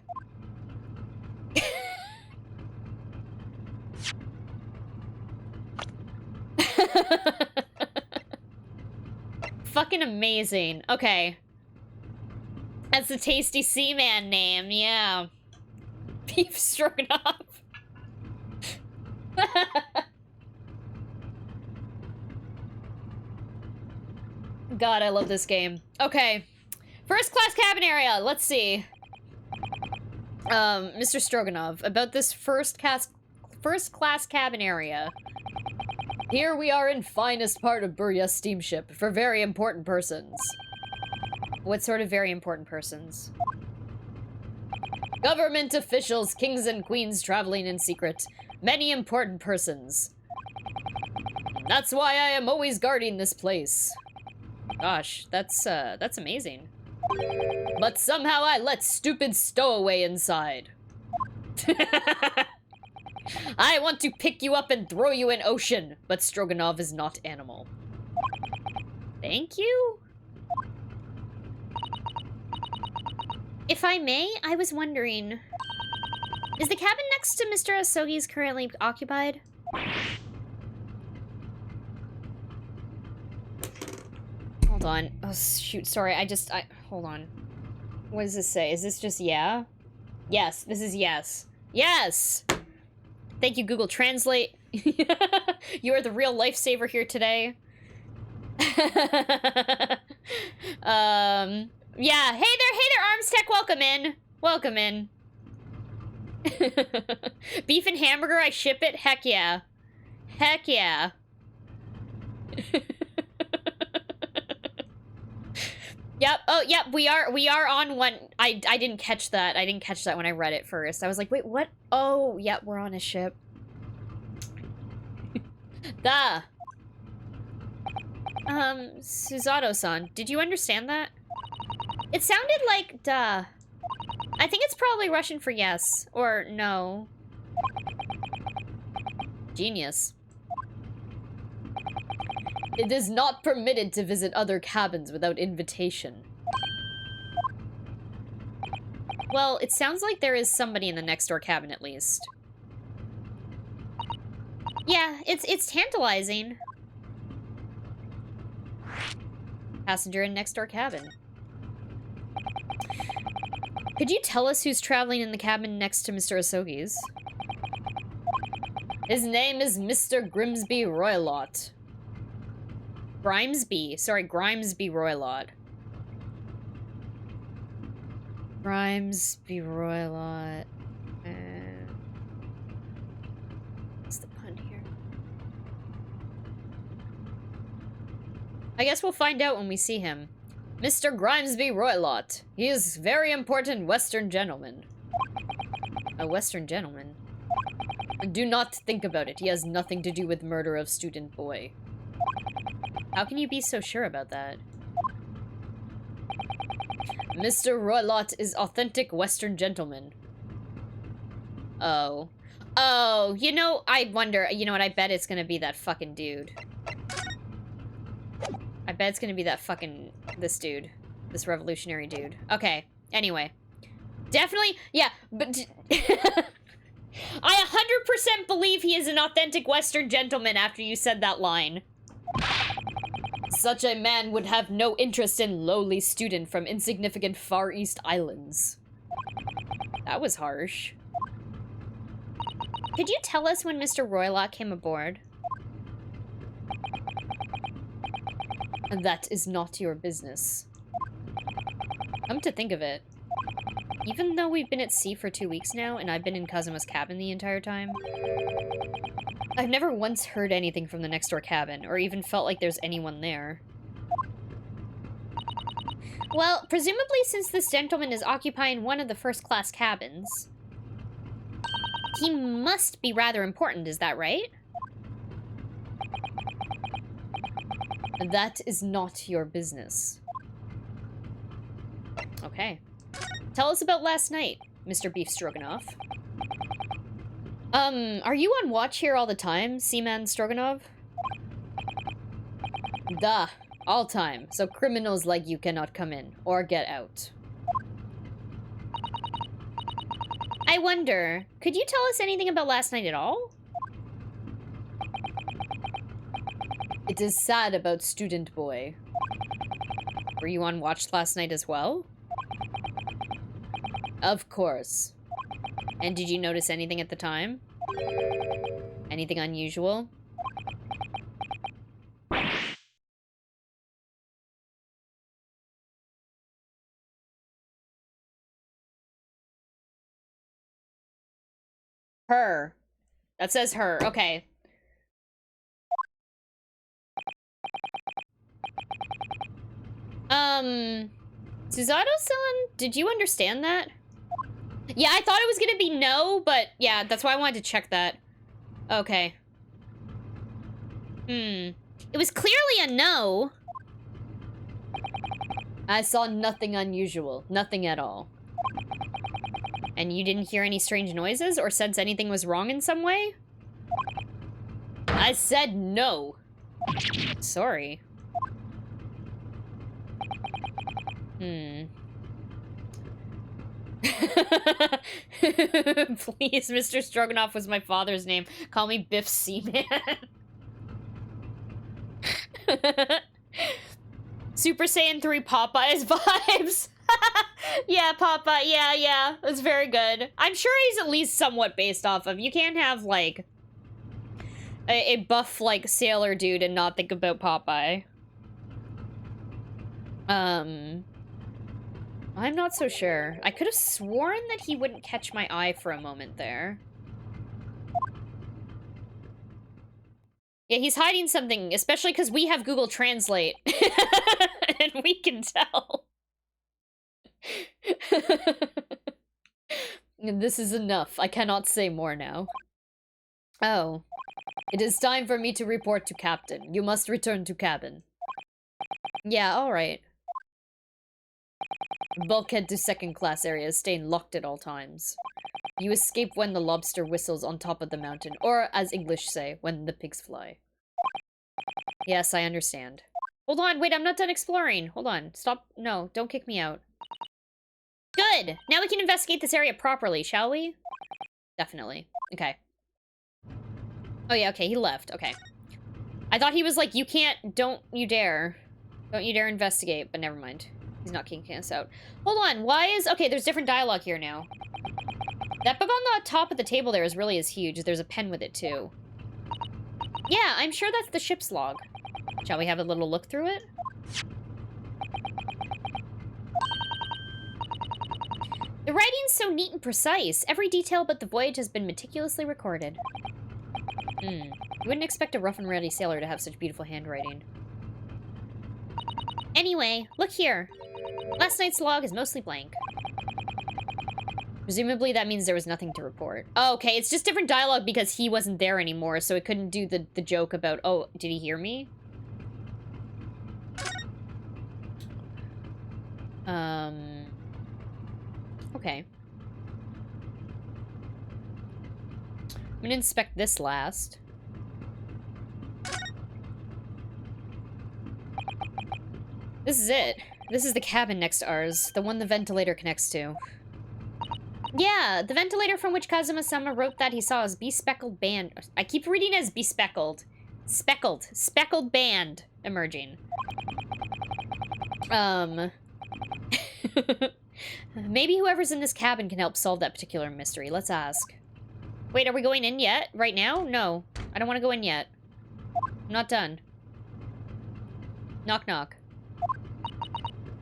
Fucking amazing. Okay. That's the tasty seaman name, yeah. Beef stroganoff. God, I love this game. Okay. First class cabin area. Let's see. Mr. Stroganoff, about this first class cabin area. Here we are in finest part of Burya steamship for very important persons. What sort of very important persons? Government officials, kings and queens traveling in secret. Many important persons. That's why I am always guarding this place. Gosh, that's amazing. But somehow I let stupid stowaway inside. I want to pick you up and throw you in ocean, but Stroganov is not animal. Thank you? If I may, I was wondering, is the cabin next to Mr. Asogi's currently occupied? Hold on. Oh, shoot, sorry, hold on. What does this say? Is this just yeah? Yes, this is yes. Yes! Thank you, Google Translate. You are the real lifesaver here today. Yeah, hey there, Arms Tech, welcome in. Welcome in. Beef and hamburger, I ship it? Heck yeah. Heck yeah. Yep, oh, yep, we are on one. I didn't catch that. I didn't catch that when I read it first. I was like, wait, what? Oh, yep, we're on a ship. Duh. Susato-san, did you understand that? It sounded like duh. I think it's probably Russian for yes, or no. Genius. It is not permitted to visit other cabins without invitation. Well, it sounds like there is somebody in the next door cabin at least. Yeah, it's tantalizing. Passenger in next door cabin. Could you tell us who's traveling in the cabin next to Mr. Asogi's? His name is Mr. Grimsby Roylott. Grimsby. Sorry, Grimsby Roylott. Grimsby Roylott. What's the pun here? I guess we'll find out when we see him. Mr. Grimsby Roylott. He is very important Western gentleman. A Western gentleman? Do not think about it. He has nothing to do with murder of student boy. How can you be so sure about that? Mr. Roylott is authentic Western gentleman. Oh. Oh, you know, I wonder, you know what, I bet it's gonna be that fucking dude. I bet it's gonna be that fucking, this dude. This revolutionary dude. Okay, anyway. Definitely, yeah, but... I 100% believe he is an authentic Western gentleman after you said that line. Such a man would have no interest in lowly student from insignificant Far East islands. That was harsh. Could you tell us when Mr. Roylott came aboard? And that is not your business. Come to think of it, even though we've been at sea for 2 weeks now, and I've been in Kazuma's cabin the entire time, I've never once heard anything from the next door cabin, or even felt like there's anyone there. Well, presumably since this gentleman is occupying one of the first-class cabins, he must be rather important, is that right? That is not your business. Okay. Tell us about last night, Mr. Beef Stroganoff. Are you on watch here all the time, Seaman Stroganoff? Duh. All time. So criminals like you cannot come in or get out. I wonder, could you tell us anything about last night at all? It is sad about Student Boy. Were you on watch last night as well? Of course. And did you notice anything at the time? Anything unusual? Her. That says her. Okay. Suzato-san, did you understand that? Yeah, I thought it was gonna be no, but yeah, that's why I wanted to check that. Okay. It was clearly a no. I saw nothing unusual. Nothing at all. And you didn't hear any strange noises or sense anything was wrong in some way? I said no. Sorry. Please, Mr. Stroganoff was my father's name. Call me Biff Seaman. Super Saiyan 3 Popeye's vibes. Yeah, Popeye. Yeah. That's very good. I'm sure he's at least somewhat based off of. You can't have, like, a buff, like, sailor dude and not think about Popeye. I'm not so sure. I could have sworn that he wouldn't catch my eye for a moment there. Yeah, he's hiding something, especially because we have Google Translate. And we can tell. This is enough. I cannot say more now. Oh. It is time for me to report to Captain. You must return to cabin. Yeah, alright. Bulkhead to second-class areas, staying locked at all times. You escape when the lobster whistles on top of the mountain, or, as English say, when the pigs fly. Yes, I understand. Hold on, wait, I'm not done exploring. Hold on, stop. No, don't kick me out. Good! Now we can investigate this area properly, shall we? Definitely. Okay. Oh yeah, okay, he left. Okay. I thought he was like, you can't, don't you dare. Don't you dare investigate, but never mind. He's not kicking us out. Hold on, why is... Okay, there's different dialogue here now. That book on the top of the table there is huge. There's a pen with it, too. Yeah, I'm sure that's the ship's log. Shall we have a little look through it? The writing's so neat and precise. Every detail about the voyage has been meticulously recorded. You wouldn't expect a rough and ready sailor to have such beautiful handwriting. Anyway, look here. Last night's log is mostly blank. Presumably that means there was nothing to report. Oh, okay, it's just different dialogue because he wasn't there anymore, so it couldn't do the joke about, oh, did he hear me? Okay. I'm gonna inspect this last. This is it. This is the cabin next to ours, the one the ventilator connects to. Yeah, the ventilator from which Kazuma-sama wrote that he saw his bespeckled band. I keep reading as bespeckled. Speckled band emerging. Maybe whoever's in this cabin can help solve that particular mystery. Let's ask. Wait, are we going in yet? Right now? No. I don't want to go in yet. I'm not done. Knock, knock.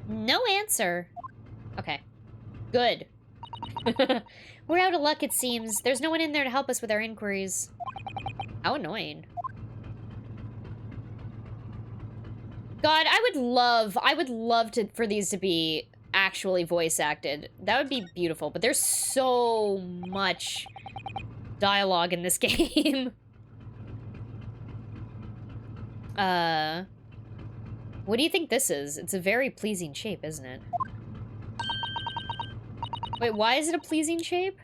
No answer. Okay. Good. We're out of luck, it seems. There's no one in there to help us with our inquiries. How annoying. God, I would love for these to be actually voice acted. That would be beautiful, but there's so much dialogue in this game. What do you think this is? It's a very pleasing shape, isn't it? Wait, why is it a pleasing shape?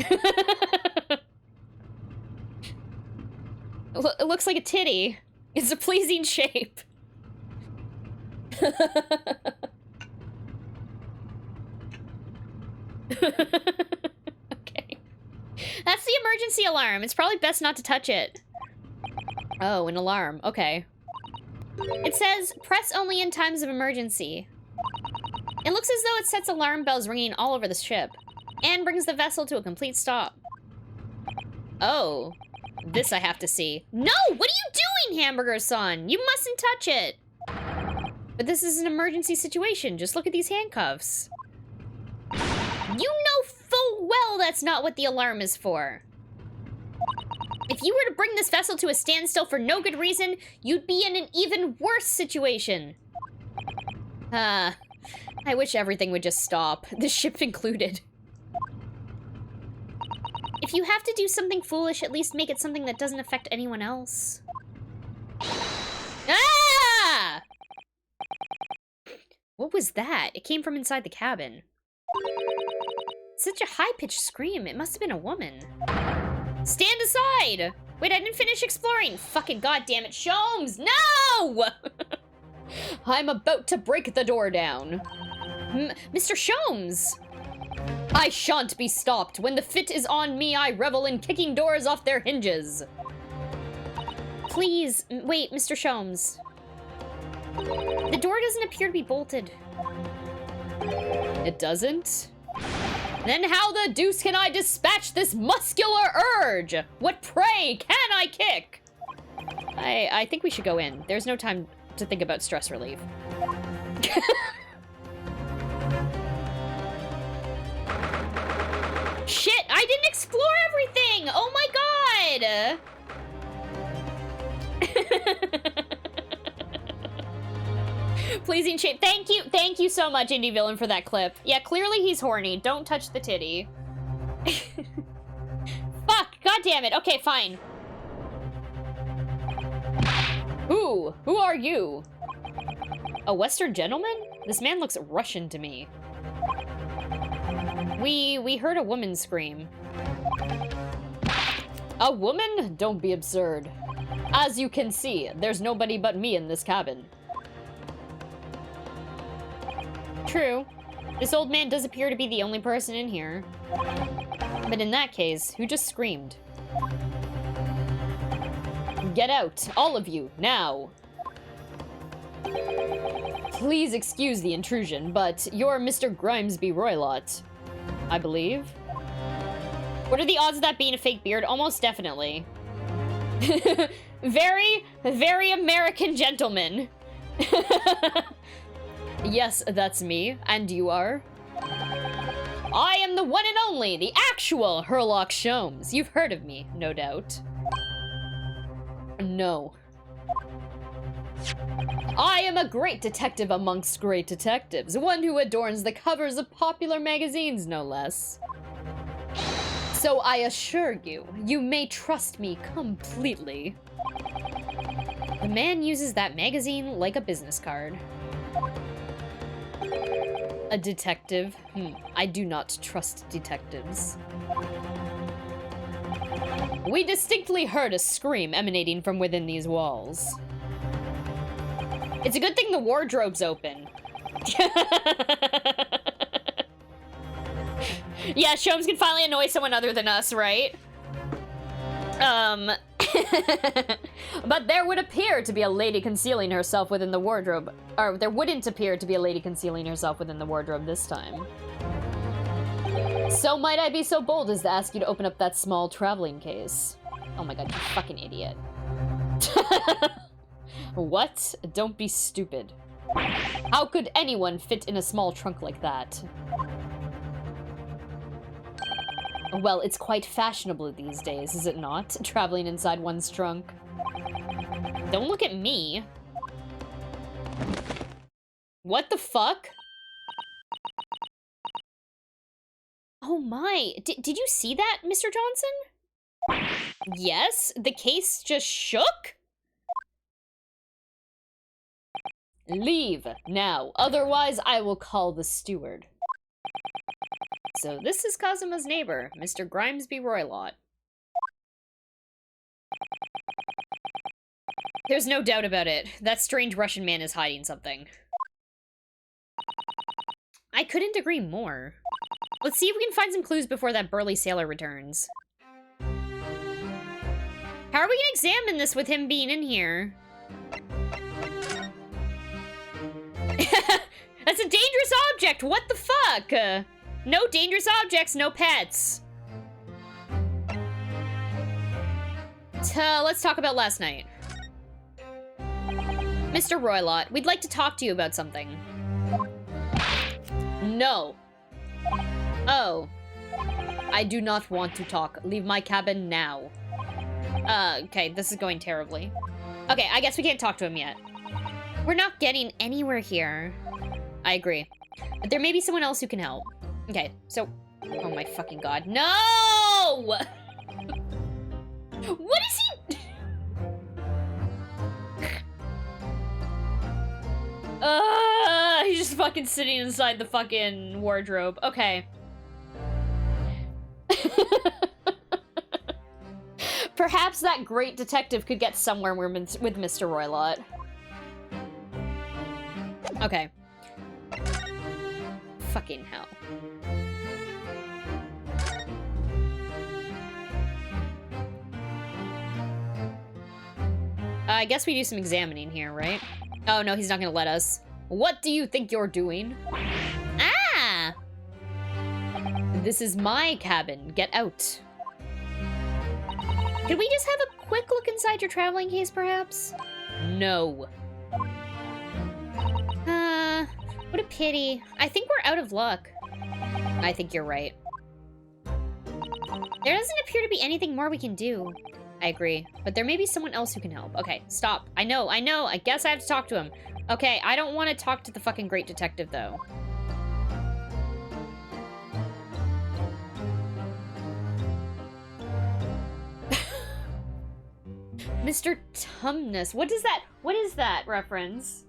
It looks like a titty. It's a pleasing shape. Okay. That's the emergency alarm. It's probably best not to touch it. Oh, an alarm. Okay. It says, press only in times of emergency. It looks as though it sets alarm bells ringing all over the ship, and brings the vessel to a complete stop. Oh. This I have to see. No! What are you doing, Hamburger-san? You mustn't touch it! But this is an emergency situation. Just look at these handcuffs. You know full well that's not what the alarm is for. If you were to bring this vessel to a standstill for no good reason, you'd be in an even worse situation. I wish everything would just stop. The ship included. If you have to do something foolish, at least make it something that doesn't affect anyone else. Ah! What was that? It came from inside the cabin. Such a high-pitched scream. It must have been a woman. Stand aside! Wait, I didn't finish exploring. Fucking goddammit, Sholmes! No! I'm about to break the door down. Mr. Sholmes! I shan't be stopped. When the fit is on me, I revel in kicking doors off their hinges. Please, wait, Mr. Sholmes. The door doesn't appear to be bolted. It doesn't? Then how the deuce can I dispatch this muscular urge? What prey can I kick? I think we should go in. There's no time to think about stress relief. Shit, I didn't explore everything! Oh my god! Pleasing shape. Thank you so much, Indie Villain, for that clip. Yeah, clearly he's horny. Don't touch the titty. Fuck, god damn it. Okay, fine. Who are you? A Western gentleman? This man looks Russian to me. We heard a woman scream. A woman? Don't be absurd. As you can see, there's nobody but me in this cabin. True. This old man does appear to be the only person in here. But in that case, who just screamed? Get out, all of you, now! Please excuse the intrusion, but you're Mr. Grimesby Roylott, I believe. What are the odds of that being a fake beard? Almost definitely. Very, very American gentleman. Yes, that's me. And you are? I am the one and only, the actual Herlock Sholmes. You've heard of me, no doubt. No. I am a great detective amongst great detectives, one who adorns the covers of popular magazines, no less. So I assure you, you may trust me completely. The man uses that magazine like a business card. A detective? I do not trust detectives. We distinctly heard a scream emanating from within these walls. It's a good thing the wardrobe's open. Yeah, Sholmes can finally annoy someone other than us, right? But there would appear to be a lady concealing herself within the wardrobe. Or there wouldn't appear to be a lady concealing herself within the wardrobe this time. So might I be so bold as to ask you to open up that small traveling case? Oh my god, you fucking idiot. What? Don't be stupid. How could anyone fit in a small trunk like that? Well, it's quite fashionable these days, is it not? Traveling inside one's trunk. Don't look at me. What the fuck? Oh my, did you see that, Mr. Johnson? Yes, the case just shook? Leave, now, otherwise I will call the steward. So this is Kazuma's neighbor, Mr. Grimesby Roylott. There's no doubt about it. That strange Russian man is hiding something. I couldn't agree more. Let's see if we can find some clues before that burly sailor returns. How are we gonna examine this with him being in here? That's a dangerous object! What the fuck? No dangerous objects, no pets. Let's talk about last night. Mr. Roylott, we'd like to talk to you about something. No. Oh. I do not want to talk. Leave my cabin now. Okay, this is going terribly. Okay, I guess we can't talk to him yet. We're not getting anywhere here. I agree. But there may be someone else who can help. Okay, so... Oh my fucking god. No! What is he... he's just fucking sitting inside the fucking wardrobe. Okay. Perhaps that great detective could get somewhere with Mr. Roylott. Okay. Fucking hell. I guess we do some examining here, right? Oh no, he's not gonna let us. What do you think you're doing? Ah! This is my cabin. Get out. Could we just have a quick look inside your traveling case, perhaps? No. What a pity. I think we're out of luck. I think you're right. There doesn't appear to be anything more we can do. I agree, but there may be someone else who can help. Okay, stop. I know. I guess I have to talk to him. Okay, I don't want to talk to the fucking great detective, though. Mr. Tumnus. What is that reference?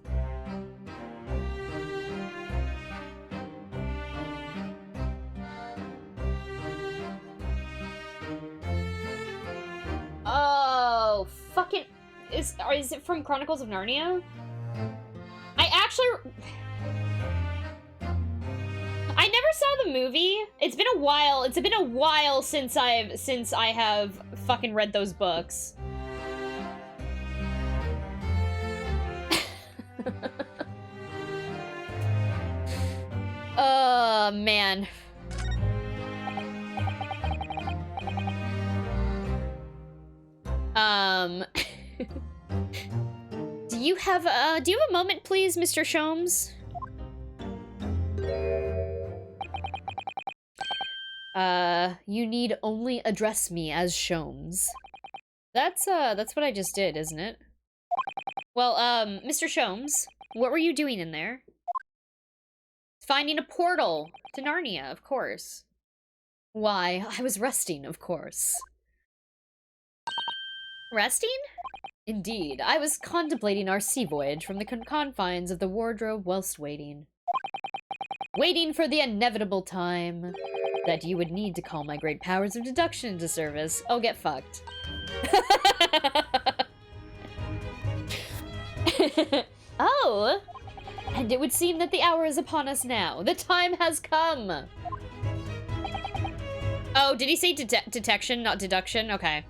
Oh, fucking... Is it from Chronicles of Narnia? I never saw the movie. It's been a while. It's been a while since I have fucking read those books. Oh, man. Do you have a moment, please, Mr. Sholmes? You need only address me as Sholmes. That's what I just did, isn't it? Well, Mr. Sholmes, what were you doing in there? Finding a portal to Narnia, of course. Why, I was resting, of course. Resting? Indeed, I was contemplating our sea voyage from the confines of the wardrobe whilst waiting. Waiting for the inevitable time that you would need to call my great powers of deduction into service. Oh, get fucked. Oh! And it would seem that the hour is upon us now. The time has come! Oh, did he say detection, not deduction? Okay.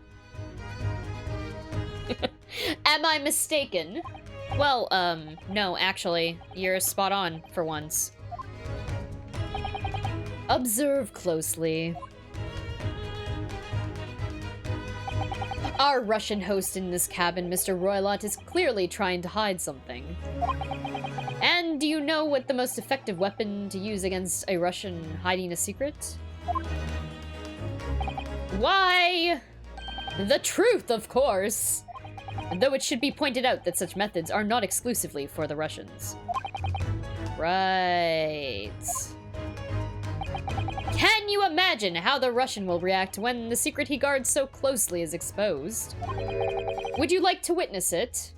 Am I mistaken? Well, no, actually. You're spot on, for once. Observe closely. Our Russian host in this cabin, Mr. Roylott, is clearly trying to hide something. And do you know what the most effective weapon to use against a Russian hiding a secret? Why, the truth, of course! Though it should be pointed out that such methods are not exclusively for the Russians. Right. Can you imagine how the Russian will react when the secret he guards so closely is exposed? Would you like to witness it?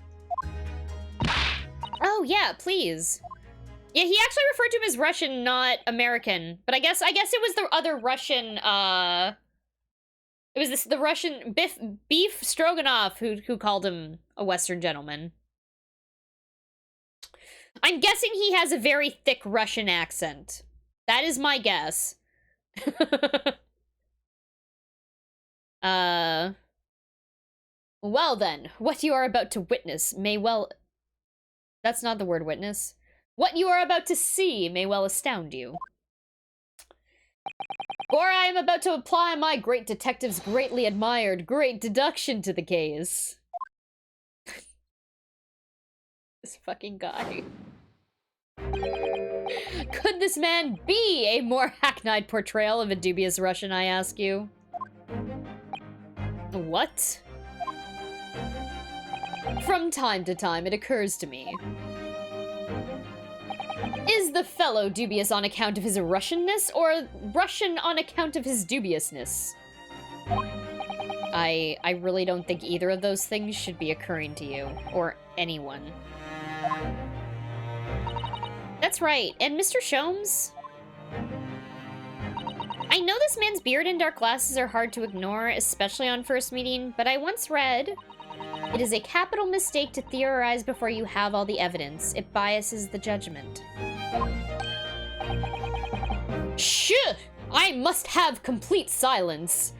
Oh, yeah, please. Yeah, he actually referred to him as Russian, not American. But I guess it was the other Russian, it was the Russian Beef Stroganoff who called him a Western gentleman. I'm guessing he has a very thick Russian accent. That is my guess. Well then, what you are about to witness may well... That's not the word witness. What you are about to see may well astound you. For I am about to apply my great detective's greatly admired great deduction to the case. This fucking guy. Could this man be a more hackneyed portrayal of a dubious Russian, I ask you? What? From time to time, it occurs to me. Is the fellow dubious on account of his Russianness, or Russian on account of his dubiousness? I really don't think either of those things should be occurring to you, or anyone. That's right, and Mr. Sholmes? I know this man's beard and dark glasses are hard to ignore, especially on first meeting, but I once read, it is a capital mistake to theorize before you have all the evidence. It biases the judgment. Shh! I must have complete silence.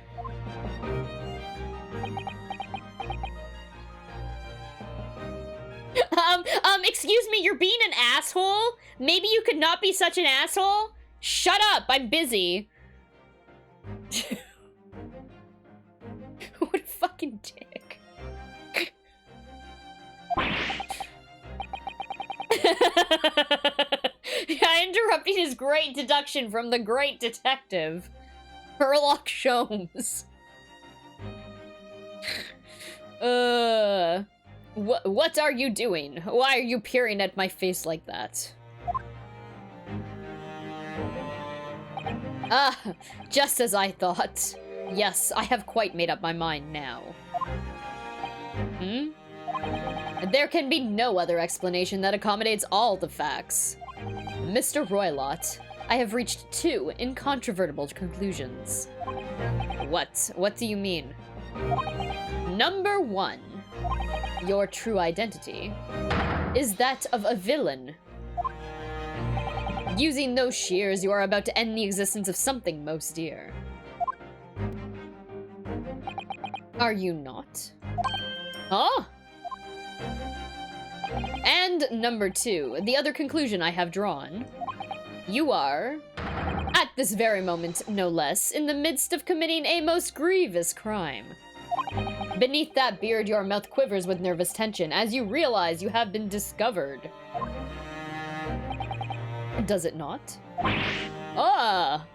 Excuse me, you're being an asshole? Maybe you could not be such an asshole? Shut up, I'm busy. What a fucking dick. Yeah, interrupting his great deduction from the great detective, Sherlock Sholmes. What are you doing? Why are you peering at my face like that? Ah, just as I thought. Yes, I have quite made up my mind now. There can be no other explanation that accommodates all the facts. Mr. Roylott, I have reached two incontrovertible conclusions. What do you mean? Number one, your true identity is that of a villain. Using those shears, you are about to end the existence of something most dear. Are you not? Huh? And number two, the other conclusion I have drawn. You are, at this very moment, no less, in the midst of committing a most grievous crime. Beneath that beard, your mouth quivers with nervous tension as you realize you have been discovered. Does it not? Ah!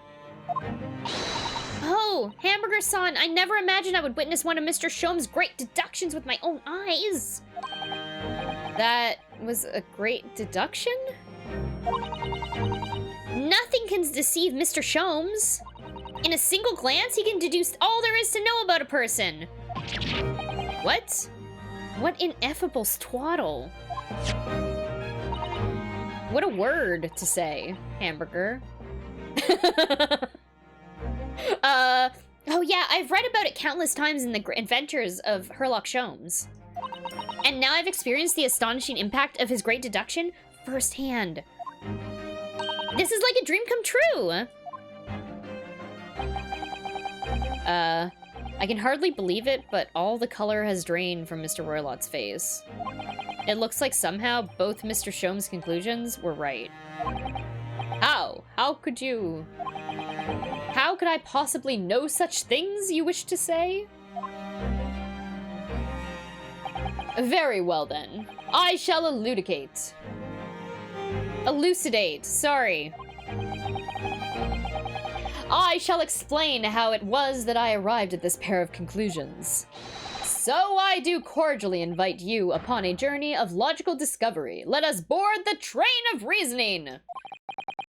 Oh, Hamburger-san, I never imagined I would witness one of Mr. Sholmes' great deductions with my own eyes. That was a great deduction? Nothing can deceive Mr. Sholmes. In a single glance, he can deduce all there is to know about a person. What? What ineffable twaddle. What a word to say, Hamburger. Oh yeah, I've read about it countless times in the adventures of Sherlock Sholmes. And now I've experienced the astonishing impact of his great deduction firsthand. This is like a dream come true! I can hardly believe it, but all the color has drained from Mr. Roylott's face. It looks like somehow both Mr. Sholmes' conclusions were right. How? How could you... How could I possibly know such things, you wish to say? Very well then. I shall elucidate. Elucidate, sorry. I shall explain how it was that I arrived at this pair of conclusions. So I do cordially invite you upon a journey of logical discovery. Let us board the train of reasoning!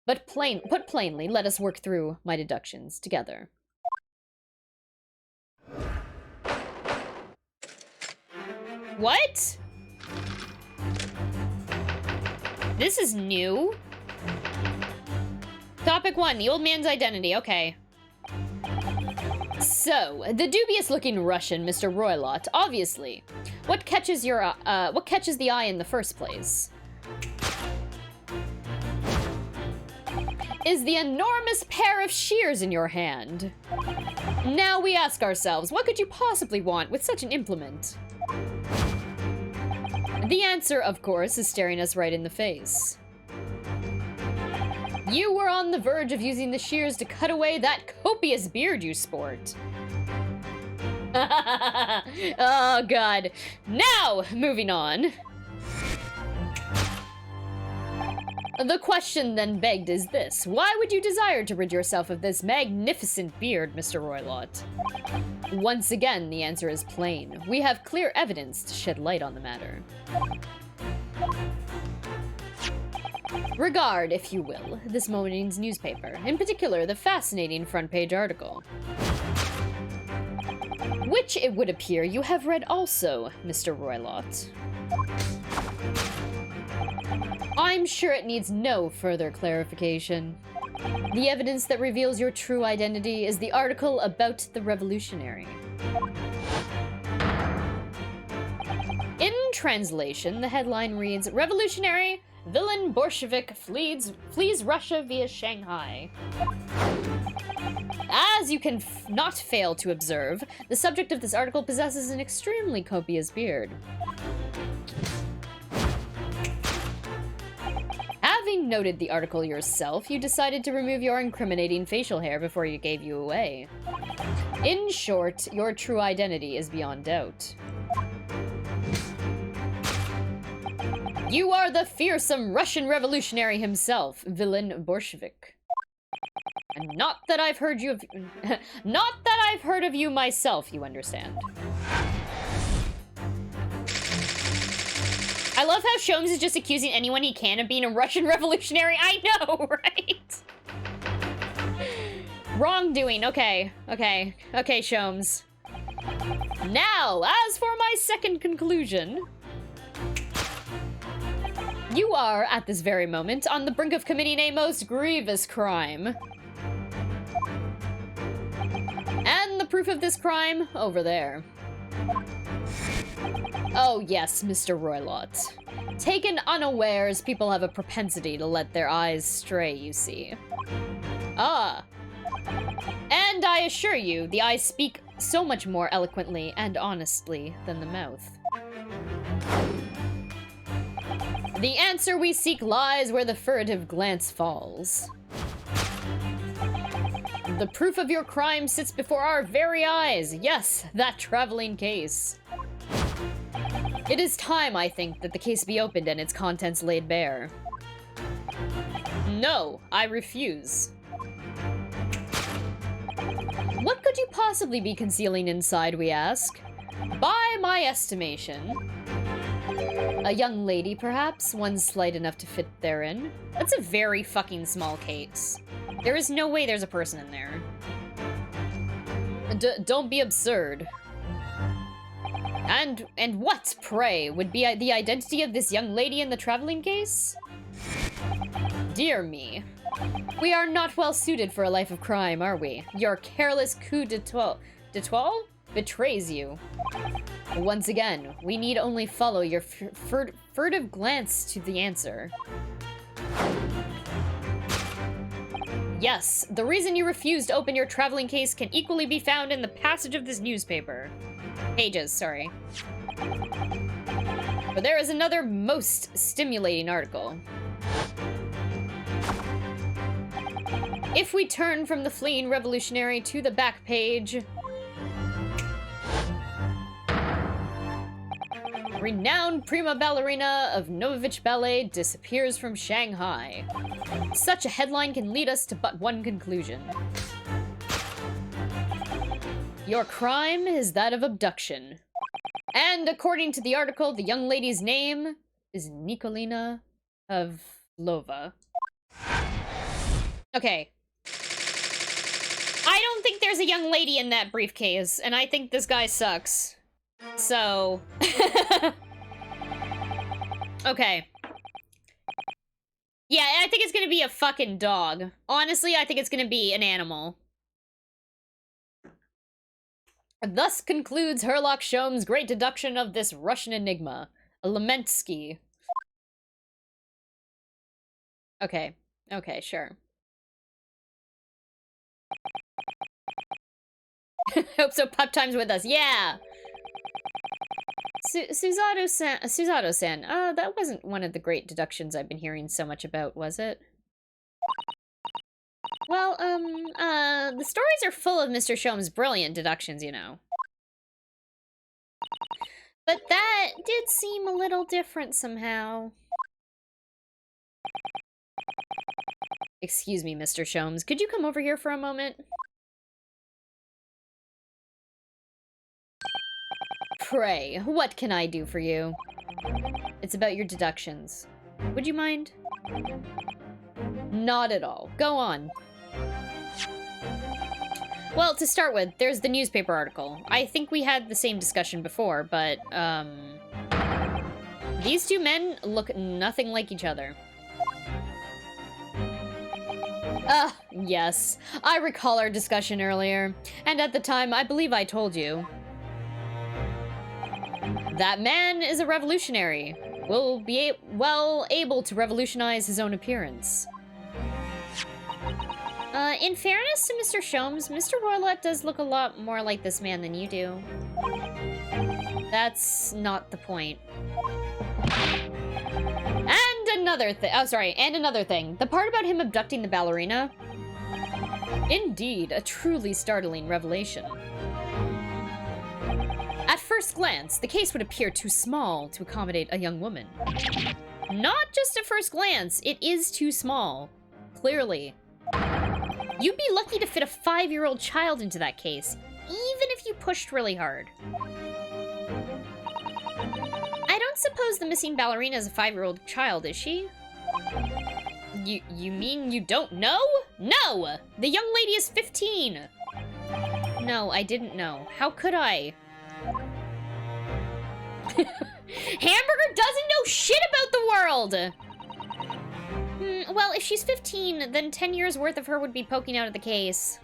But put plainly, let us work through my deductions together. What? This is new? Topic 1, the old man's identity, okay. So, the dubious-looking Russian, Mr. Roylott, obviously. What catches the eye in the first place? Is the enormous pair of shears in your hand. Now we ask ourselves, what could you possibly want with such an implement? The answer, of course, is staring us right in the face. You were on the verge of using the shears to cut away that copious beard you sport. Oh, God. Now, moving on. The question then begged is this. Why would you desire to rid yourself of this magnificent beard, Mr. Roylott? Once again, the answer is plain. We have clear evidence to shed light on the matter. Regard, if you will, this morning's newspaper, in particular the fascinating front page article. Which, it would appear, you have read also, Mr. Roylott. I'm sure it needs no further clarification. The evidence that reveals your true identity is the article about the revolutionary. In translation, the headline reads, Revolutionary, villain Bolshevik flees Russia via Shanghai. As you can not fail to observe, the subject of this article possesses an extremely copious beard. Having noted the article yourself, you decided to remove your incriminating facial hair before you gave you away. In short, your true identity is beyond doubt. You are the fearsome Russian revolutionary himself, villain Bolshevik. And not that I've heard of you myself, you understand. I love how Sholmes is just accusing anyone he can of being a Russian revolutionary. I know, right? Wrongdoing, okay, Sholmes. Now, as for my second conclusion, you are, at this very moment, on the brink of committing a most grievous crime. And the proof of this crime, over there. Oh yes, Mr. Roylott. Taken unawares, people have a propensity to let their eyes stray, you see. Ah. And I assure you, the eyes speak so much more eloquently and honestly than the mouth. The answer we seek lies where the furtive glance falls. The proof of your crime sits before our very eyes. Yes, that traveling case. It is time, I think, that the case be opened and its contents laid bare. No, I refuse. What could you possibly be concealing inside, we ask? By my estimation, a young lady, perhaps, one slight enough to fit therein. That's a very fucking small case. There is no way there's a person in there. Don't be absurd. And what, pray, would be the identity of this young lady in the traveling case? Dear me. We are not well suited for a life of crime, are we? Your careless coup d'étoile betrays you. Once again, we need only follow your furtive glance to the answer. Yes, the reason you refused to open your traveling case can equally be found in the passage of this newspaper. Pages, sorry. But there is another most stimulating article. If we turn from the fleeing revolutionary to the back page... renowned prima ballerina of Novovich Ballet disappears from Shanghai. Such a headline can lead us to but one conclusion. Your crime is that of abduction. And according to the article, the young lady's name is Nikolina Pavlova. Okay. I don't think there's a young lady in that briefcase, and I think this guy sucks. So... okay. Yeah, I think it's gonna be a fucking dog. Honestly, I think it's gonna be an animal. Thus concludes Herlock Sholmes' great deduction of this Russian enigma. A Lemensky. Okay. Okay, sure. Hope so. Pop time's with us. Yeah! Suzato-san. That wasn't one of the great deductions I've been hearing so much about, was it? Well, the stories are full of Mr. Sholmes' brilliant deductions, you know. But that did seem a little different somehow. Excuse me, Mr. Sholmes. Could you come over here for a moment? Pray, what can I do for you? It's about your deductions. Would you mind? Not at all. Go on. Well, to start with, there's the newspaper article. I think we had the same discussion before, but, these two men look nothing like each other. Yes. I recall our discussion earlier, and at the time, I believe I told you. That man is a revolutionary. Will be well able to revolutionize his own appearance. In fairness to Mr. Sholmes, Mr. Roylott does look a lot more like this man than you do. That's not the point. And another thing. The part about him abducting the ballerina? Indeed, a truly startling revelation. At first glance, the case would appear too small to accommodate a young woman. Not just at first glance, it is too small. Clearly. You'd be lucky to fit a 5-year-old child into that case, even if you pushed really hard. I don't suppose the missing ballerina is a 5-year-old child, is she? You mean you don't know? No! The young lady is 15! No, I didn't know. How could I? Hamburger doesn't know shit about the world! Well, if she's 15, then 10 years worth of her would be poking out of the case.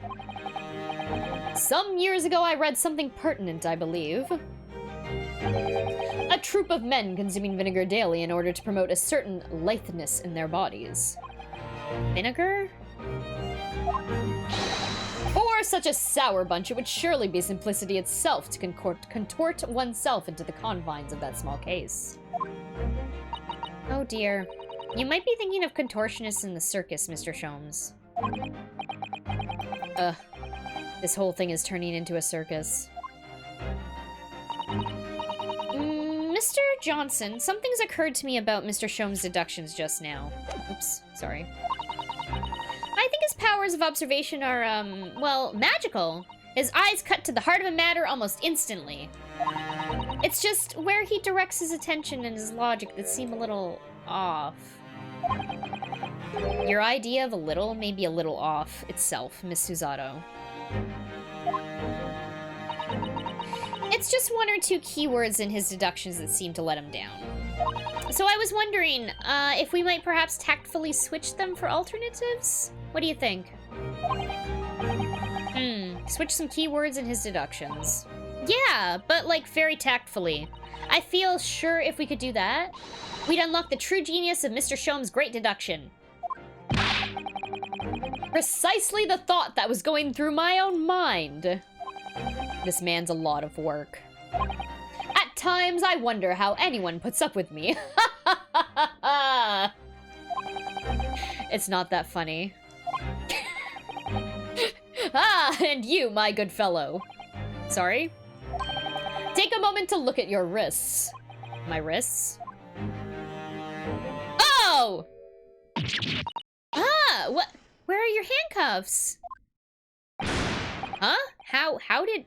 Some years ago, I read something pertinent, I believe. A troop of men consuming vinegar daily in order to promote a certain litheness in their bodies. Vinegar? For such a sour bunch, it would surely be simplicity itself to contort oneself into the confines of that small case. Oh dear. You might be thinking of contortionists in the circus, Mr. Sholmes. This whole thing is turning into a circus. Mr. Johnson, something's occurred to me about Mr. Sholmes' deductions just now. Oops, sorry. I think his powers of observation are, well, magical. His eyes cut to the heart of a matter almost instantly. It's just where he directs his attention and his logic that seem a little off. Your idea of a little may be a little off itself, Miss Suzato. It's just one or two keywords in his deductions that seem to let him down. So I was wondering, if we might perhaps tactfully switch them for alternatives? What do you think? Switch some keywords in his deductions. Yeah, but like very tactfully. I feel sure if we could do that, we'd unlock the true genius of Mr. Sholmes' great deduction. Precisely the thought that was going through my own mind. This man's a lot of work. At times, I wonder how anyone puts up with me. It's not that funny. And you, my good fellow. Sorry? Take a moment to look at your wrists. My wrists? Oh! Ah! What? Where are your handcuffs? Huh? How did...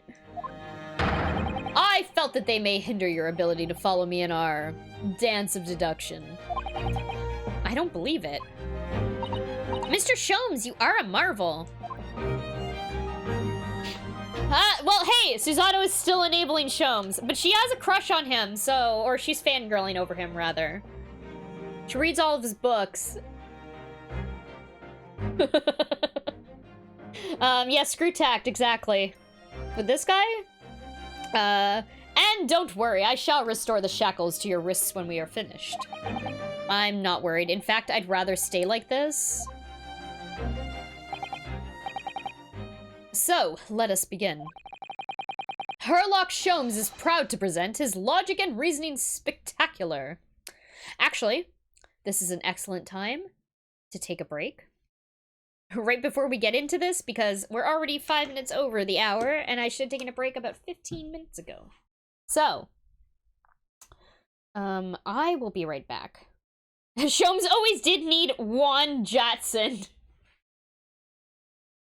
I felt that they may hinder your ability to follow me in our dance of deduction. I don't believe it. Mr. Sholmes, you are a marvel. Well, hey, Susanoo is still enabling Sholmes, but she has a crush on him, so... Or she's fangirling over him, rather. She reads all of his books. Yeah, screw tact, exactly. With this guy? And don't worry, I shall restore the shackles to your wrists when we are finished. I'm not worried. In fact, I'd rather stay like this. So, let us begin. Herlock Sholmes is proud to present his logic and reasoning spectacular. Actually, this is an excellent time to take a break. Right before we get into this, because we're already 5 minutes over the hour, and I should have taken a break about 15 minutes ago. So, I will be right back. Sholmes always did need one Jatson.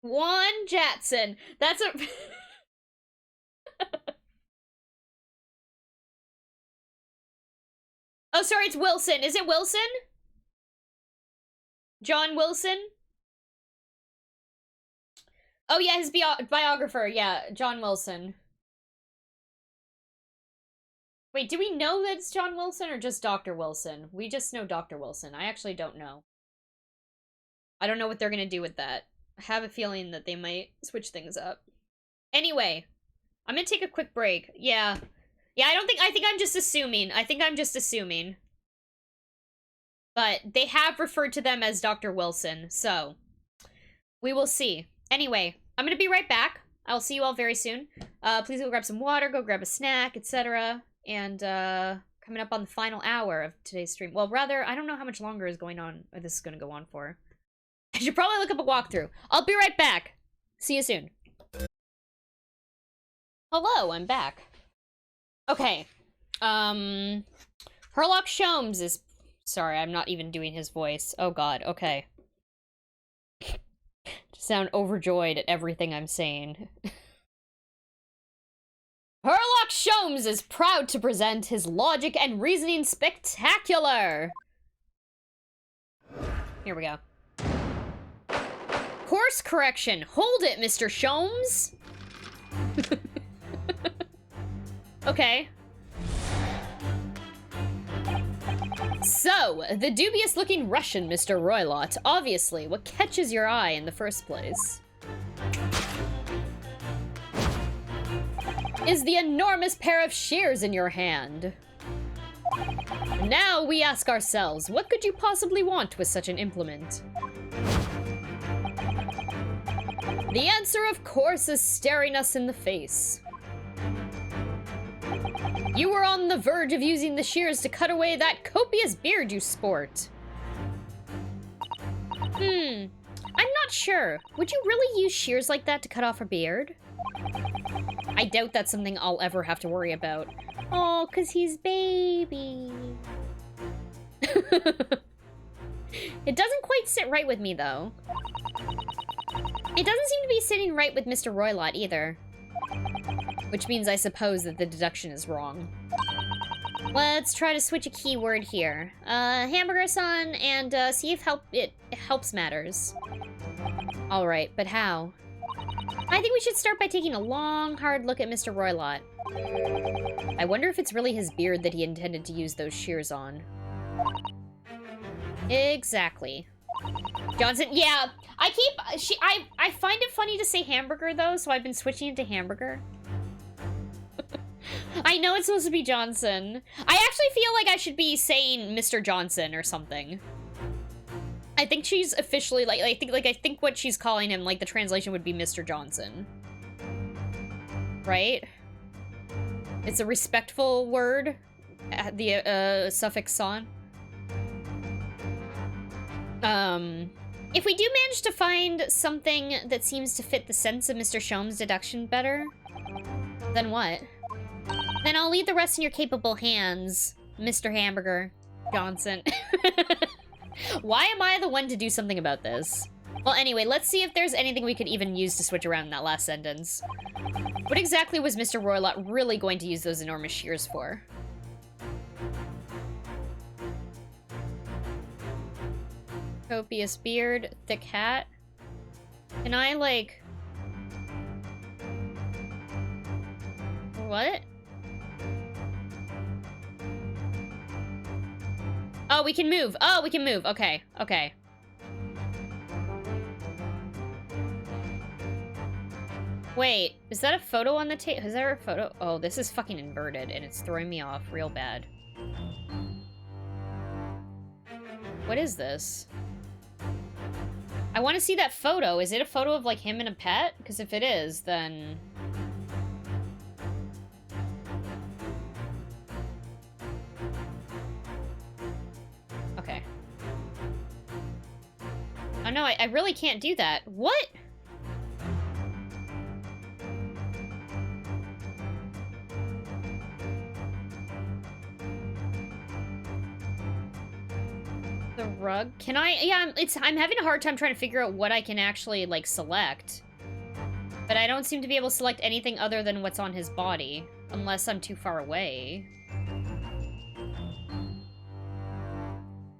One Jatson. That's a... Oh, sorry, it's Wilson. Is it Wilson? John Wilson? Oh, yeah, his biographer. Yeah, John Wilson. Wait, do we know that it's John Wilson or just Dr. Wilson? We just know Dr. Wilson. I actually don't know. I don't know what they're gonna do with that. I have a feeling that they might switch things up. Anyway, I'm gonna take a quick break. Yeah. Yeah, I think I'm just assuming. I think I'm just assuming. But they have referred to them as Dr. Wilson, so we will see. Anyway, I'm gonna be right back. I'll see you all very soon. Please go grab some water, go grab a snack, etc. And coming up on the final hour of today's stream. Well, rather, I don't know how much longer is going on, or this is gonna go on for. I should probably look up a walkthrough. I'll be right back. See you soon. Hello, I'm back. Okay. Herlock Sholmes is... Sorry, I'm not even doing his voice. Oh god, okay. Sound overjoyed at everything I'm saying. Herlock Sholmes is proud to present his logic and reasoning spectacular. Here we go. Course correction. Hold it, Mr. Sholmes. Okay. So, the dubious-looking Russian, Mr. Roylott. Obviously, what catches your eye in the first place is the enormous pair of shears in your hand. Now we ask ourselves, what could you possibly want with such an implement? The answer, of course, is staring us in the face. You were on the verge of using the shears to cut away that copious beard you sport. I'm not sure. Would you really use shears like that to cut off a beard? I doubt that's something I'll ever have to worry about. Oh, 'cause he's baby. It doesn't quite sit right with me, though. It doesn't seem to be sitting right with Mr. Roylott, either. Which means I suppose that the deduction is wrong. Let's try to switch a keyword here. Hamburger-san, and see if it helps matters. Alright, but how? I think we should start by taking a long, hard look at Mr. Roylott. I wonder if it's really his beard that he intended to use those shears on. Exactly. Johnson, yeah, I find it funny to say hamburger, though, so I've been switching it to hamburger. I know it's supposed to be Johnson. I actually feel like I should be saying Mr. Johnson or something. I think she's officially, I think what she's calling him, like, the translation would be Mr. Johnson. Right? It's a respectful word. The, suffix son. If we do manage to find something that seems to fit the sense of Mr. Sholmes' deduction better, then what? Then I'll leave the rest in your capable hands. Mr. Hamburger Johnson. Why am I the one to do something about this? Well, anyway, let's see if there's anything we could even use to switch around in that last sentence. What exactly was Mr. Roylott really going to use those enormous shears for? Copious beard, thick hat. Can I, like... What? Oh, we can move. Oh, we can move. Okay, okay. Wait, is that a photo on the tape? Is there a photo? Oh, this is fucking inverted, and it's throwing me off real bad. What is this? I want to see that photo. Is it a photo of, like, him and a pet? Because if it is, then... Okay. Oh, no, I really can't do that. What? The rug? Can I? Yeah, I'm having a hard time trying to figure out what I can actually, like, select. But I don't seem to be able to select anything other than what's on his body. Unless I'm too far away.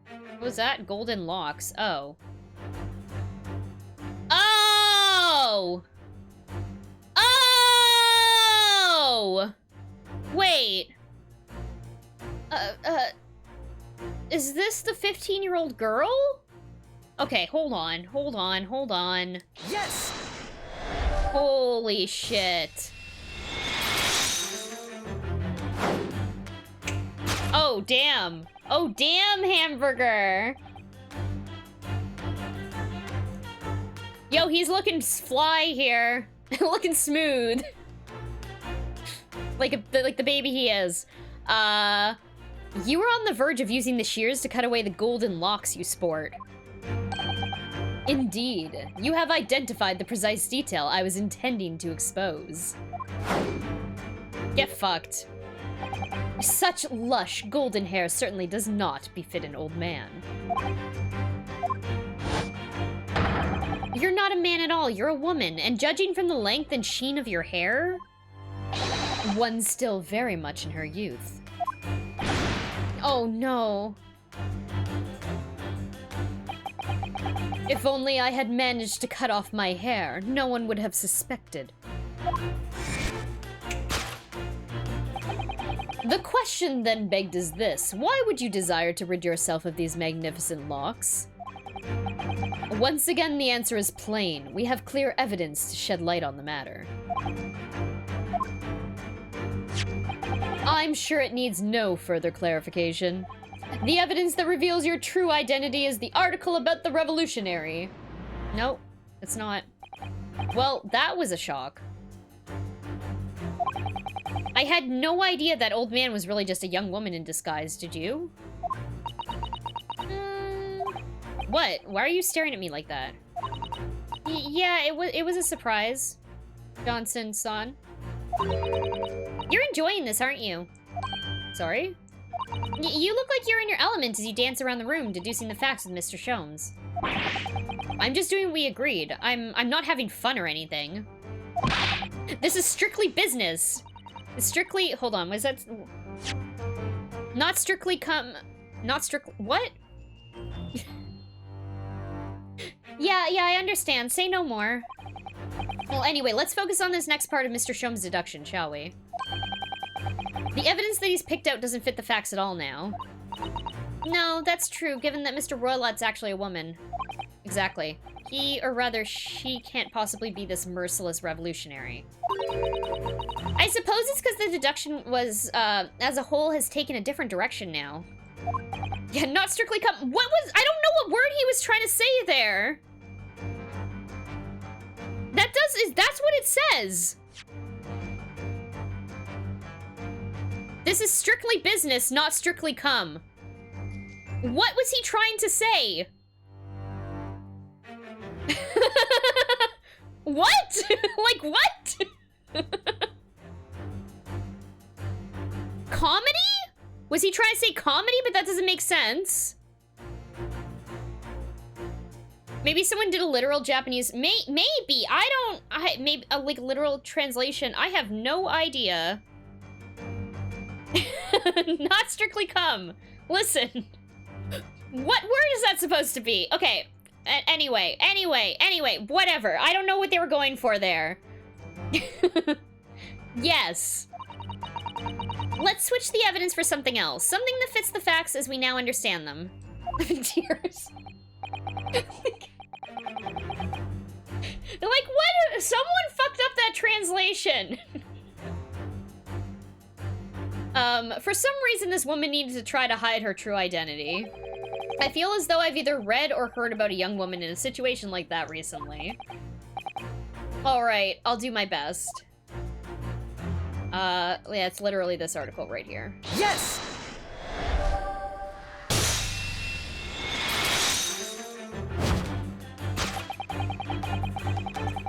What was that? Golden locks. Oh. Oh! Oh! Wait. Is this the 15-year-old girl? Okay, hold on, hold on, hold on. Yes! Holy shit. Oh, damn. Oh, damn, Hamburger. Yo, he's looking fly here. Looking smooth. like the baby he is. You were on the verge of using the shears to cut away the golden locks you sport. Indeed. You have identified the precise detail I was intending to expose. Get fucked. Such lush golden hair certainly does not befit an old man. You're not a man at all, you're a woman, and judging from the length and sheen of your hair, one's still very much in her youth. Oh no. If only I had managed to cut off my hair, no one would have suspected. The question then begged is this: why would you desire to rid yourself of these magnificent locks? Once again, the answer is plain. We have clear evidence to shed light on the matter. I'm sure it needs no further clarification. The evidence that reveals your true identity is the article about the revolutionary. Nope, it's not. Well, that was a shock. I had no idea that old man was really just a young woman in disguise, did you? What? Why are you staring at me like that? Yeah, it was a surprise, Johnson-san. You're enjoying this, aren't you? Sorry? You look like you're in your element as you dance around the room, deducing the facts with Mr. Sholmes. I'm just doing what we agreed. I'm not having fun or anything. This is strictly business. It's strictly... Hold on, was that... Not strictly what? Yeah, I understand. Say no more. Well, anyway, let's focus on this next part of Mr. Sholmes' deduction, shall we? The evidence that he's picked out doesn't fit the facts at all now. No, that's true, given that Mr. Roylott's actually a woman. Exactly. He, or rather, she can't possibly be this merciless revolutionary. I suppose it's because the deduction was, as a whole, has taken a different direction now. Yeah, not strictly I don't know what word he was trying to say there! That's what it says! This is strictly business, not strictly cum. What was he trying to say? What? Like, what? Comedy? Was he trying to say comedy? But that doesn't make sense. Maybe someone did a literal Japanese. Maybe. Maybe a like literal translation. I have no idea. Not strictly come. Listen. What word is that supposed to be? Okay. Anyway, whatever. I don't know what they were going for there. Yes. Let's switch the evidence for something else. Something that fits the facts as we now understand them. Tears. They're like, what? Someone fucked up that translation. For some reason, this woman needed to try to hide her true identity. I feel as though I've either read or heard about a young woman in a situation like that recently. Alright, I'll do my best. Yeah, it's literally this article right here. Yes!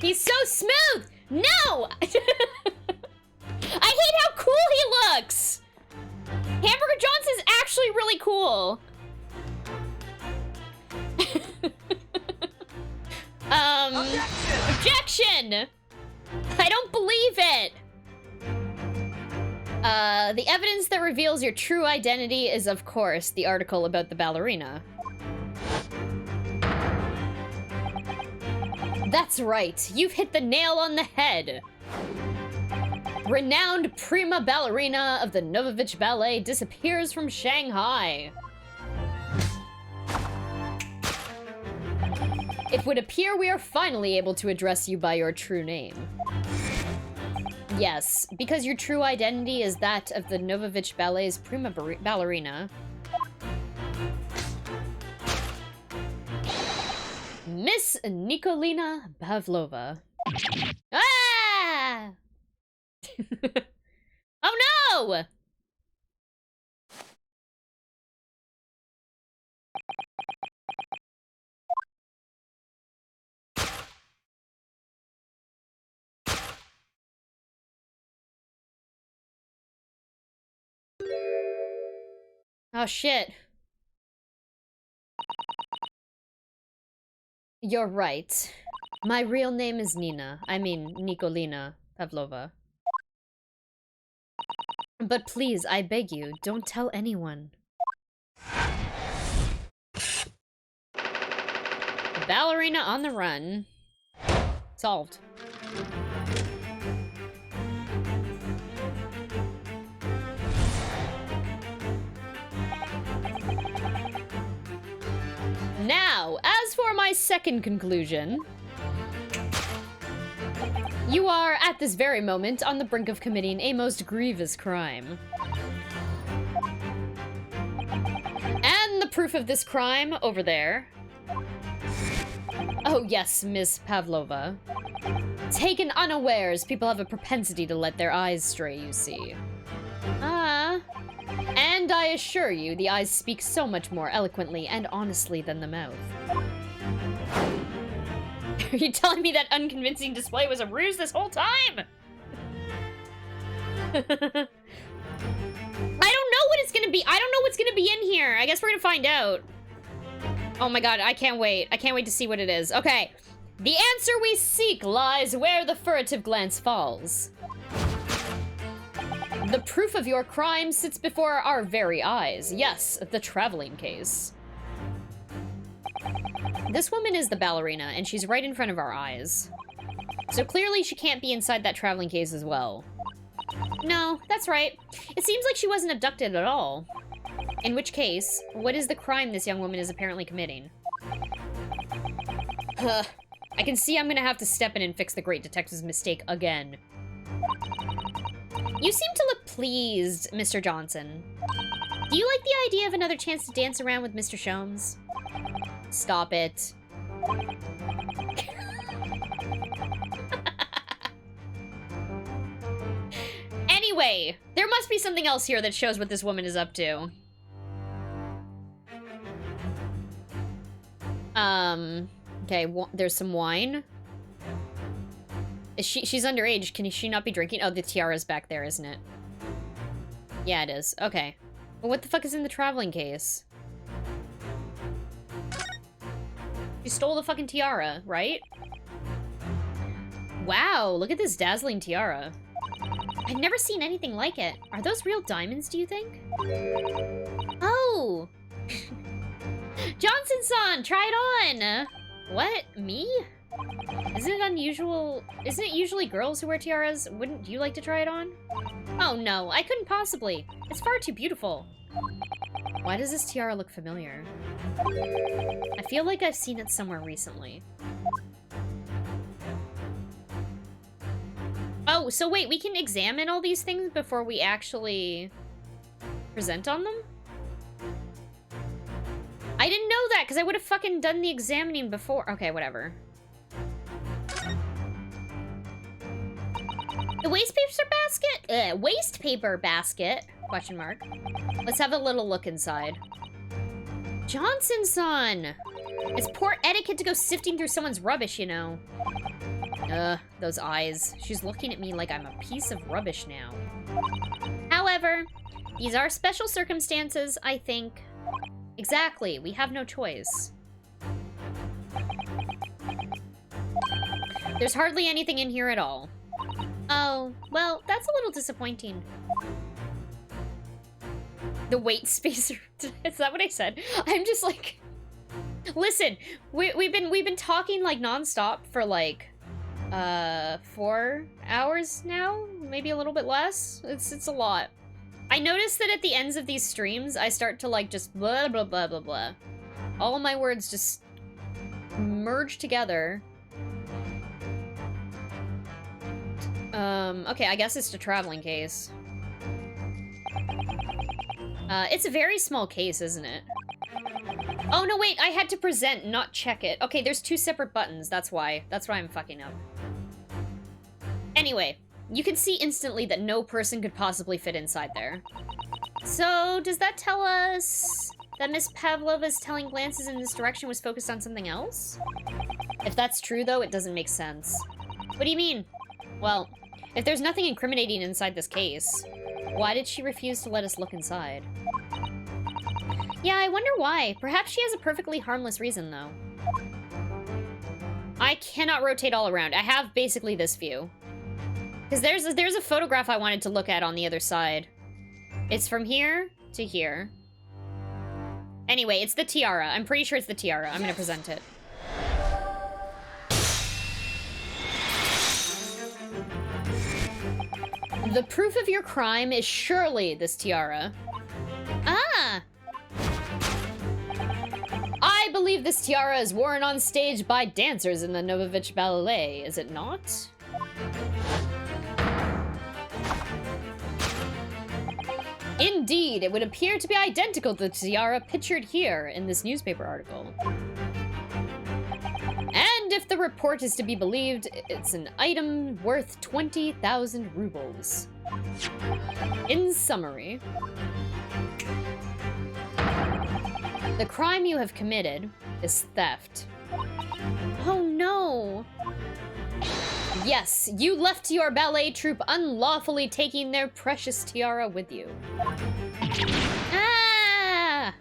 He's so smooth! No! I hate how cool he looks! Hamburger Johnson's actually really cool. Objection! I don't believe it! The evidence that reveals your true identity is, of course, the article about the ballerina. That's right, you've hit the nail on the head. Renowned prima ballerina of the Novovich Ballet disappears from Shanghai. It would appear we are finally able to address you by your true name. Yes, because your true identity is that of the Novovich Ballet's prima ballerina. Miss Nikolina Pavlova. Ah! Oh no! Oh shit. You're right. My real name is Nina. I mean, Nikolina Pavlova. But please, I beg you, don't tell anyone. Ballerina on the run. Solved. Now, as for my second conclusion, you are, at this very moment, on the brink of committing a most grievous crime. And the proof of this crime, over there. Oh yes, Miss Pavlova. Taken unawares, people have a propensity to let their eyes stray, you see. Ah. And I assure you, the eyes speak so much more eloquently and honestly than the mouth. Are you telling me that unconvincing display was a ruse this whole time? I don't know what it's gonna be. I don't know what's gonna be in here. I guess we're gonna find out. Oh my god, I can't wait. I can't wait to see what it is. Okay. The answer we seek lies where the furtive glance falls. The proof of your crime sits before our very eyes. Yes, the traveling case. This woman is the ballerina, and she's right in front of our eyes. So clearly she can't be inside that traveling case as well. No, that's right. It seems like she wasn't abducted at all. In which case, what is the crime this young woman is apparently committing? I can see I'm gonna have to step in and fix the great detective's mistake again. You seem to look pleased, Mr. Johnson. Do you like the idea of another chance to dance around with Mr. Sholmes? Stop it. Anyway, there must be something else here that shows what this woman is up to. Okay, there's some wine. Is she's underage. Can she not be drinking? Oh, the tiara's back there, isn't it? Yeah, it is. Okay. Well, what the fuck is in the traveling case? You stole the fucking tiara, right? Wow, look at this dazzling tiara. I've never seen anything like it. Are those real diamonds, do you think? Oh! Johnson-san, try it on! What? Me? Isn't it unusual? Isn't it usually girls who wear tiaras? Wouldn't you like to try it on? Oh no, I couldn't possibly. It's far too beautiful. Why does this tiara look familiar? I feel like I've seen it somewhere recently. Oh, so wait, we can examine all these things before we actually present on them? I didn't know that, because I would have fucking done the examining before. Okay, whatever. The waste paper basket? Question mark. Let's have a little look inside. Johnson-san! It's poor etiquette to go sifting through someone's rubbish, you know. Those eyes. She's looking at me like I'm a piece of rubbish now. However, these are special circumstances, I think. Exactly, we have no choice. There's hardly anything in here at all. Oh, well, that's a little disappointing. The weight spacer. Is that what I said? I'm just like... Listen, we've been talking like nonstop for like 4 hours now, maybe a little bit less. It's a lot. I noticed that at the ends of these streams, I start to like just blah blah blah blah blah. All of my words just merge together. Okay, I guess it's the traveling case. It's a very small case, isn't it? Oh, no, wait, I had to present, not check it. Okay, there's 2 separate buttons, that's why. That's why I'm fucking up. Anyway, you can see instantly that no person could possibly fit inside there. So, does that tell us that Miss Pavlova's telling glances in this direction was focused on something else? If that's true, though, it doesn't make sense. What do you mean? Well, if there's nothing incriminating inside this case, why did she refuse to let us look inside? Yeah, I wonder why. Perhaps she has a perfectly harmless reason, though. I cannot rotate all around. I have basically this view. Because there's a photograph I wanted to look at on the other side. It's from here to here. Anyway, it's the tiara. I'm pretty sure it's the tiara. I'm gonna present it. The proof of your crime is surely this tiara. Ah! I believe this tiara is worn on stage by dancers in the Novovich Ballet, is it not? Indeed, it would appear to be identical to the tiara pictured here in this newspaper article. And if the report is to be believed, it's an item worth 20,000 rubles. In summary, the crime you have committed is theft. Oh no! Yes, you left your ballet troupe unlawfully taking their precious tiara with you. Ah!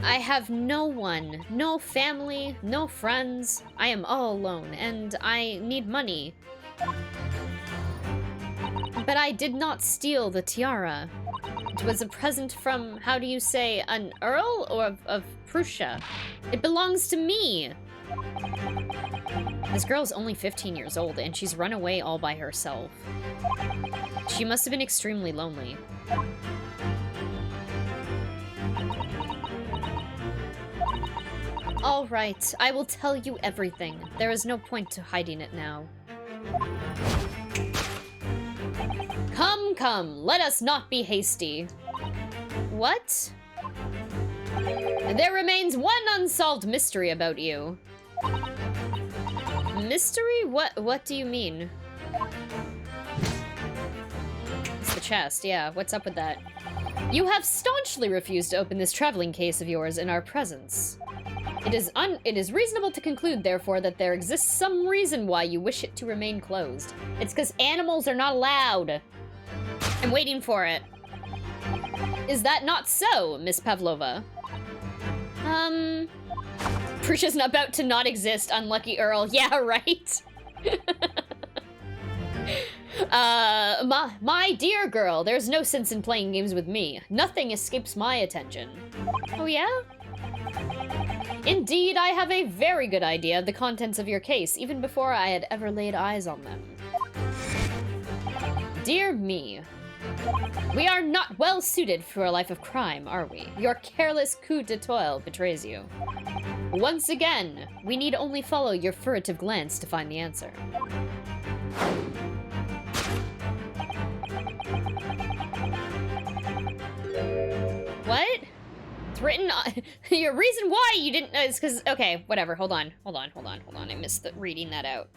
I have no one, no family, no friends. I am all alone, and I need money. But I did not steal the tiara. It was a present from, how do you say, an earl or of Prussia? It belongs to me! This girl's only 15 years old, and she's run away all by herself. She must have been extremely lonely. All right, I will tell you everything. There is no point to hiding it now. Come, come, let us not be hasty. What? There remains one unsolved mystery about you. Mystery? What do you mean? It's the chest, yeah. What's up with that? You have staunchly refused to open this traveling case of yours in our presence. It is reasonable to conclude, therefore, that there exists some reason why you wish it to remain closed. It's because animals are not allowed. I'm waiting for it. Is that not so, Miss Pavlova? Prisha's about to not exist, unlucky Earl. Yeah, right? My dear girl, there's no sense in playing games with me. Nothing escapes my attention. Oh, yeah? Indeed, I have a very good idea of the contents of your case, even before I had ever laid eyes on them. Dear me. We are not well suited for a life of crime, are we? Your careless coup d'etat betrays you. Once again, we need only follow your furtive glance to find the answer. What? It's written on... Your reason why you didn't... It's because... Okay, whatever. Hold on. I missed reading that out.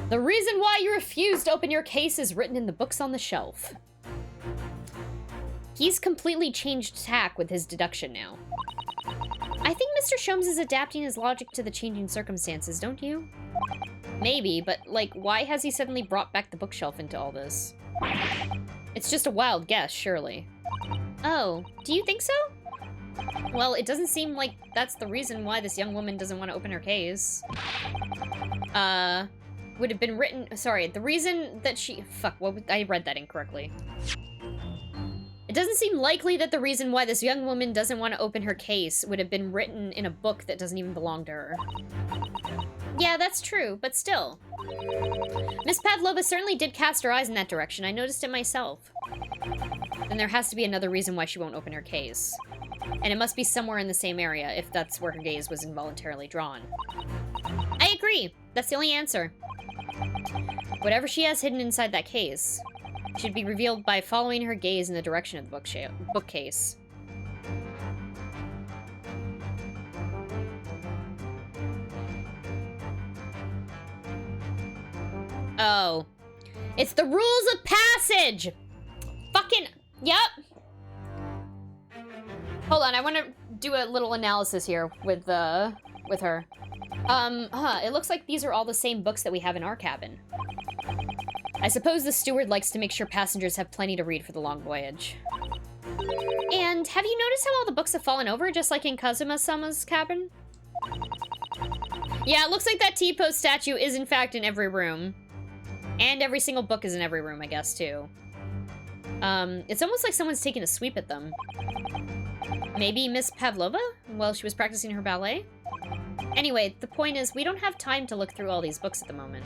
The reason why you refused to open your case is written in the books on the shelf. He's completely changed tack with his deduction now. I think Mr. Sholmes is adapting his logic to the changing circumstances, don't you? Maybe, but, like, why has he suddenly brought back the bookshelf into all this? It's just a wild guess, surely. Oh, do you think so? Well, it doesn't seem like that's the reason why this young woman doesn't want to open her case. Would have been written... Sorry, the reason that she... Fuck, I read that incorrectly. It doesn't seem likely that the reason why this young woman doesn't want to open her case would have been written in a book that doesn't even belong to her. Yeah, that's true, but still. Miss Pavlova certainly did cast her eyes in that direction. I noticed it myself. Then there has to be another reason why she won't open her case. And it must be somewhere in the same area, if that's where her gaze was involuntarily drawn. I agree. That's the only answer. Whatever she has hidden inside that case should be revealed by following her gaze in the direction of the bookcase. Oh. It's the rules of passage! Fucking... Yep. Hold on, I want to do a little analysis here with her. It looks like these are all the same books that we have in our cabin. I suppose the steward likes to make sure passengers have plenty to read for the long voyage. And have you noticed how all the books have fallen over, just like in Kazuma-sama's cabin? Yeah, it looks like that T-pose statue is in fact in every room. And every single book is in every room, I guess, too. It's almost like someone's taking a sweep at them. Maybe Miss Pavlova, while she was practicing her ballet? Anyway, the point is, we don't have time to look through all these books at the moment.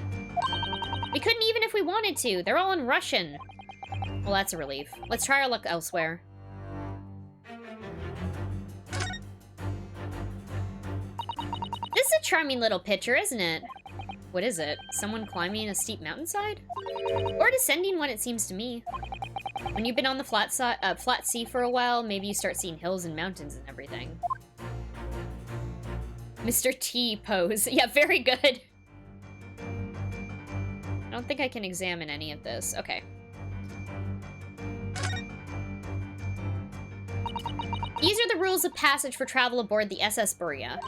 We couldn't even if we wanted to. They're all in Russian. Well, that's a relief. Let's try our luck elsewhere. This is a charming little picture, isn't it? What is it? Someone climbing a steep mountainside? Or descending one, it seems to me. When you've been on the flat sea for a while, maybe you start seeing hills and mountains and everything. Mr. T pose. Yeah, very good. I don't think I can examine any of this. Okay. These are the rules of passage for travel aboard the SS Berea.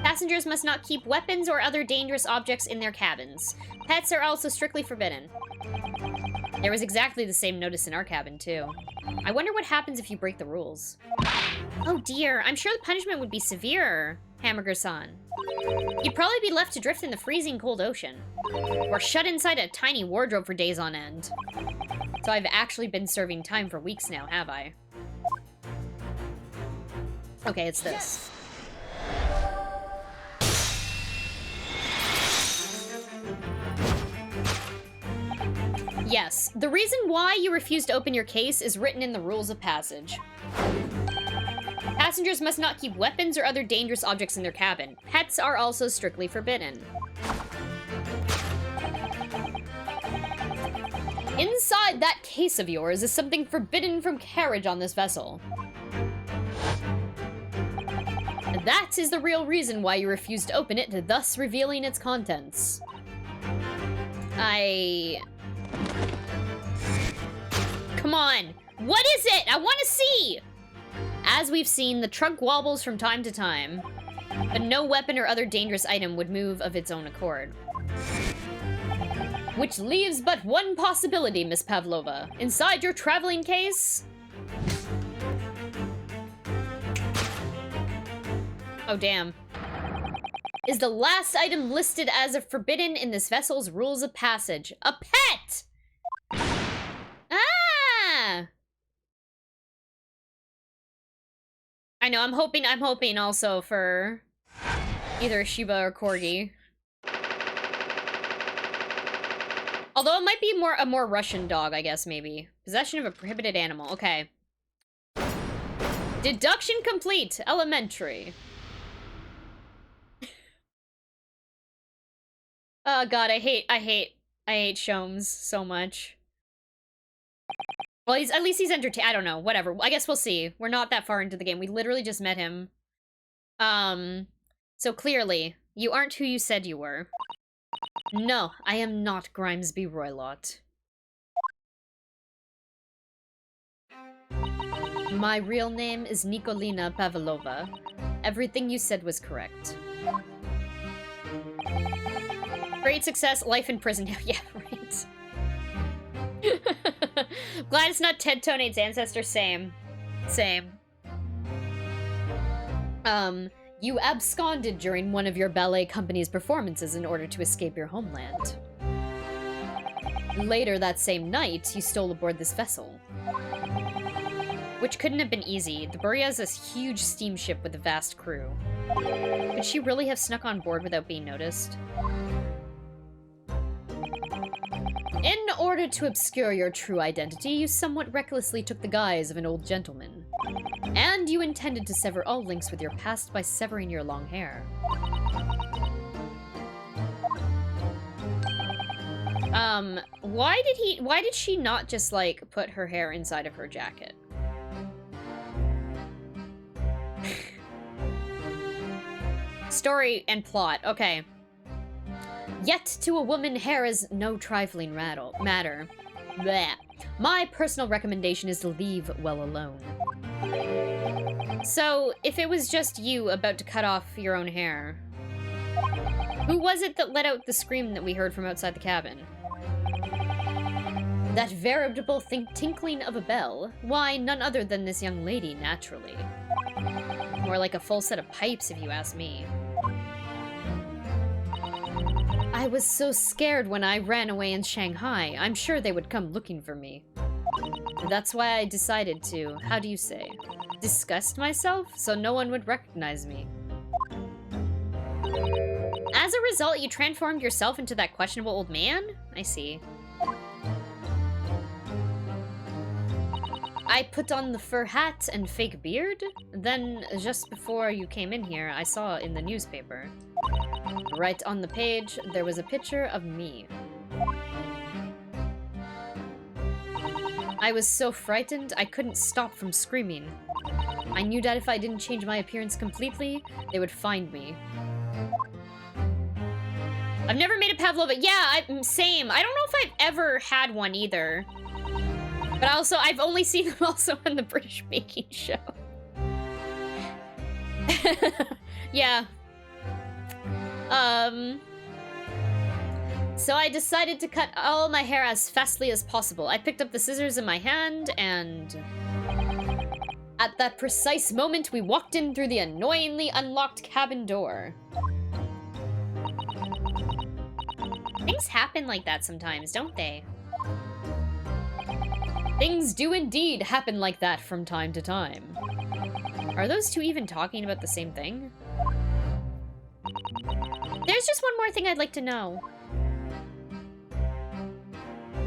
Passengers must not keep weapons or other dangerous objects in their cabins. Pets are also strictly forbidden. There was exactly the same notice in our cabin, too. I wonder what happens if you break the rules. Oh dear, I'm sure the punishment would be severe, Hamburger-san. You'd probably be left to drift in the freezing cold ocean. Or shut inside a tiny wardrobe for days on end. So I've actually been serving time for weeks now, have I? Okay, it's this. Yes, the reason why you refuse to open your case is written in the rules of passage. Passengers must not keep weapons or other dangerous objects in their cabin. Pets are also strictly forbidden. Inside that case of yours is something forbidden from carriage on this vessel. That is the real reason why you refuse to open it, thus revealing its contents. Come on! What is it? I want to see! As we've seen, the trunk wobbles from time to time, but no weapon or other dangerous item would move of its own accord. Which leaves but one possibility, Miss Pavlova. Inside your traveling case? Oh, damn. Is the last item listed as a forbidden in this vessel's rules of passage. A pet! Ah! I know, I'm hoping also for either Shiba or Corgi. Although it might be a more Russian dog, I guess, maybe. Possession of a prohibited animal, okay. Deduction complete, elementary. Oh god, I hate Shomes so much. Well, at least he's entertaining. I don't know, whatever. I guess we'll see. We're not that far into the game. We literally just met him. So clearly, you aren't who you said you were. No, I am not Grimesby Roylott. My real name is Nikolina Pavlova. Everything you said was correct. Great success, life in prison. Yeah, right. Glad it's not Ted Tonade's ancestor. Same. You absconded during one of your ballet company's performances in order to escape your homeland. Later that same night, you stole aboard this vessel. Which couldn't have been easy. The Buria is this huge steamship with a vast crew. Could she really have snuck on board without being noticed? In order to obscure your true identity, you somewhat recklessly took the guise of an old gentleman. And you intended to sever all links with your past by severing your long hair. Why did she not just, like, put her hair inside of her jacket? Story and plot, okay. Yet to a woman, hair is no trifling matter. Blech. My personal recommendation is to leave well alone. So, if it was just you about to cut off your own hair, who was it that let out the scream that we heard from outside the cabin? That veritable tinkling of a bell? Why, none other than this young lady, naturally. More like a full set of pipes, if you ask me. I was so scared when I ran away in Shanghai. I'm sure they would come looking for me. That's why I decided to, how do you say, disgust myself so no one would recognize me. As a result, you transformed yourself into that questionable old man? I see. I put on the fur hat and fake beard? Then, just before you came in here, I saw in the newspaper. Right on the page, there was a picture of me. I was so frightened, I couldn't stop from screaming. I knew that if I didn't change my appearance completely, they would find me. I've never made a Pavlova. Yeah, same. I don't know if I've ever had one either. But also, I've only seen them also on the British Baking Show. Yeah. So I decided to cut all my hair as fastly as possible. I picked up the scissors in my hand, and at that precise moment, we walked in through the annoyingly unlocked cabin door. Things happen like that sometimes, don't they? Things do indeed happen like that from time to time. Are those two even talking about the same thing? There's just one more thing I'd like to know.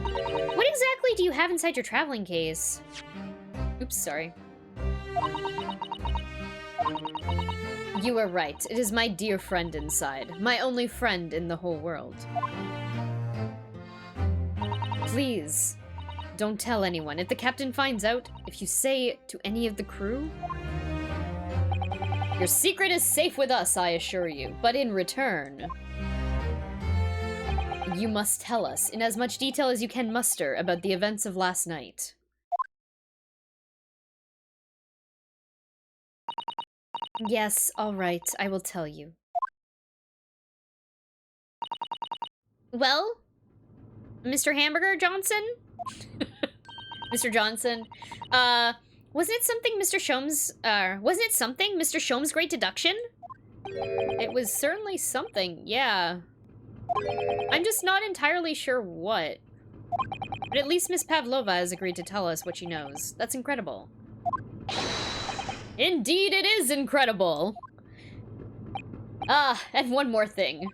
What exactly do you have inside your traveling case? Oops, sorry. You are right. It is my dear friend inside. My only friend in the whole world. Please, don't tell anyone. If the captain finds out, if you say to any of the crew... Your secret is safe with us, I assure you. But in return... you must tell us, in as much detail as you can muster, about the events of last night. Yes, all right, I will tell you. Well, Mr. Hamburger Johnson? Mr. Johnson, wasn't it something Mr. Shome's great deduction? It was certainly something, yeah. I'm just not entirely sure what. But at least Miss Pavlova has agreed to tell us what she knows. That's incredible. Indeed, it is incredible! Ah, and one more thing.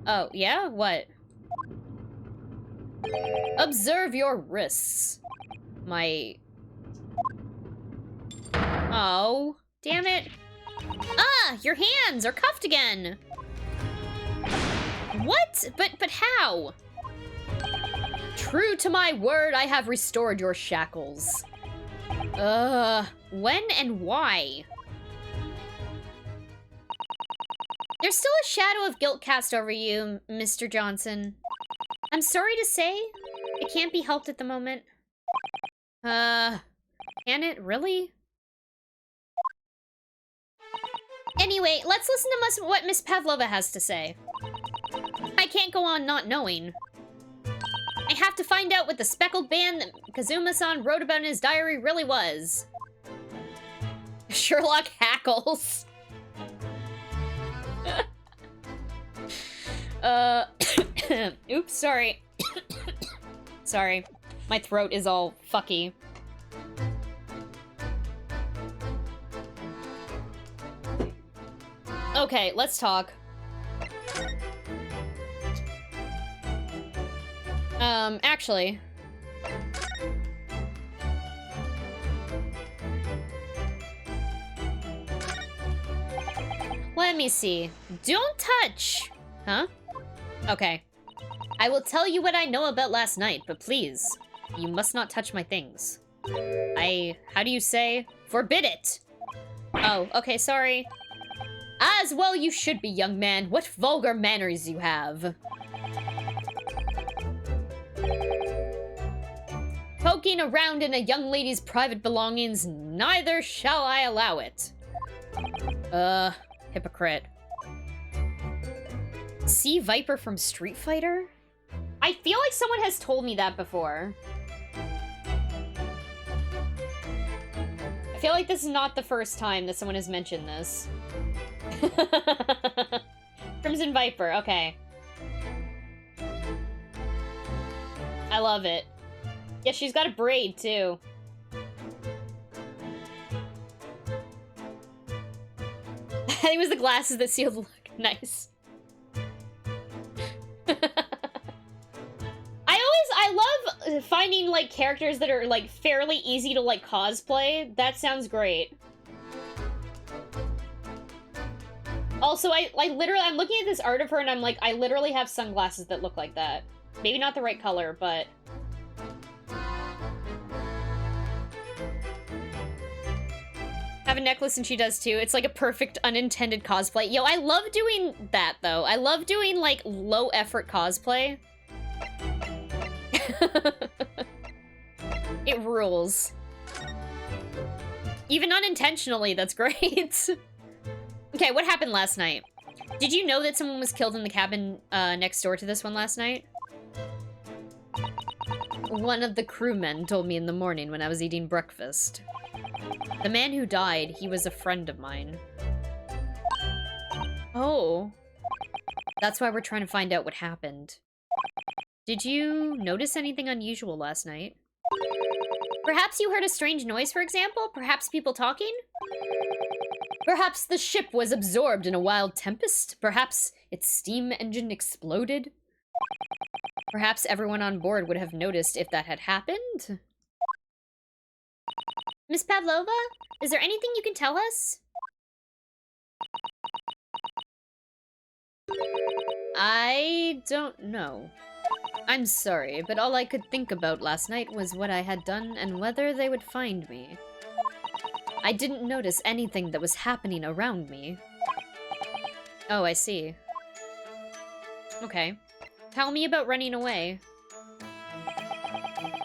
Oh, yeah? What? Observe your wrists. Oh, damn it. Ah, your hands are cuffed again! What? But how? True to my word, I have restored your shackles. When and why? There's still a shadow of guilt cast over you, Mr. Johnson. I'm sorry to say, it can't be helped at the moment. Can it really? Anyway, let's listen to what Miss Pavlova has to say. I can't go on not knowing. I have to find out what the speckled band that Kazuma-san wrote about in his diary really was. Sherlock hackles. Oops, sorry. Sorry. My throat is all fucky. Okay, let's talk. Actually. Let me see. Don't touch! Huh? Okay. I will tell you what I know about last night, but please, you must not touch my things. How do you say? Forbid it! Oh, okay, sorry. As well you should be, young man. What vulgar manners you have. Poking around in a young lady's private belongings, neither shall I allow it. Hypocrite. Sea Viper from Street Fighter? I feel like someone has told me that before. I feel like this is not the first time that someone has mentioned this. Crimson Viper, okay. I love it. Yeah, she's got a braid, too. I think it was the glasses that sealed the look. Nice. I love finding, like, characters that are, like, fairly easy to, like, cosplay. That sounds great. Also, I'm looking at this art of her and I'm like, I literally have sunglasses that look like that. Maybe not the right color, but... Have a necklace and she does too. It's like a perfect unintended cosplay. Yo, I love doing that though. I love doing like low effort cosplay. It rules. Even unintentionally, that's great. Okay, what happened last night? Did you know that someone was killed in the cabin next door to this one last night? One of the crewmen told me in the morning when I was eating breakfast. The man who died, he was a friend of mine. Oh. That's why we're trying to find out what happened. Did you notice anything unusual last night? Perhaps you heard a strange noise, for example? Perhaps people talking? Perhaps the ship was absorbed in a wild tempest? Perhaps its steam engine exploded? Perhaps everyone on board would have noticed if that had happened? Miss Pavlova, is there anything you can tell us? I don't know. I'm sorry, but all I could think about last night was what I had done and whether they would find me. I didn't notice anything that was happening around me. Oh, I see. Okay. Tell me about running away.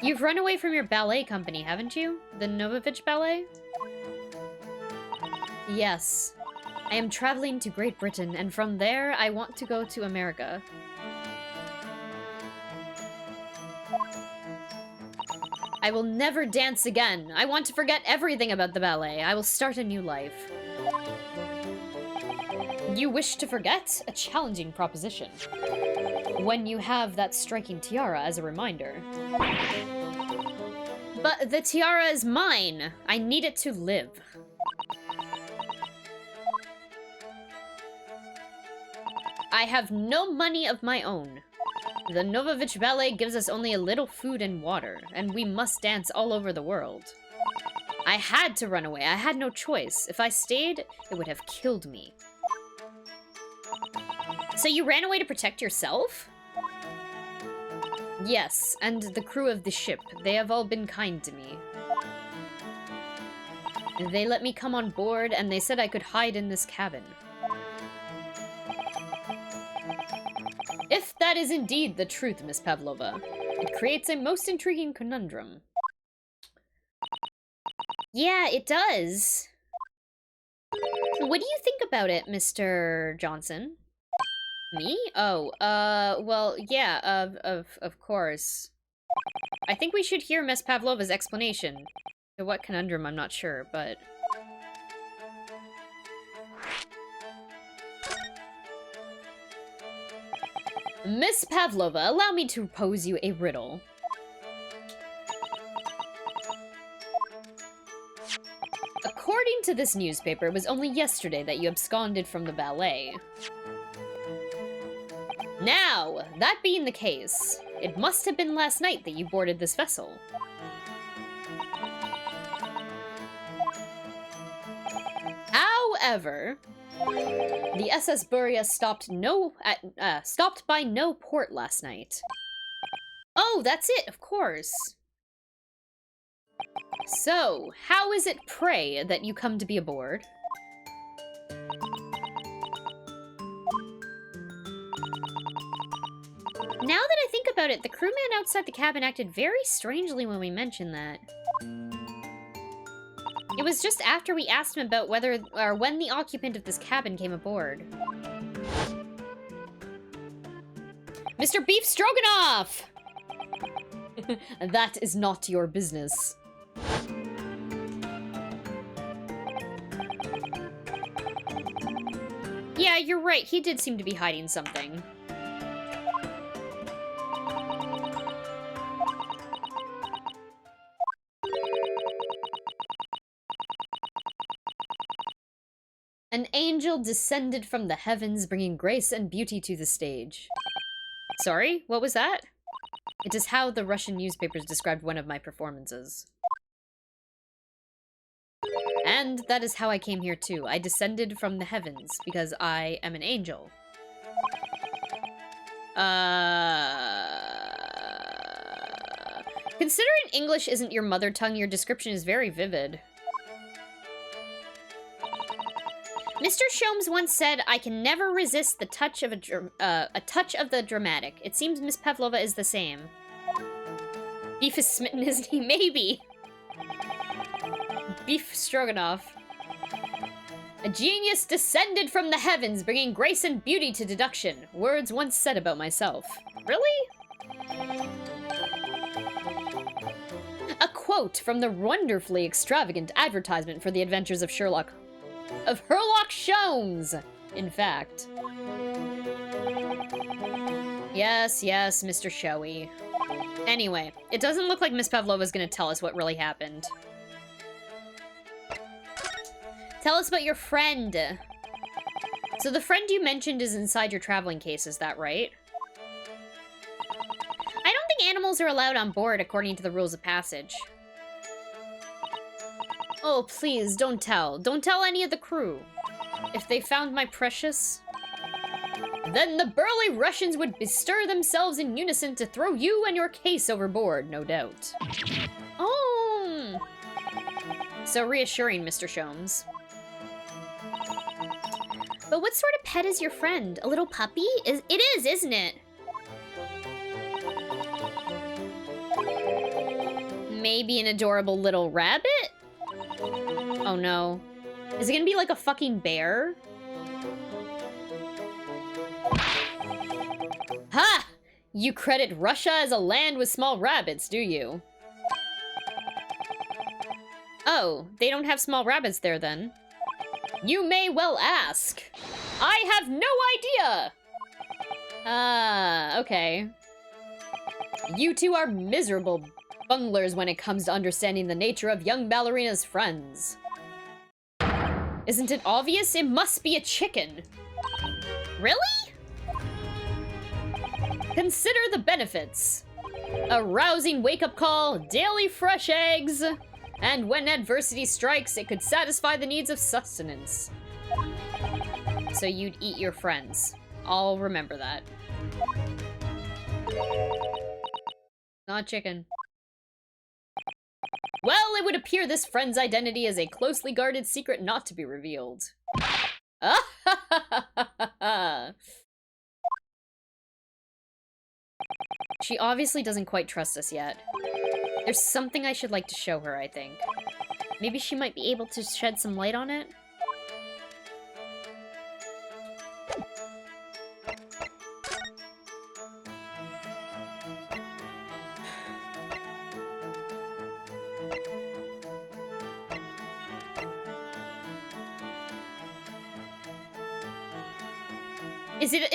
You've run away from your ballet company, haven't you? The Novovich Ballet? Yes. I am traveling to Great Britain, and from there, I want to go to America. I will never dance again. I want to forget everything about the ballet. I will start a new life. You wish to forget? A challenging proposition. When you have that striking tiara as a reminder. But the tiara is mine. I need it to live. I have no money of my own. The Novovich Ballet gives us only a little food and water, and we must dance all over the world. I had to run away. I had no choice. If I stayed, it would have killed me. So you ran away to protect yourself? Yes, and the crew of the ship. They have all been kind to me. They let me come on board, and they said I could hide in this cabin. If that is indeed the truth, Miss Pavlova, it creates a most intriguing conundrum. Yeah, it does. What do you think about it, Mr. Johnson? Me? Oh, well, yeah, of course. I think we should hear Miss Pavlova's explanation. To what conundrum, I'm not sure, but... Miss Pavlova, allow me to pose you a riddle. According to this newspaper, it was only yesterday that you absconded from the ballet. Now, that being the case, it must have been last night that you boarded this vessel. However, the SS Buria stopped by no port last night. Oh, that's it, of course. So, how is it, pray, that you come to be aboard? Now that I think about it, the crewman outside the cabin acted very strangely when we mentioned that. It was just after we asked him about whether or when the occupant of this cabin came aboard. Mr. Beef Stroganoff! That is not your business. Yeah, you're right. He did seem to be hiding something. An angel descended from the heavens, bringing grace and beauty to the stage. Sorry, what was that? It is how the Russian newspapers described one of my performances. And that is how I came here too. I descended from the heavens because I am an angel. Considering English isn't your mother tongue, your description is very vivid. Mr. Sholmes once said, I can never resist the touch of a touch of the dramatic. It seems Miss Pavlova is the same. Beef is smitten, isn't he? Maybe. Beef Stroganoff. A genius descended from the heavens, bringing grace and beauty to deduction. Words once said about myself. Really? A quote from the wonderfully extravagant advertisement for the adventures of Sherlock Sholmes, in fact. Yes, Mr. Showy. Anyway, it doesn't look like Miss Pavlova's gonna tell us what really happened. Tell us about your friend. So the friend you mentioned is inside your traveling case, is that right? I don't think animals are allowed on board according to the rules of passage. Oh, please, don't tell. Don't tell any of the crew. If they found my precious... Then the burly Russians would bestir themselves in unison to throw you and your case overboard, no doubt. Oh! So reassuring, Mr. Sholmes. But what sort of pet is your friend? A little puppy? It is, isn't it? Maybe an adorable little rabbit? Oh no. Is it gonna be like a fucking bear? Ha! You credit Russia as a land with small rabbits, do you? Oh, they don't have small rabbits there then. You may well ask. I have no idea! Ah, okay. You two are miserable bunglers when it comes to understanding the nature of young ballerina's friends. Isn't it obvious? It must be a chicken. Really? Consider the benefits. A rousing wake-up call, daily fresh eggs, and when adversity strikes, it could satisfy the needs of sustenance. So you'd eat your friends. I'll remember that. Not chicken. Well, it would appear this friend's identity is a closely guarded secret not to be revealed. She obviously doesn't quite trust us yet. There's something I should like to show her, I think. Maybe she might be able to shed some light on it?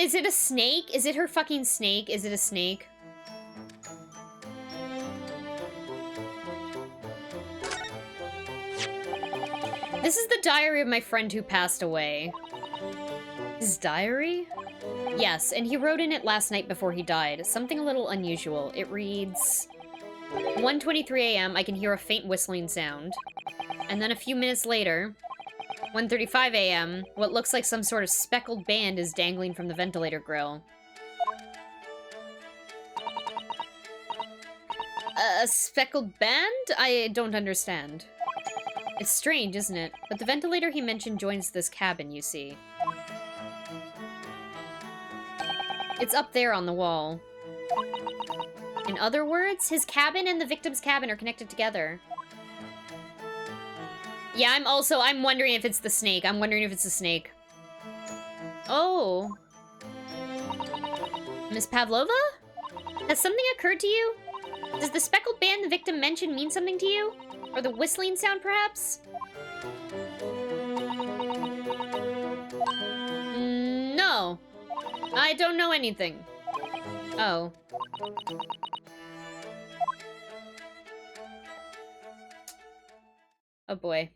Is it a snake? Is it her fucking snake? Is it a snake? This is the diary of my friend who passed away. His diary? Yes, and he wrote in it last night before he died. Something a little unusual. It reads... 1:23 a.m. I can hear a faint whistling sound. And then a few minutes later... 1:35 a.m. What looks like some sort of speckled band is dangling from the ventilator grill. A speckled band? I don't understand. It's strange, isn't it? But the ventilator he mentioned joins this cabin, you see. It's up there on the wall. In other words, his cabin and the victim's cabin are connected together. Yeah, I'm wondering if it's the snake. I'm wondering if it's the snake. Oh. Miss Pavlova? Has something occurred to you? Does the speckled band the victim mentioned mean something to you? Or the whistling sound, perhaps? No. I don't know anything. Oh. Oh boy.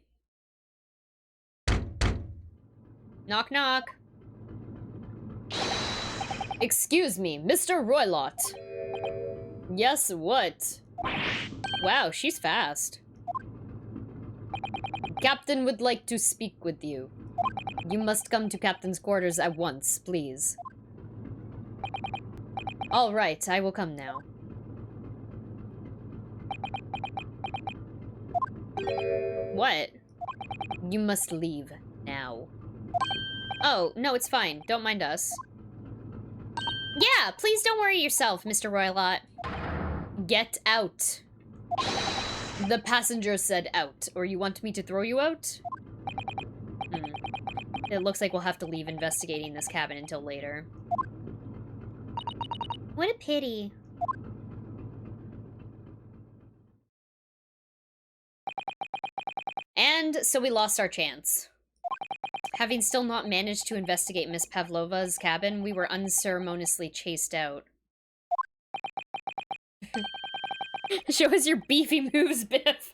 Knock knock. Excuse me, Mr. Roylott. Yes, what? Wow, she's fast. Captain would like to speak with you. You must come to Captain's quarters at once, please. All right, I will come now. What? You must leave now. Oh, no, it's fine. Don't mind us. Yeah, please don't worry yourself, Mr. Roylott. Get out. The passenger said out. Or you want me to throw you out? It looks like we'll have to leave investigating this cabin until later. What a pity. And so we lost our chance. Having still not managed to investigate Miss Pavlova's cabin, we were unceremoniously chased out. Show us your beefy moves, Biff.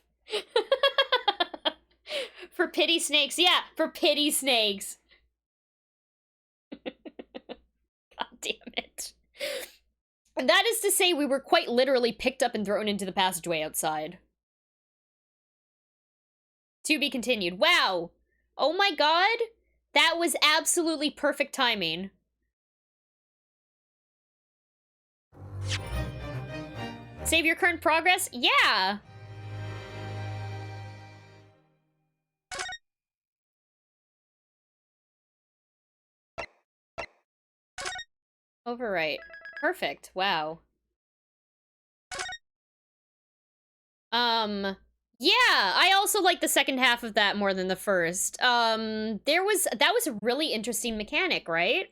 For pity snakes. Yeah, for pity snakes. God damn it. That is to say, we were quite literally picked up and thrown into the passageway outside. To be continued. Wow. Oh my god. That was absolutely perfect timing. Save your current progress? Yeah. Overwrite. Perfect. Wow. Yeah, I also like the second half of that more than the first. That was a really interesting mechanic, right?